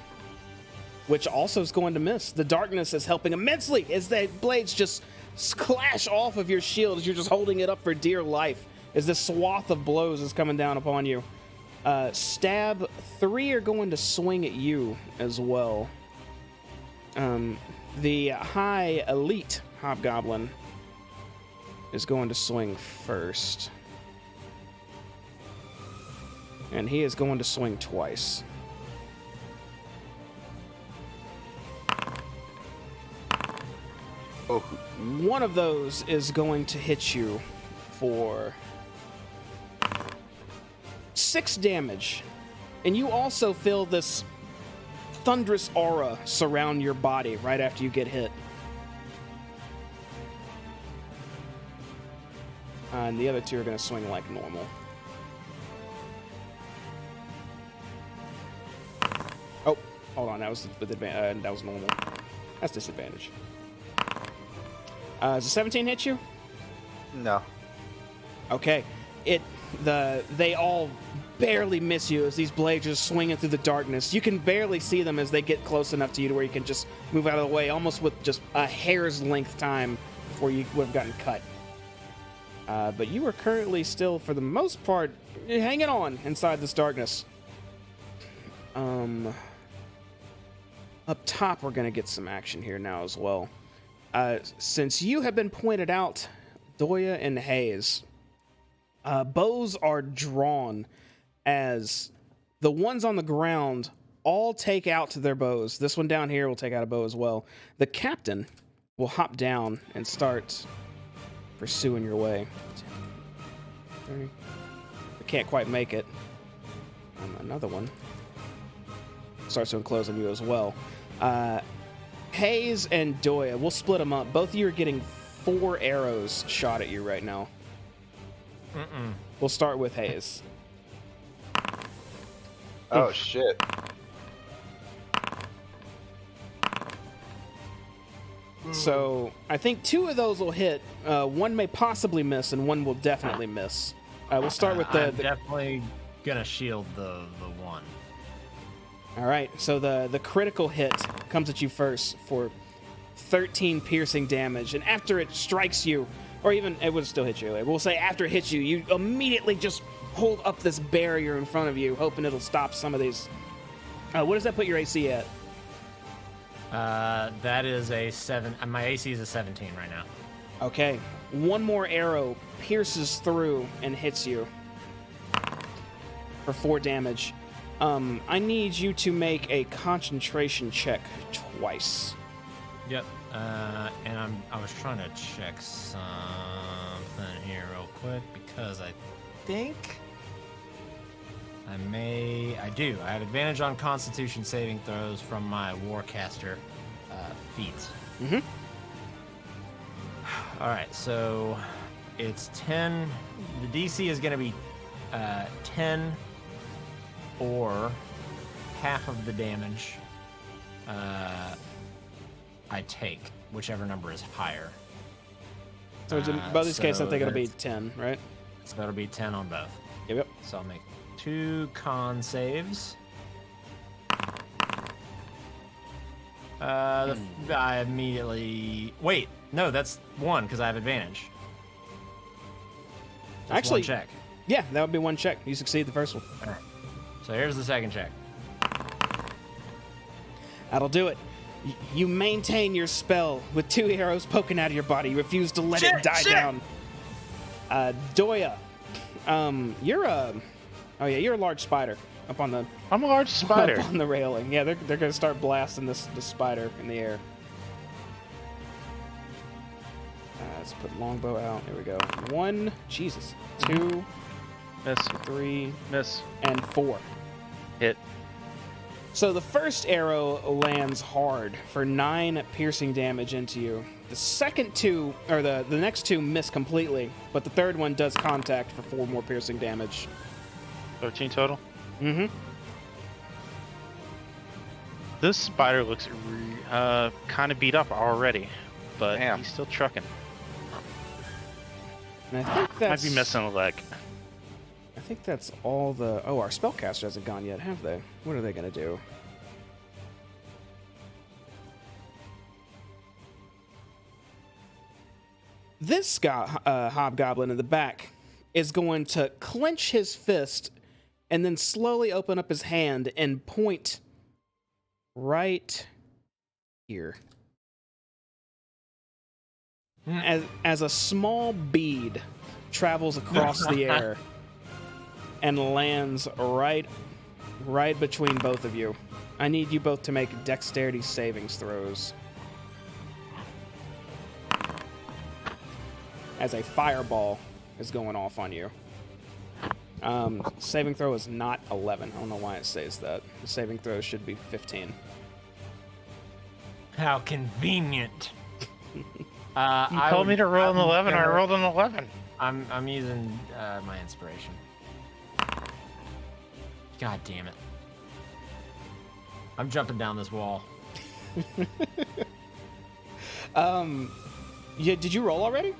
which also is going to miss. The darkness is helping immensely as the blades just clash off of your shield as you're just holding it up for dear life as this swath of blows is coming down upon you. Stab, 3 are going to swing at you as well. The high elite hobgoblin is going to swing first. And he is going to swing twice.
Oh,
One of those is going to hit you for 6 damage. And you also feel this thunderous aura surround your body right after you get hit. And the other 2 are going to swing like normal. Oh, hold on. That was with that was normal. That's disadvantage. Does a 17 hit you?
No.
Okay. They all barely miss you as these blades just swinging through the darkness. You can barely see them as they get close enough to you to where you can just move out of the way, almost with just a hair's length time before you would have gotten cut. But you are currently still, for the most part, hanging on inside this darkness. Up top, we're going to get some action here now as well. Since you have been pointed out, Doya and Hayes, bows are drawn as the ones on the ground all take out their bows. This one down here will take out a bow as well. The captain will hop down and start pursuing your way. 30. I can't quite make it. Another one starts to enclose on you as well. Hayes and Doya, we'll split them up. Both of you are getting 4 arrows shot at you right now. We'll start with Hayes.
Oh, shit.
So I think 2 of those will hit. One may possibly miss, and one will definitely miss. We'll start with
I'm definitely gonna shield the one.
All right, so the critical hit comes at you first for 13 piercing damage, and after it strikes you, or even it would still hit you. We'll say after it hits you, you immediately just hold up this barrier in front of you, hoping it'll stop some of these. What does that put your AC at?
That is a 7. My AC is a 17 right now.
Okay, one more arrow pierces through and hits you for 4 damage. I need you to make a concentration check twice.
Yep. And I was trying to check something here real quick because I think I do. I have advantage on Constitution saving throws from my Warcaster feats.
Mm-hmm.
All right, so it's 10. The DC is going to be 10 or half of the damage I take, whichever number is higher.
So in both these cases, I think it'll be
that's-
10, right?
So that'll be 10 on both.
Yep.
So I'll make 2 con saves. I immediately... Wait, no, that's 1 because I have advantage. That's
Actually,
1 check.
Yeah, that would be 1 check. You succeed the first one.
All right. So here's the second check.
That'll do it. You maintain your spell with 2 arrows poking out of your body. You refuse to let it die down. Doya, you're a large spider up on the
I'm a large spider.
up on the railing. Yeah, they're gonna start blasting this spider in the air. Let's put longbow out. There we go. 1, Jesus, 2,
Miss.
3,
Miss.
and 4.
Hit.
So the first arrow lands hard for 9 piercing damage into you. The second 2, or the next 2 miss completely, but the third one does contact for 4 more piercing damage.
13 total.
Mm-hmm.
This spider looks kind of beat up already, but
Damn.
he's still trucking.
And I think that's...
Might be missing a leg.
I think that's all the... Oh, our spellcaster hasn't gone yet, have they? What are they going to do? This hobgoblin in the back is going to clench his fist and then slowly open up his hand and point right here. As a small bead travels across the air and lands right between both of you. I need you both to make dexterity savings throws. As a fireball is going off on you. Saving throw is not 11. I don't know why it says that. The saving throw should be 15.
How convenient.
You told me to roll an 11. I rolled an 11.
I'm using my inspiration. God damn it. I'm jumping down this wall.
Did you roll already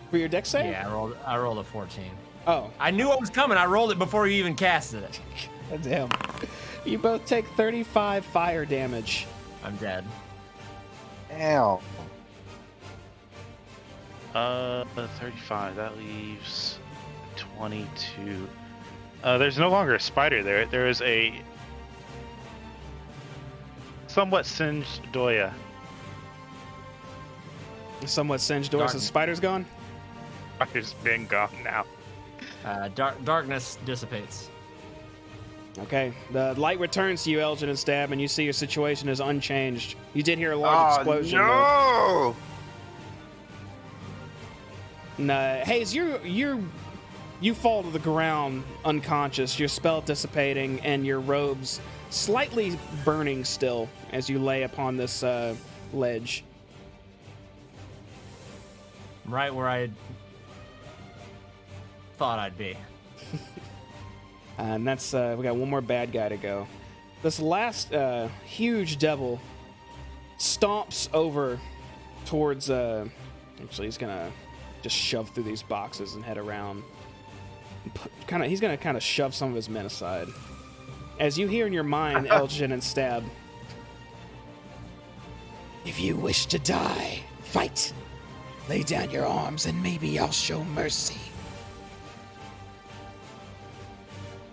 for your dex save?
Yeah, I rolled a 14.
Oh,
I knew what was coming. I rolled it before you even casted it.
damn. You both take 35 fire damage.
I'm dead.
Ow.
35. That leaves 22. There's no longer a spider there. There is a somewhat singed Doya.
Somewhat singed door, so the spider's gone?
Spider's been gone now.
Darkness dissipates.
Okay, the light returns to you, Elgin and Stab, and you see your situation is unchanged. You did hear a large explosion.
No!
No, Hayes, you fall to the ground unconscious. Your spell dissipating and your robes slightly burning still as you lay upon this ledge.
Right where I thought I'd be.
And that's we got one more bad guy to go. This last huge devil stomps over towards. Actually, he's gonna just shove through these boxes and head around. He's gonna kind of shove some of his men aside. As you hear in your mind, Elgin and Stab. If you wish to die, fight. Lay down your arms and maybe I'll show mercy.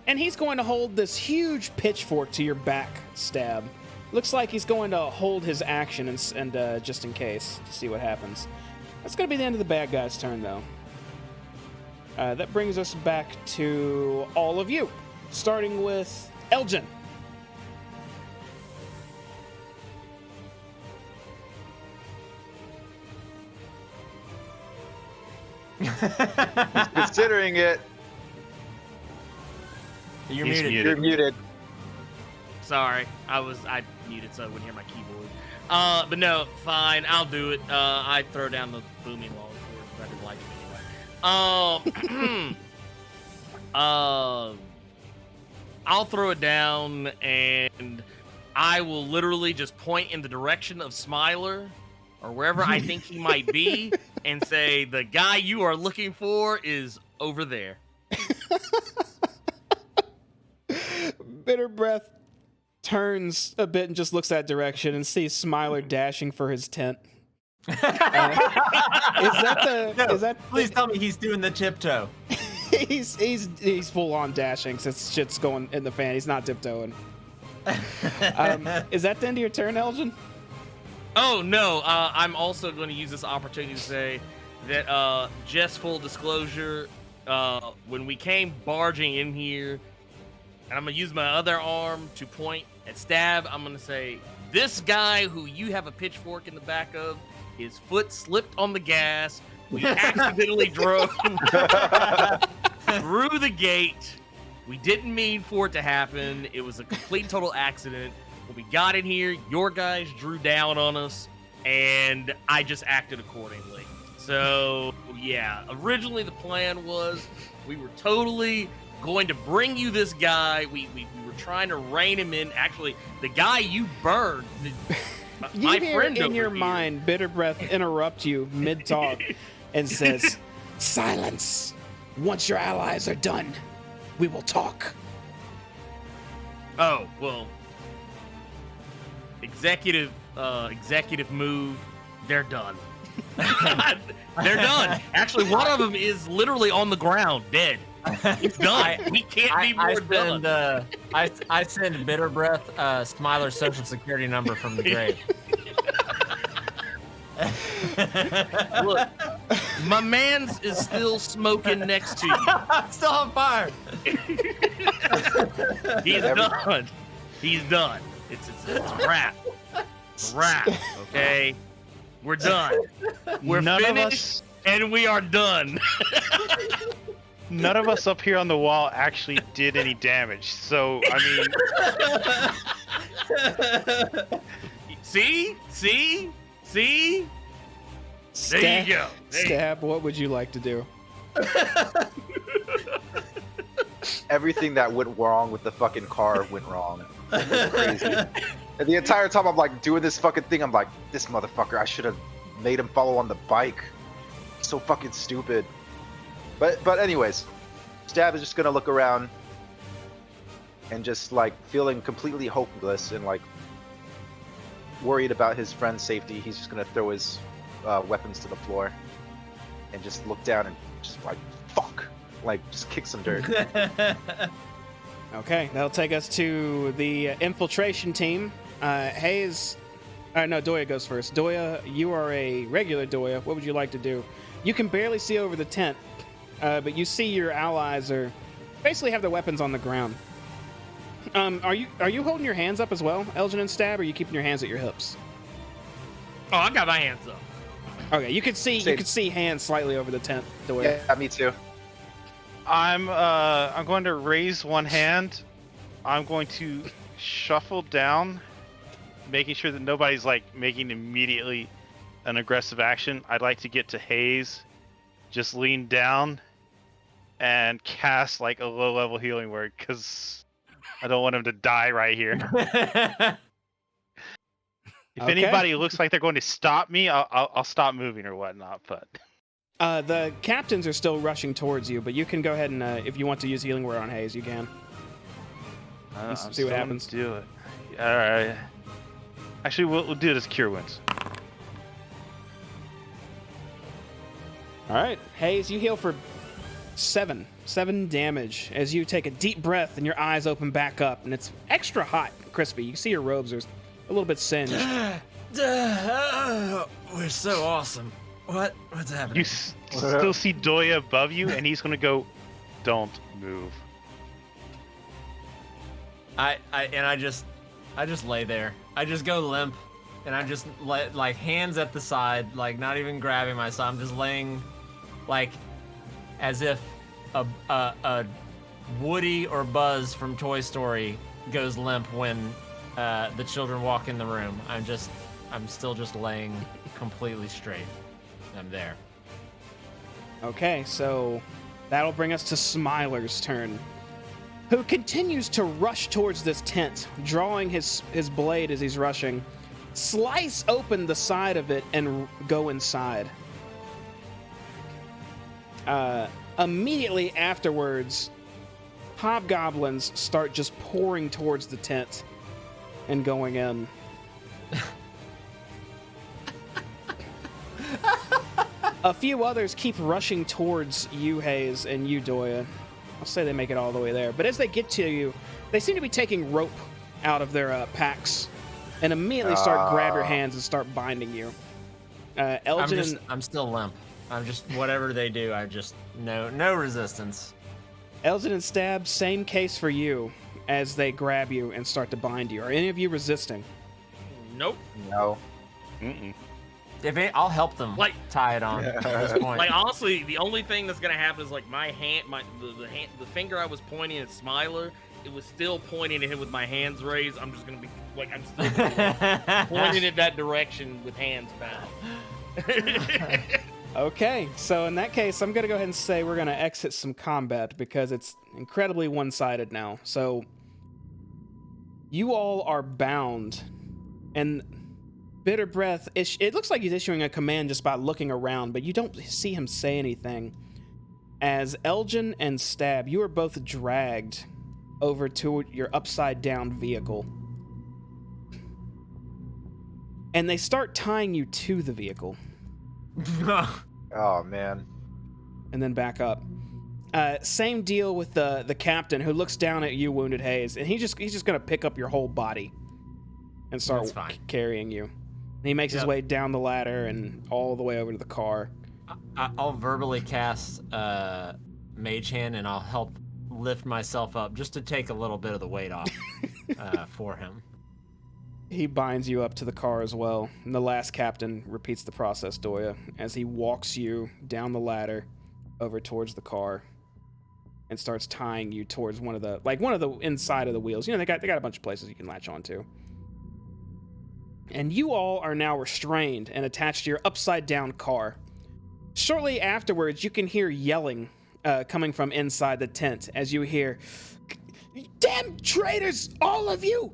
And he's going to hold this huge pitchfork to your back, Stab. Looks like he's going to hold his action and just in case, to see what happens. That's going to be the end of the bad guy's turn, though. That brings us back to all of you, starting with Elgin.
Considering it,
You're
He's
muted.
muted.
you're muted.
Sorry, I muted so I wouldn't hear my keyboard. But no, fine, I'll do it. I throw down the booming wall because I didn't like it anyway. I'll throw it down and I will literally just point in the direction of Smiler or wherever I think he might be and say, the guy you are looking for is over there.
Bitterbreath turns a bit and just looks that direction and sees Smiler dashing for his tent. Is that
Please tell me he's doing the tiptoe.
he's full on dashing since shit's going in the fan. He's not tiptoeing. Is that the end of your turn, Elgin?
Oh, no. I'm also going to use this opportunity to say that, just full disclosure, when we came barging in here, and I'm going to use my other arm to point at Stab, I'm going to say, this guy who you have a pitchfork in the back of, his foot slipped on the gas. We accidentally drove through the gate. We didn't mean for it to happen. It was a complete and total accident. When we got in here, your guys drew down on us, and I just acted accordingly. So, yeah, originally the plan was we were totally going to bring you this guy. We were trying to rein him in. Actually, the guy you burned, my friend
in
over
your
here.
mind, Bitterbreath interrupt you mid-talk and says, silence. Once your allies are done, we will talk.
Oh, well, executive move, they're done. They're done. Actually, one of them is literally on the ground, dead. It's done. We can't be more done.
I send Bitterbreath Smiler's social security number from the grave.
Look, my man's is still smoking next to you.
I'm still on fire.
He's done. He's done. It's a wrap. It's a wrap. Okay, we're done. We're
None of
finished, and we are done.
None of us up here on the wall actually did any damage. So, I mean,
See? There you go. There you
Stab, what would you like to do?
Everything that went wrong with the fucking car went wrong. It was crazy. And the entire time I'm like doing this fucking thing, I'm like, this motherfucker, I should have made him follow on the bike. So fucking stupid. But anyways, Stab is just gonna look around and just like feeling completely hopeless and like worried about his friend's safety. He's just gonna throw his weapons to the floor and just look down and just like fuck, like just kick some dirt.
Okay, that'll take us to the infiltration team. Hayes, no, Doya goes first. Doya, you are a regular Doya. What would you like to do? You can barely see over the tent, but you see your allies are basically have their weapons on the ground. Are you holding your hands up as well, Elgin and Stab, or are you keeping your hands at your hips?
Oh, I got my hands up.
Okay, you can see hands slightly over the tent. Doya.
Yeah, me too.
I'm going to raise one hand. I'm going to shuffle down, making sure that nobody's like making immediately an aggressive action. I'd like to get to Hayes, just lean down and cast like a low-level healing word because I don't want him to die right here. If anybody looks like they're going to stop me, I'll stop moving or whatnot. But
the captains are still rushing towards you, but you can go ahead and if you want to use healing word on Hayes, you can. See what happens.
Do it. All right. Actually, we'll do it as cure wounds.
All right, Hayes, you heal for 7 damage as you take a deep breath and your eyes open back up, and it's extra hot, crispy. You see your robes are a little bit singed.
We're so awesome. What's happening?
You still see Doya above you, and he's gonna go, "Don't move."
I just lay there. I just go limp, and I just like hands at the side, like not even grabbing myself. I'm just laying, like, as if a Woody or Buzz from Toy Story goes limp when the children walk in the room. I'm still just laying completely straight. I'm there.
Okay, so that'll bring us to Smiler's turn, who continues to rush towards this tent, drawing his blade as he's rushing, slice open the side of it, and go inside. Immediately afterwards, hobgoblins start just pouring towards the tent and going in. A few others keep rushing towards you, Hayes, and you, Doya. I'll say they make it all the way there. But as they get to you, they seem to be taking rope out of their packs and immediately start grab your hands and start binding you. Elgin,
I'm still limp. I'm just, whatever they do, I just, no resistance.
Elgin and Stab, same case for you as they grab you and start to bind you. Are any of you resisting?
Nope.
No.
Mm-mm.
I'll help them tie it on at this point.
Like, honestly, the only thing that's gonna happen is like my hand, the finger I was pointing at Smiler, it was still pointing at him with my hands raised. I'm just gonna be like, I'm still pointing in that direction with hands bound.
Okay, so in that case, I'm going to go ahead and say we're going to exit some combat because it's incredibly one-sided now. So, you all are bound, and Bitterbeath, it looks like he's issuing a command just by looking around, but you don't see him say anything. As Elgin and Stab, you are both dragged over to your upside-down vehicle. And they start tying you to the vehicle.
Oh man.
And then back up. Same deal with the captain who looks down at you, Wounded Hayes, and he's just gonna pick up your whole body and start carrying you. And he makes his way down the ladder and all the way over to the car.
I'll verbally cast Mage Hand, and I'll help lift myself up just to take a little bit of the weight off for him.
He binds you up to the car as well. And the last captain repeats the process, Doya, as he walks you down the ladder over towards the car and starts tying you towards one of the inside of the wheels. You know, they got a bunch of places you can latch onto. And you all are now restrained and attached to your upside down car. Shortly afterwards, you can hear yelling coming from inside the tent as you hear, "Damn traitors, all of you!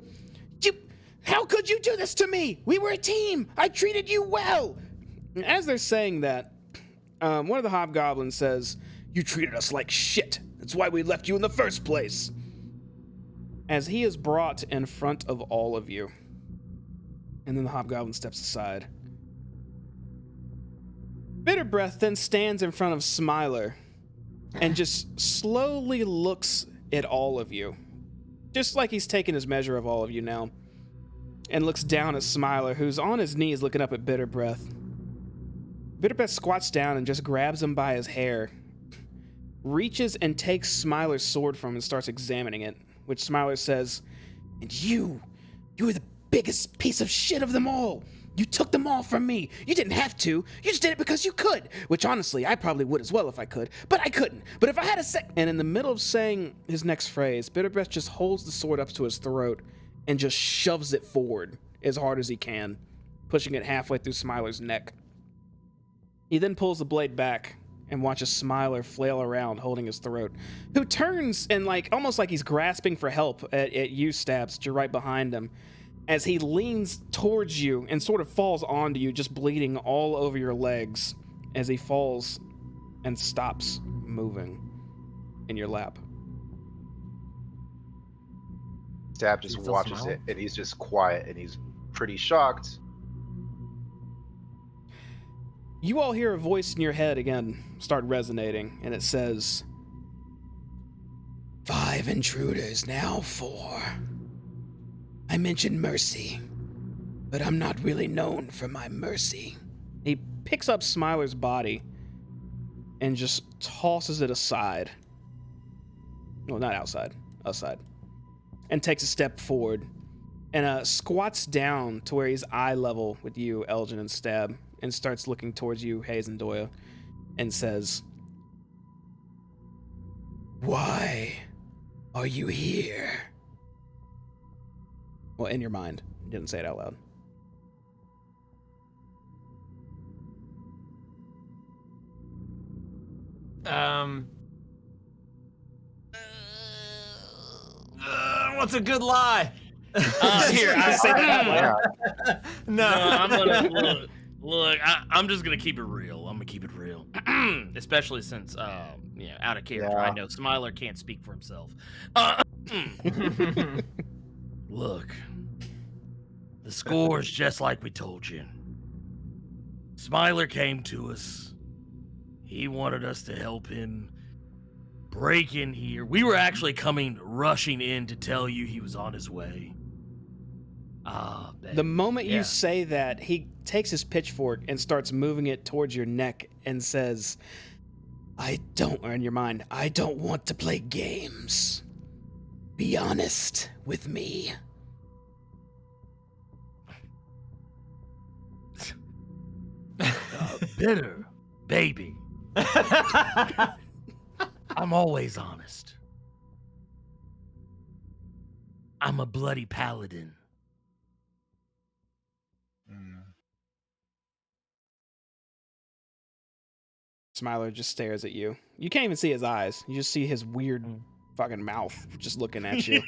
How could you do this to me? We were a team. I treated you well." And as they're saying that, one of the hobgoblins says, "You treated us like shit. That's why we left you in the first place." As he is brought in front of all of you. And then the hobgoblin steps aside. Bitterbreath then stands in front of Smiler and just slowly looks at all of you. Just like he's taking his measure of all of you now. And looks down at Smiler, who's on his knees looking up at Bitterbreath. Bitterbreath squats down and just grabs him by his hair. Reaches and takes Smiler's sword from him and starts examining it. Which Smiler says, "And you were the biggest piece of shit of them all. You took them all from me. You didn't have to. You just did it because you could. Which honestly, I probably would as well if I could. But I couldn't. But if I had a sec..." And in the middle of saying his next phrase, Bitterbreath just holds the sword up to his throat and just shoves it forward as hard as he can, pushing it halfway through Smiler's neck. He then pulls the blade back and watches Smiler flail around holding his throat, who turns and almost like he's grasping for help at you, Stabs, you're right behind him, as he leans towards you and sort of falls onto you, just bleeding all over your legs as he falls and stops moving in your lap.
Stab just
He's still
watches
smiling?
it, and he's just quiet, and he's pretty shocked.
You all hear a voice in your head again start resonating, and it says, 5 intruders, now 4. I mentioned mercy, but I'm not really known for my mercy. He picks up Smiler's body and just tosses it aside. Well, not outside, aside. And takes a step forward and squats down to where he's eye level with you, Elgin and Stab, and starts looking towards you, Hayes and Doyle, and says, "Why are you here?" Well, in your mind. You didn't say it out loud.
What's a good lie?
Here, I
say that out
Yeah.
No.
I'm gonna look. I'm just gonna keep it real. I'm gonna keep it real, especially since out of character.
Yeah.
I know Smiler can't speak for himself.
Look, the score's just like we told you. Smiler came to us. He wanted us to help him break in here. We were actually rushing in to tell you he was on his way.
The moment
Yeah.
you say that, he takes his pitchfork and starts moving it towards your neck and says, or in your mind, "I don't want to play games. Be honest with me."
Bitter, baby. I'm always honest. I'm a bloody paladin.
Smiler just stares at you. You can't even see his eyes. You just see his weird fucking mouth just looking at you.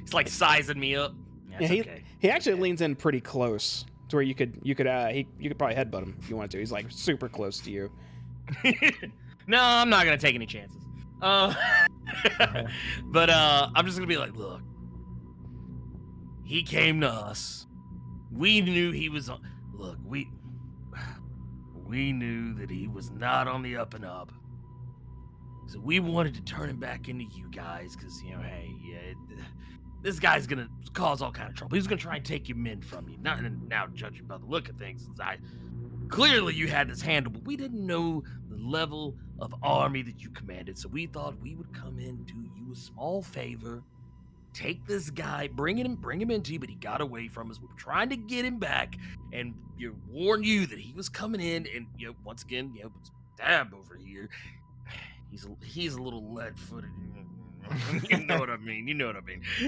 He's like sizing me up. That's
Yeah,
okay.
he actually leans in pretty close to where you could probably headbutt him if you wanted to. He's like super close to you.
No, I'm not gonna take any chances.
But I'm just gonna be like, look, he came to us. We knew he was on. Look, we knew that he was not on the up and up. So we wanted to turn him back into you guys, because this guy's gonna cause all kind of trouble. He's gonna try and take your men from you. Now, judging by the look of things, clearly you had this handled, but we didn't know the level of army that you commanded. So we thought we would come in, do you a small favor, take this guy, bring him into you, but he got away from us. We were trying to get him back, and warn you that he was coming in, and once again, Stab over here. He's a little lead-footed. You know what I mean.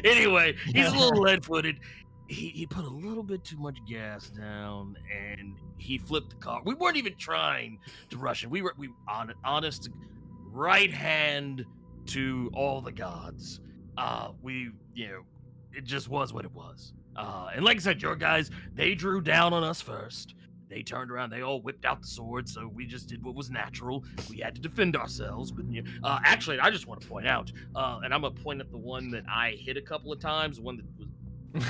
Anyway, he's a little lead-footed. He put a little bit too much gas down, and he flipped the car. We weren't even trying to rush him. We honest, right hand to all the gods. It just was what it was. And like I said, your guys, they drew down on us first. They turned around. They all whipped out the sword. So we just did what was natural. We had to defend ourselves. But actually, I just want to point out, and I'm gonna point at the one that I hit a couple of times. The one that was,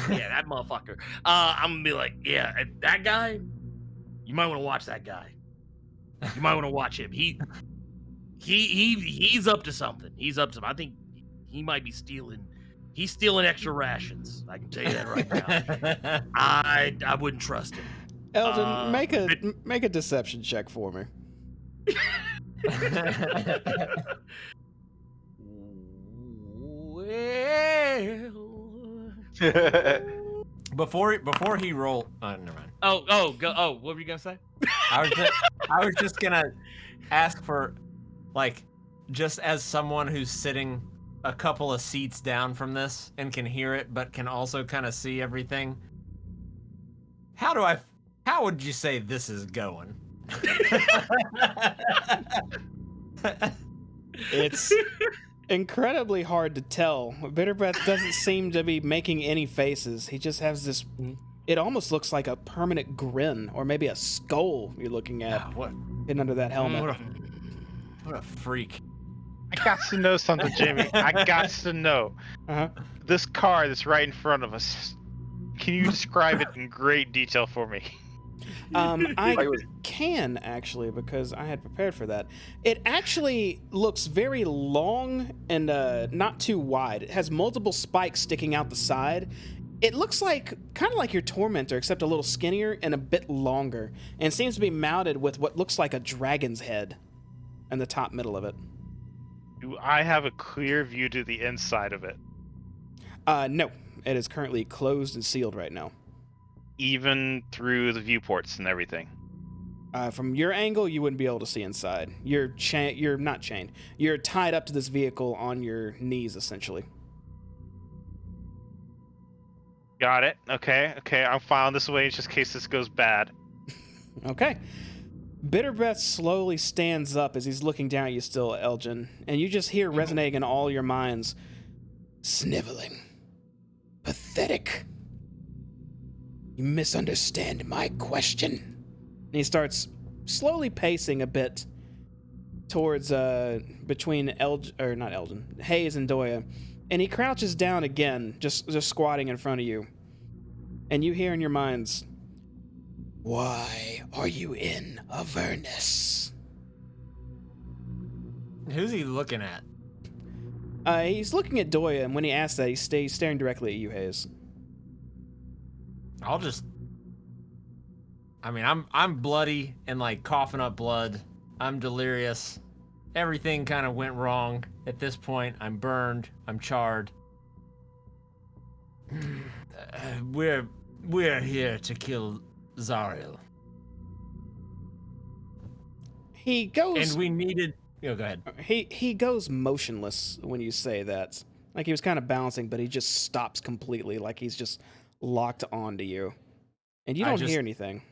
yeah, that motherfucker. I'm gonna be like, yeah, that guy. You might want to watch that guy. You might want to watch him. He's up to something. He's up to something. I think he might be stealing. He's stealing extra rations. I can tell you that right now. I wouldn't trust him.
Eldon, make a deception check for me.
Well.
Before he roll, never mind.
What were you gonna say?
I was just gonna ask for, like, just as someone who's sitting a couple of seats down from this and can hear it, but can also kind of see everything. How would you say this is going?
It's incredibly hard to tell. Bitterbeath doesn't seem to be making any faces. He just has this. It almost looks like a permanent grin, or maybe a skull you're looking at hidden under that helmet.
What a freak.
I got to know something, Jimmy. I got to know.
Uh-huh.
This car that's right in front of us. Can you describe it in great detail for me?
I can, actually, because I had prepared for that. It actually looks very long and not too wide. It has multiple spikes sticking out the side. It looks like kind of like your Tormentor, except a little skinnier and a bit longer, and seems to be mounted with what looks like a dragon's head in the top middle of it.
Do I have a clear view to the inside of it?
No. It is currently closed and sealed right now.
Even through the viewports and everything?
From your angle, you wouldn't be able to see inside. You're not chained. You're tied up to this vehicle on your knees, essentially.
Got it. Okay. I'm filing this away just in case this goes bad.
Okay. Bitterbeath slowly stands up as he's looking down at you still, Elgin, and you just hear resonating in all your minds, sniveling. Pathetic. You misunderstand my question. And he starts slowly pacing a bit towards between Hayes and Doya, and he crouches down again, just squatting in front of you. And you hear in your minds, why are you in Avernus?
Who's he looking at?
He's looking at Doya, and when he asks that, he stays staring directly at you, Hayes.
I'm bloody and like coughing up blood. I'm delirious. Everything kind of went wrong at this point. I'm burned. I'm charred. We're here to kill Zariel.
He goes.
And we needed. Go ahead.
He goes motionless when you say that. Like he was kind of bouncing, but he just stops completely, like he's just locked onto you. And you don't hear anything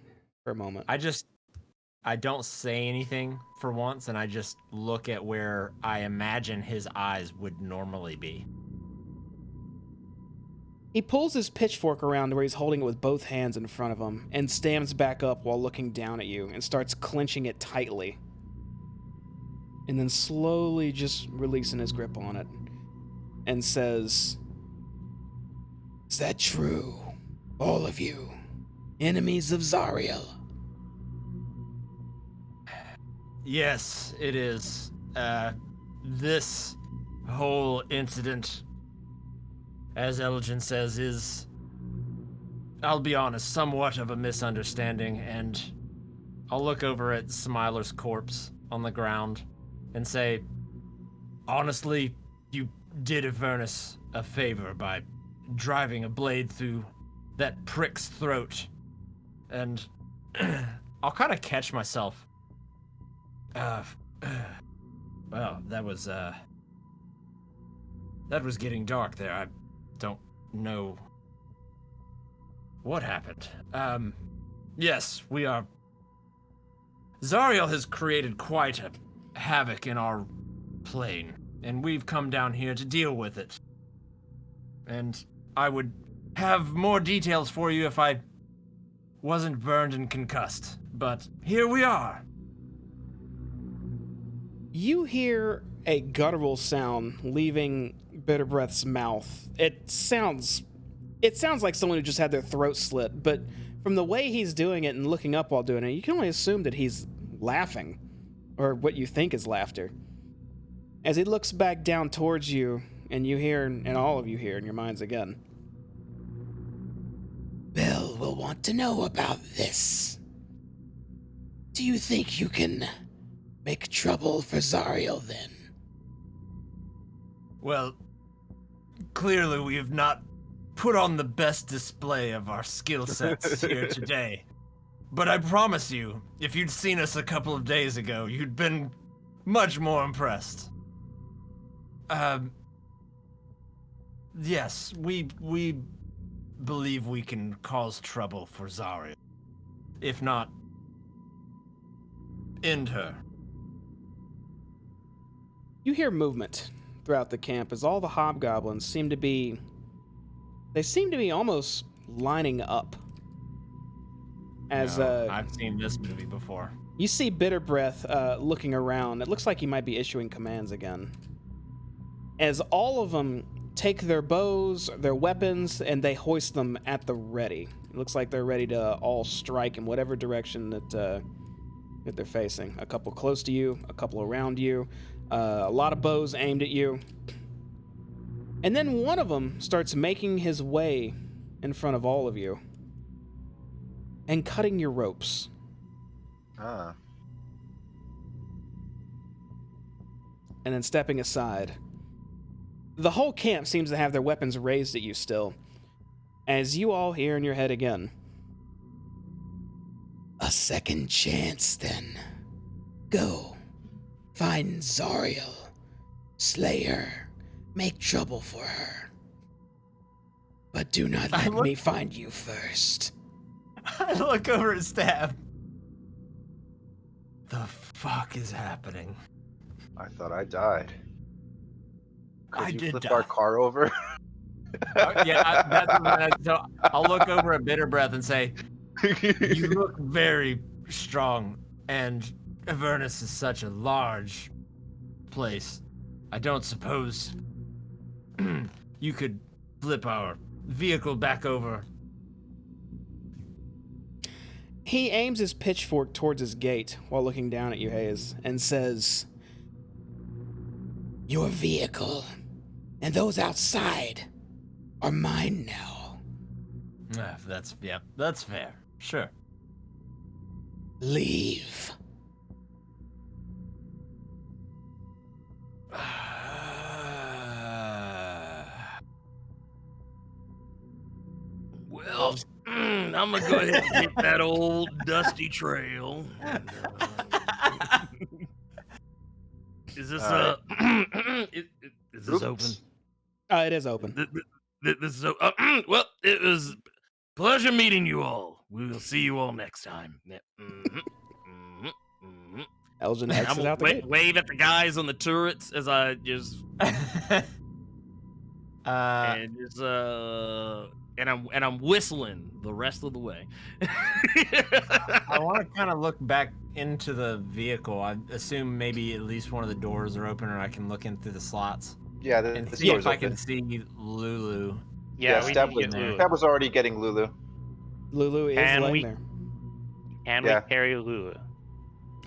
for a moment.
I don't say anything for once, and I just look at where I imagine his eyes would normally be.
He pulls his pitchfork around to where he's holding it with both hands in front of him and stands back up while looking down at you and starts clenching it tightly. And then slowly just releasing his grip on it and says, is that true? All of you, enemies of Zariel?
Yes, it is. This whole incident, as Elgin says, is, I'll be honest, somewhat of a misunderstanding, and I'll look over at Smiler's corpse on the ground and say, honestly, you did Avernus a favor by driving a blade through that prick's throat. And I'll kind of catch myself. Well, that was getting dark there. I don't know what happened. Yes, we are. Zariel has created quite a havoc in our plane, and we've come down here to deal with it. And I would have more details for you if I wasn't burned and concussed, but here we are.
You hear a guttural sound leaving Bitterbeath's mouth. It sounds like someone who just had their throat slit, but from the way he's doing it and looking up while doing it, you can only assume that he's laughing, or what you think is laughter. As he looks back down towards you, and you hear, and all of you hear in your minds again, Bill will want to know about this. Do you think you can make trouble for Zariel then?
Well, clearly we have not put on the best display of our skill sets here today. But I promise you, if you'd seen us a couple of days ago, you'd been much more impressed. Yes, we believe we can cause trouble for Zariel. If not, end her.
You hear movement throughout the camp as all the hobgoblins seem to be almost lining up. As
I've seen this movie before.
you see Bitterbeath looking around. It looks like he might be issuing commands again. As all of them take their bows, their weapons, and they hoist them at the ready. It looks like they're ready to all strike in whatever direction that they're facing. A couple close to you, a couple around you, a lot of bows aimed at you. And then one of them starts making his way in front of all of you and cutting your ropes.
Ah.
And then stepping aside. The whole camp seems to have their weapons raised at you still, as you all hear in your head again. A second chance, then. Go. Find Zariel. Slay her. Make trouble for her. But do not let me find you first.
I look over at Stab. The fuck is happening?
I thought I died.
I
Could you
did
flip
die.
our car over?
So I'll look over at Bitterbreath and say, you look very strong, and Avernus is such a large place. I don't suppose you could flip our vehicle back over.
He aims his pitchfork towards his gate while looking down at you, Hayes, and says, Your vehicle and those outside are mine now.
That's fair. Sure.
Leave.
Well, I'm gonna go ahead and hit that old dusty trail. And, is this is this open?
It is open.
This is well. It was a pleasure meeting you all. We will see you all next time.
Elgin
I'm
exits
gonna
out the gate.
wave at the guys on the turrets as I just and I'm whistling the rest of the way.
I want to kind of look back into the vehicle. I assume maybe at least one of the doors are open, or I can look in through the slots
Yeah,
and
the
see if
door's
I
open.
can see Lulu.
Yeah, we
Stab
need to
was,
get Lulu.
Stab was already getting Lulu.
Lulu is
And
laying
we-
there.
And
Yeah.
we carry Lulu.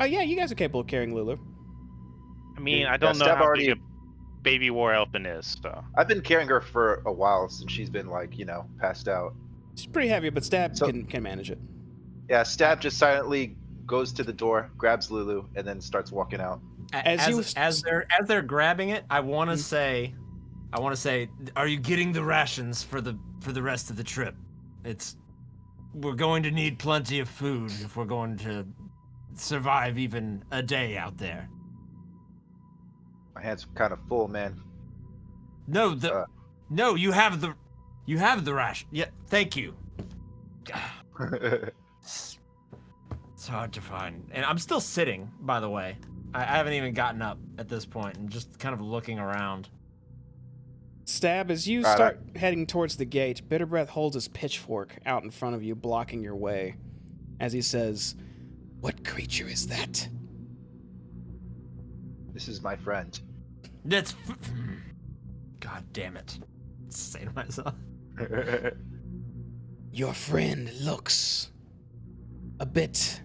Oh yeah, you guys are capable of carrying Lulu.
I mean,
Yeah,
I don't know
Stab
how
already-
big a baby war elfin is, so.
I've been carrying her for a while since she's been passed out.
She's pretty heavy, but Stab
So-
can manage it.
Yeah, Stab just silently goes to the door, grabs Lulu, and then starts walking out.
As they're grabbing it, I want to say, are you getting the rations for the rest of the trip? We're going to need plenty of food if we're going to survive even a day out there.
My hands are kind of full, man.
No, you have the ration. Yeah, thank you. It's hard to find, and I'm still sitting. By the way, I haven't even gotten up at this point. I'm just kind of looking around.
Stab, as you
Right,
start heading towards the gate, Bitterbreath holds his pitchfork out in front of you, blocking your way, as he says, "What creature is that?"
This is my friend.
That's. God damn it. Say to myself.
Your friend looks a bit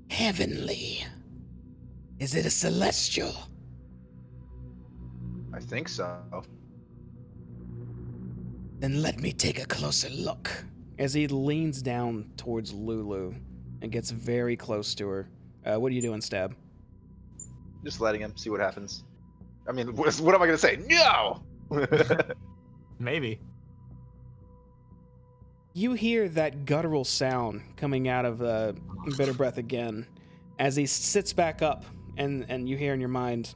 heavenly. Is it a celestial?
I think so.
Then let me take a closer look. As he leans down towards Lulu and gets very close to her. What are you doing, Stab?
Just letting him see what happens. I mean, what am I gonna say? No.
Maybe.
You hear that guttural sound coming out of Bitterbreath again as he sits back up, and you hear in your mind,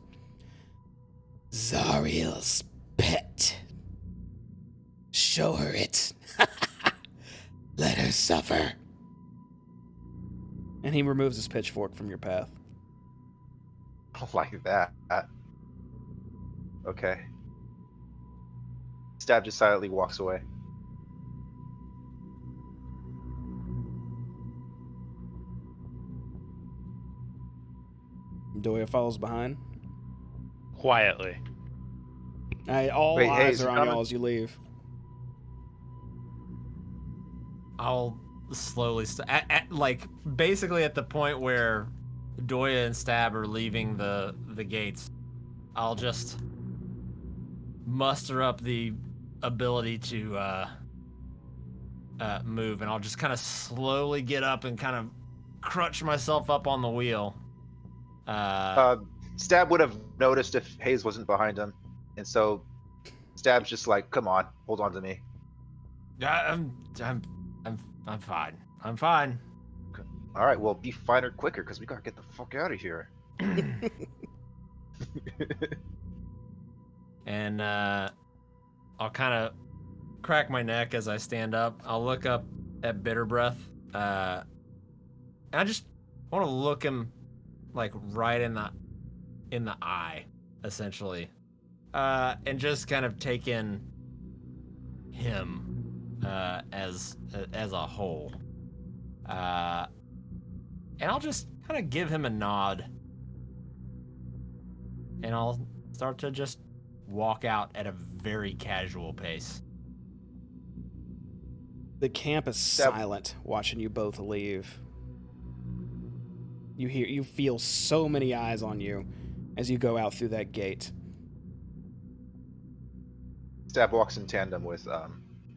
"Zariel's pet. Show her it. Let her suffer." And he removes his pitchfork from your path.
Like that. Okay. Stab just silently walks away.
Doya follows behind.
Quietly.
All
Wait,
eyes
Hayes,
are
you
on
coming?
y'all as you leave.
I'll slowly, like, basically at the point where Doya and Stab are leaving the gates, I'll just muster up the ability to move, and I'll just kind of slowly get up and kind of crunch myself up on the wheel.
Stab would have noticed if Hayes wasn't behind him, and so Stab's just like, "Come on, hold on to me."
I'm fine. I'm fine.
All right, well, be finer quicker, because we gotta get the fuck out of here.
And I'll kind of crack my neck as I stand up. I'll look up at Bitterbreath, and I just want to look him like right in the eye, essentially, and just kind of take in him as a whole, and I'll just kind of give him a nod, and I'll start to just walk out at a very casual pace.
The camp is silent watching you both leave. You feel so many eyes on you as you go out through that gate.
Stab walks in tandem with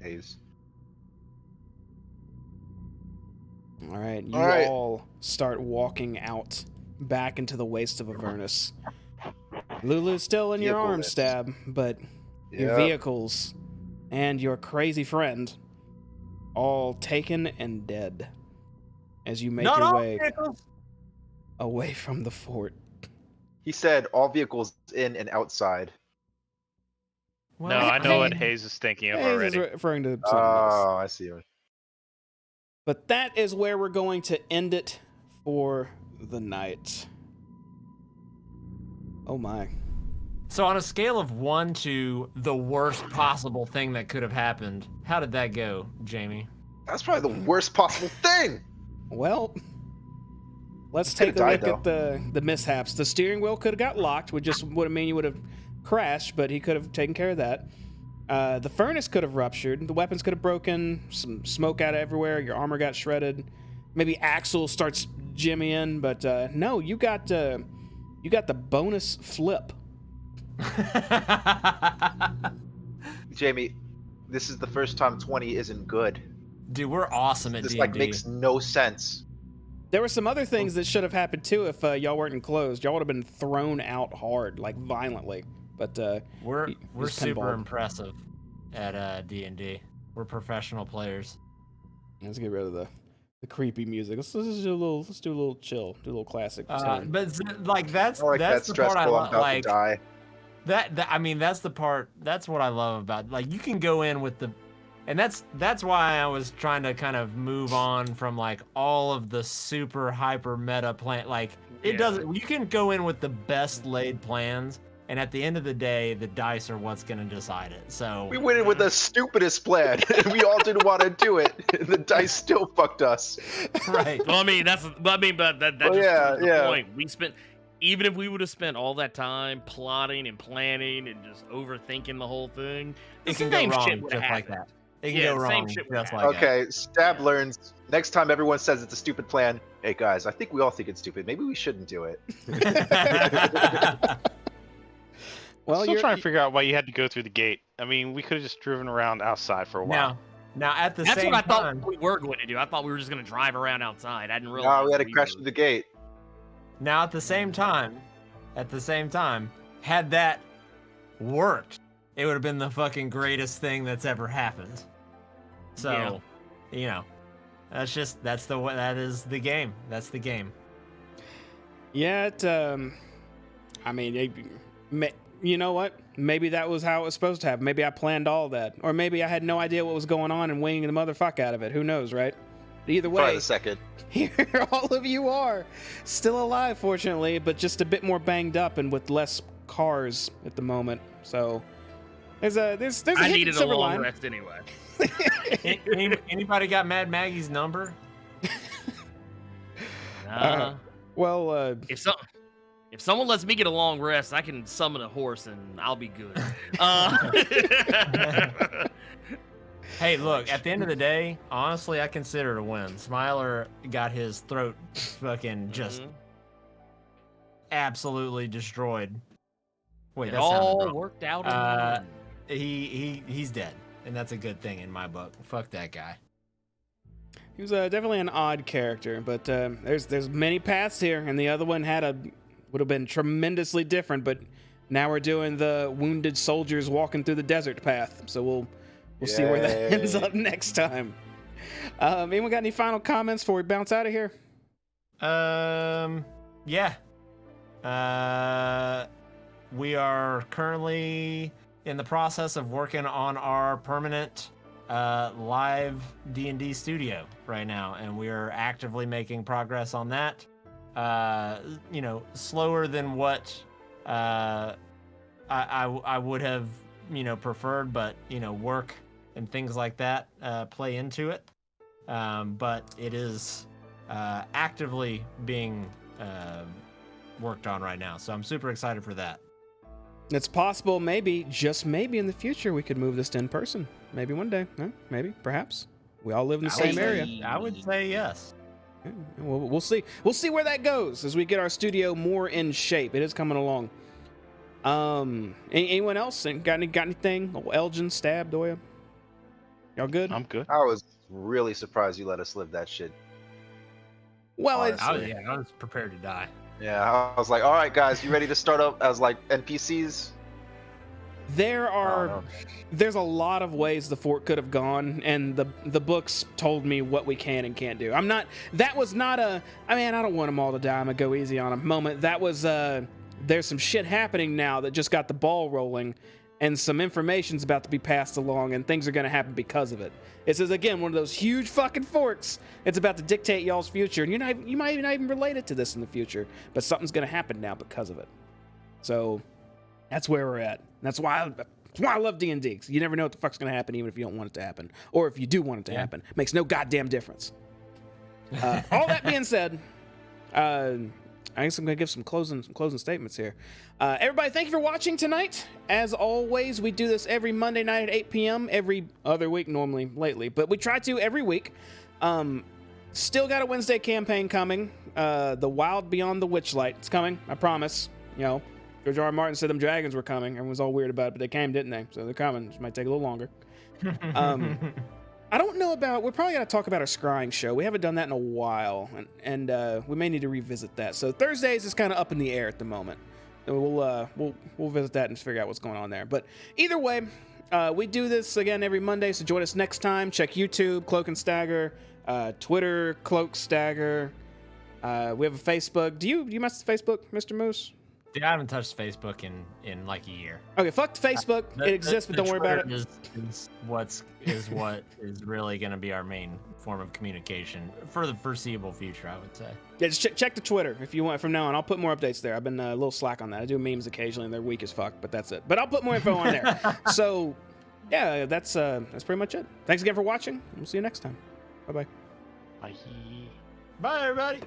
Hayes.
All right, you
All right.
all start walking out back into the waste of Avernus. Lulu's still in your
Vehicle
arms,
list.
Stab, but your
Yep.
vehicles and your crazy friend all taken and dead as you make
Not
your
all
way
vehicles.
away from the fort.
He said all vehicles in and outside.
Well,
No, I know what
mean,
Hayes is thinking of
Hayes is
already.
referring to something else.
Oh, I see.
But that is where we're going to end it for the night. Oh my.
So on a scale of 1 to the worst possible thing that could have happened, how did that go, Jamie?
That's probably the worst possible thing.
Well, let's
Could've
take a look
died,
at the mishaps. The steering wheel could have got locked, which just would have mean you would have crashed, but he could have taken care of that. The furnace could have ruptured. The weapons could have broken. Some smoke out everywhere. Your armor got shredded. Maybe Axel starts jimmying, but no, you got the bonus flip.
Jamie, this is the first time 20 isn't good.
Dude, we're awesome at
This
D&D.
like makes no sense.
There were some other things that should have happened too if y'all weren't enclosed. Y'all would have been thrown out hard, like violently. But
We're
just
super
pinballed.
impressive at D&D. We're professional players.
Let's get rid of the creepy music. Let's do a little chill, do a little classic. tune.
But like that's
I like that
the part I
stressful. I'm about
like.
to die.
That I mean that's the part. That's what I love about, like, you can go in with the, and that's why I was trying to kind of move on from like all of the super hyper meta plan. Like it
Yeah.
doesn't. You can go in with the best laid plans, And at the end of the day, the dice are what's going to decide it. So
We went in with the stupidest plan, and we all didn't want to do it. And the dice still fucked us.
right.
Well, I mean, but that
Well,
just
yeah,
proves the
yeah.
point. We spent, even if we would have spent all that time plotting and planning and just overthinking the whole thing, the
It can go
same
wrong
shit would
just
have
like
happened.
that. It can
Yeah,
go
same
wrong
shit
just
would
like that.
Okay, Stab learns. Next time everyone says it's a stupid plan, hey guys, I think we all think it's stupid. Maybe we shouldn't do it.
Well,
Still
you're
trying to figure out why you had to go through the gate. I mean, we could have just driven around outside for a while.
Now at the
That's
same
what I
time,
thought we were going to do. I thought we were just going to drive around outside. I didn't realize.
Now we had to crash
were-
through the gate.
now at the same time, had that worked, it would have been the fucking greatest thing that's ever happened. So, you know, that is the game. That's the game.
Yeah, I mean, you know what? Maybe that was how it was supposed to happen. Maybe I planned all that. Or maybe I had no idea what was going on and winging the motherfuck out of it. Who knows, right? But either
Probably
way,
the second.
here all of you are. Still alive, fortunately, but just a bit more banged up and with less cars at the moment. So there's a
I
hidden
needed a
silver
long
line.
rest anyway.
Anybody got Mad Maggie's number?
Nah.
Well,
If someone lets me get a long rest, I can summon a horse and I'll be good.
Hey, look, at the end of the day, honestly, I consider it a win. Smiler got his throat fucking just
Mhm.
absolutely destroyed. Wait,
It
that sounded
all
wrong.
worked out. in the
Uh,
end.
He's dead, and that's a good thing in my book. Fuck that guy.
he was definitely an odd character, but there's many paths here, and the other one would have been tremendously different. But now we're doing the wounded soldiers walking through the desert path, so we'll see where that
Yay.
ends up next time. Anyone got any final comments before we bounce out of here?
Yeah. We are currently in the process of working on our permanent live D&D studio right now, and we are actively making progress on that. You know, slower than what I would have, you know, preferred, but you know, work and things like that play into it. But it is actively being worked on right now, so I'm super excited for that.
It's possible, maybe, just maybe in the future, we could move this to in person. Maybe one day. Huh? Maybe, perhaps. We all live in the same area.
I would say yes.
Yeah, we'll see. We'll see where that goes as we get our studio more in shape. It is coming along. Anyone else? Got anything? Oh, Elgin, Stab, Doya? Y'all good?
I'm good.
I was really surprised you let us live that shit.
Well, it's,
honestly.
I was prepared to die.
Yeah, I was like, all right, guys, you ready to start up as like NPCs?
there's a lot of ways the fort could have gone, and the books told me what we can and can't do. That was not a, I mean, I don't want them all to die, I'm gonna go easy on them moment. That was, there's some shit happening now that just got the ball rolling, and some information's about to be passed along, and things are gonna happen because of it. This is, again, one of those huge fucking forks. It's about to dictate y'all's future, and you might not even relate it to this in the future, but something's gonna happen now because of it. So that's where we're at. That's why I love D&D. You never know what the fuck's gonna happen, even if you don't want it to happen, or if you do want it to happen. Makes no goddamn difference. All that being said, I guess I'm gonna give some closing statements here. Everybody, thank you for watching tonight. As always, we do this every Monday night at 8 p.m. every other week normally lately, but we try to every week. Still got a Wednesday campaign coming. The Wild Beyond the Witchlight. It's coming, I promise. You know, George R. R. Martin said them dragons were coming. Everyone was all weird about it, but they came, didn't they? So they're coming. Just might take a little longer. I don't know about, we're probably going to talk about our scrying show. We haven't done that in a while, and we may need to revisit that. So Thursdays is kind of up in the air at the moment. And we'll visit that and figure out what's going on there. But either way, we do this again every Monday, so join us next time. Check YouTube, Cloak and Stagger, Twitter, Cloak Stagger. We have a Facebook. Do you mess with Facebook, Mr. Moose?
Dude, I haven't touched Facebook in like a year.
Okay, fuck Facebook. It exists, but don't worry about it.
Is what is really going to be our main form of communication for the foreseeable future, I would say.
Yeah, just check the Twitter if you want from now on. I'll put more updates there. I've been a little slack on that. I do memes occasionally, and they're weak as fuck, but that's it. But I'll put more info on there. So, yeah, that's pretty much it. Thanks again for watching. We'll see you next time. Bye-bye.
Bye.
Bye, everybody.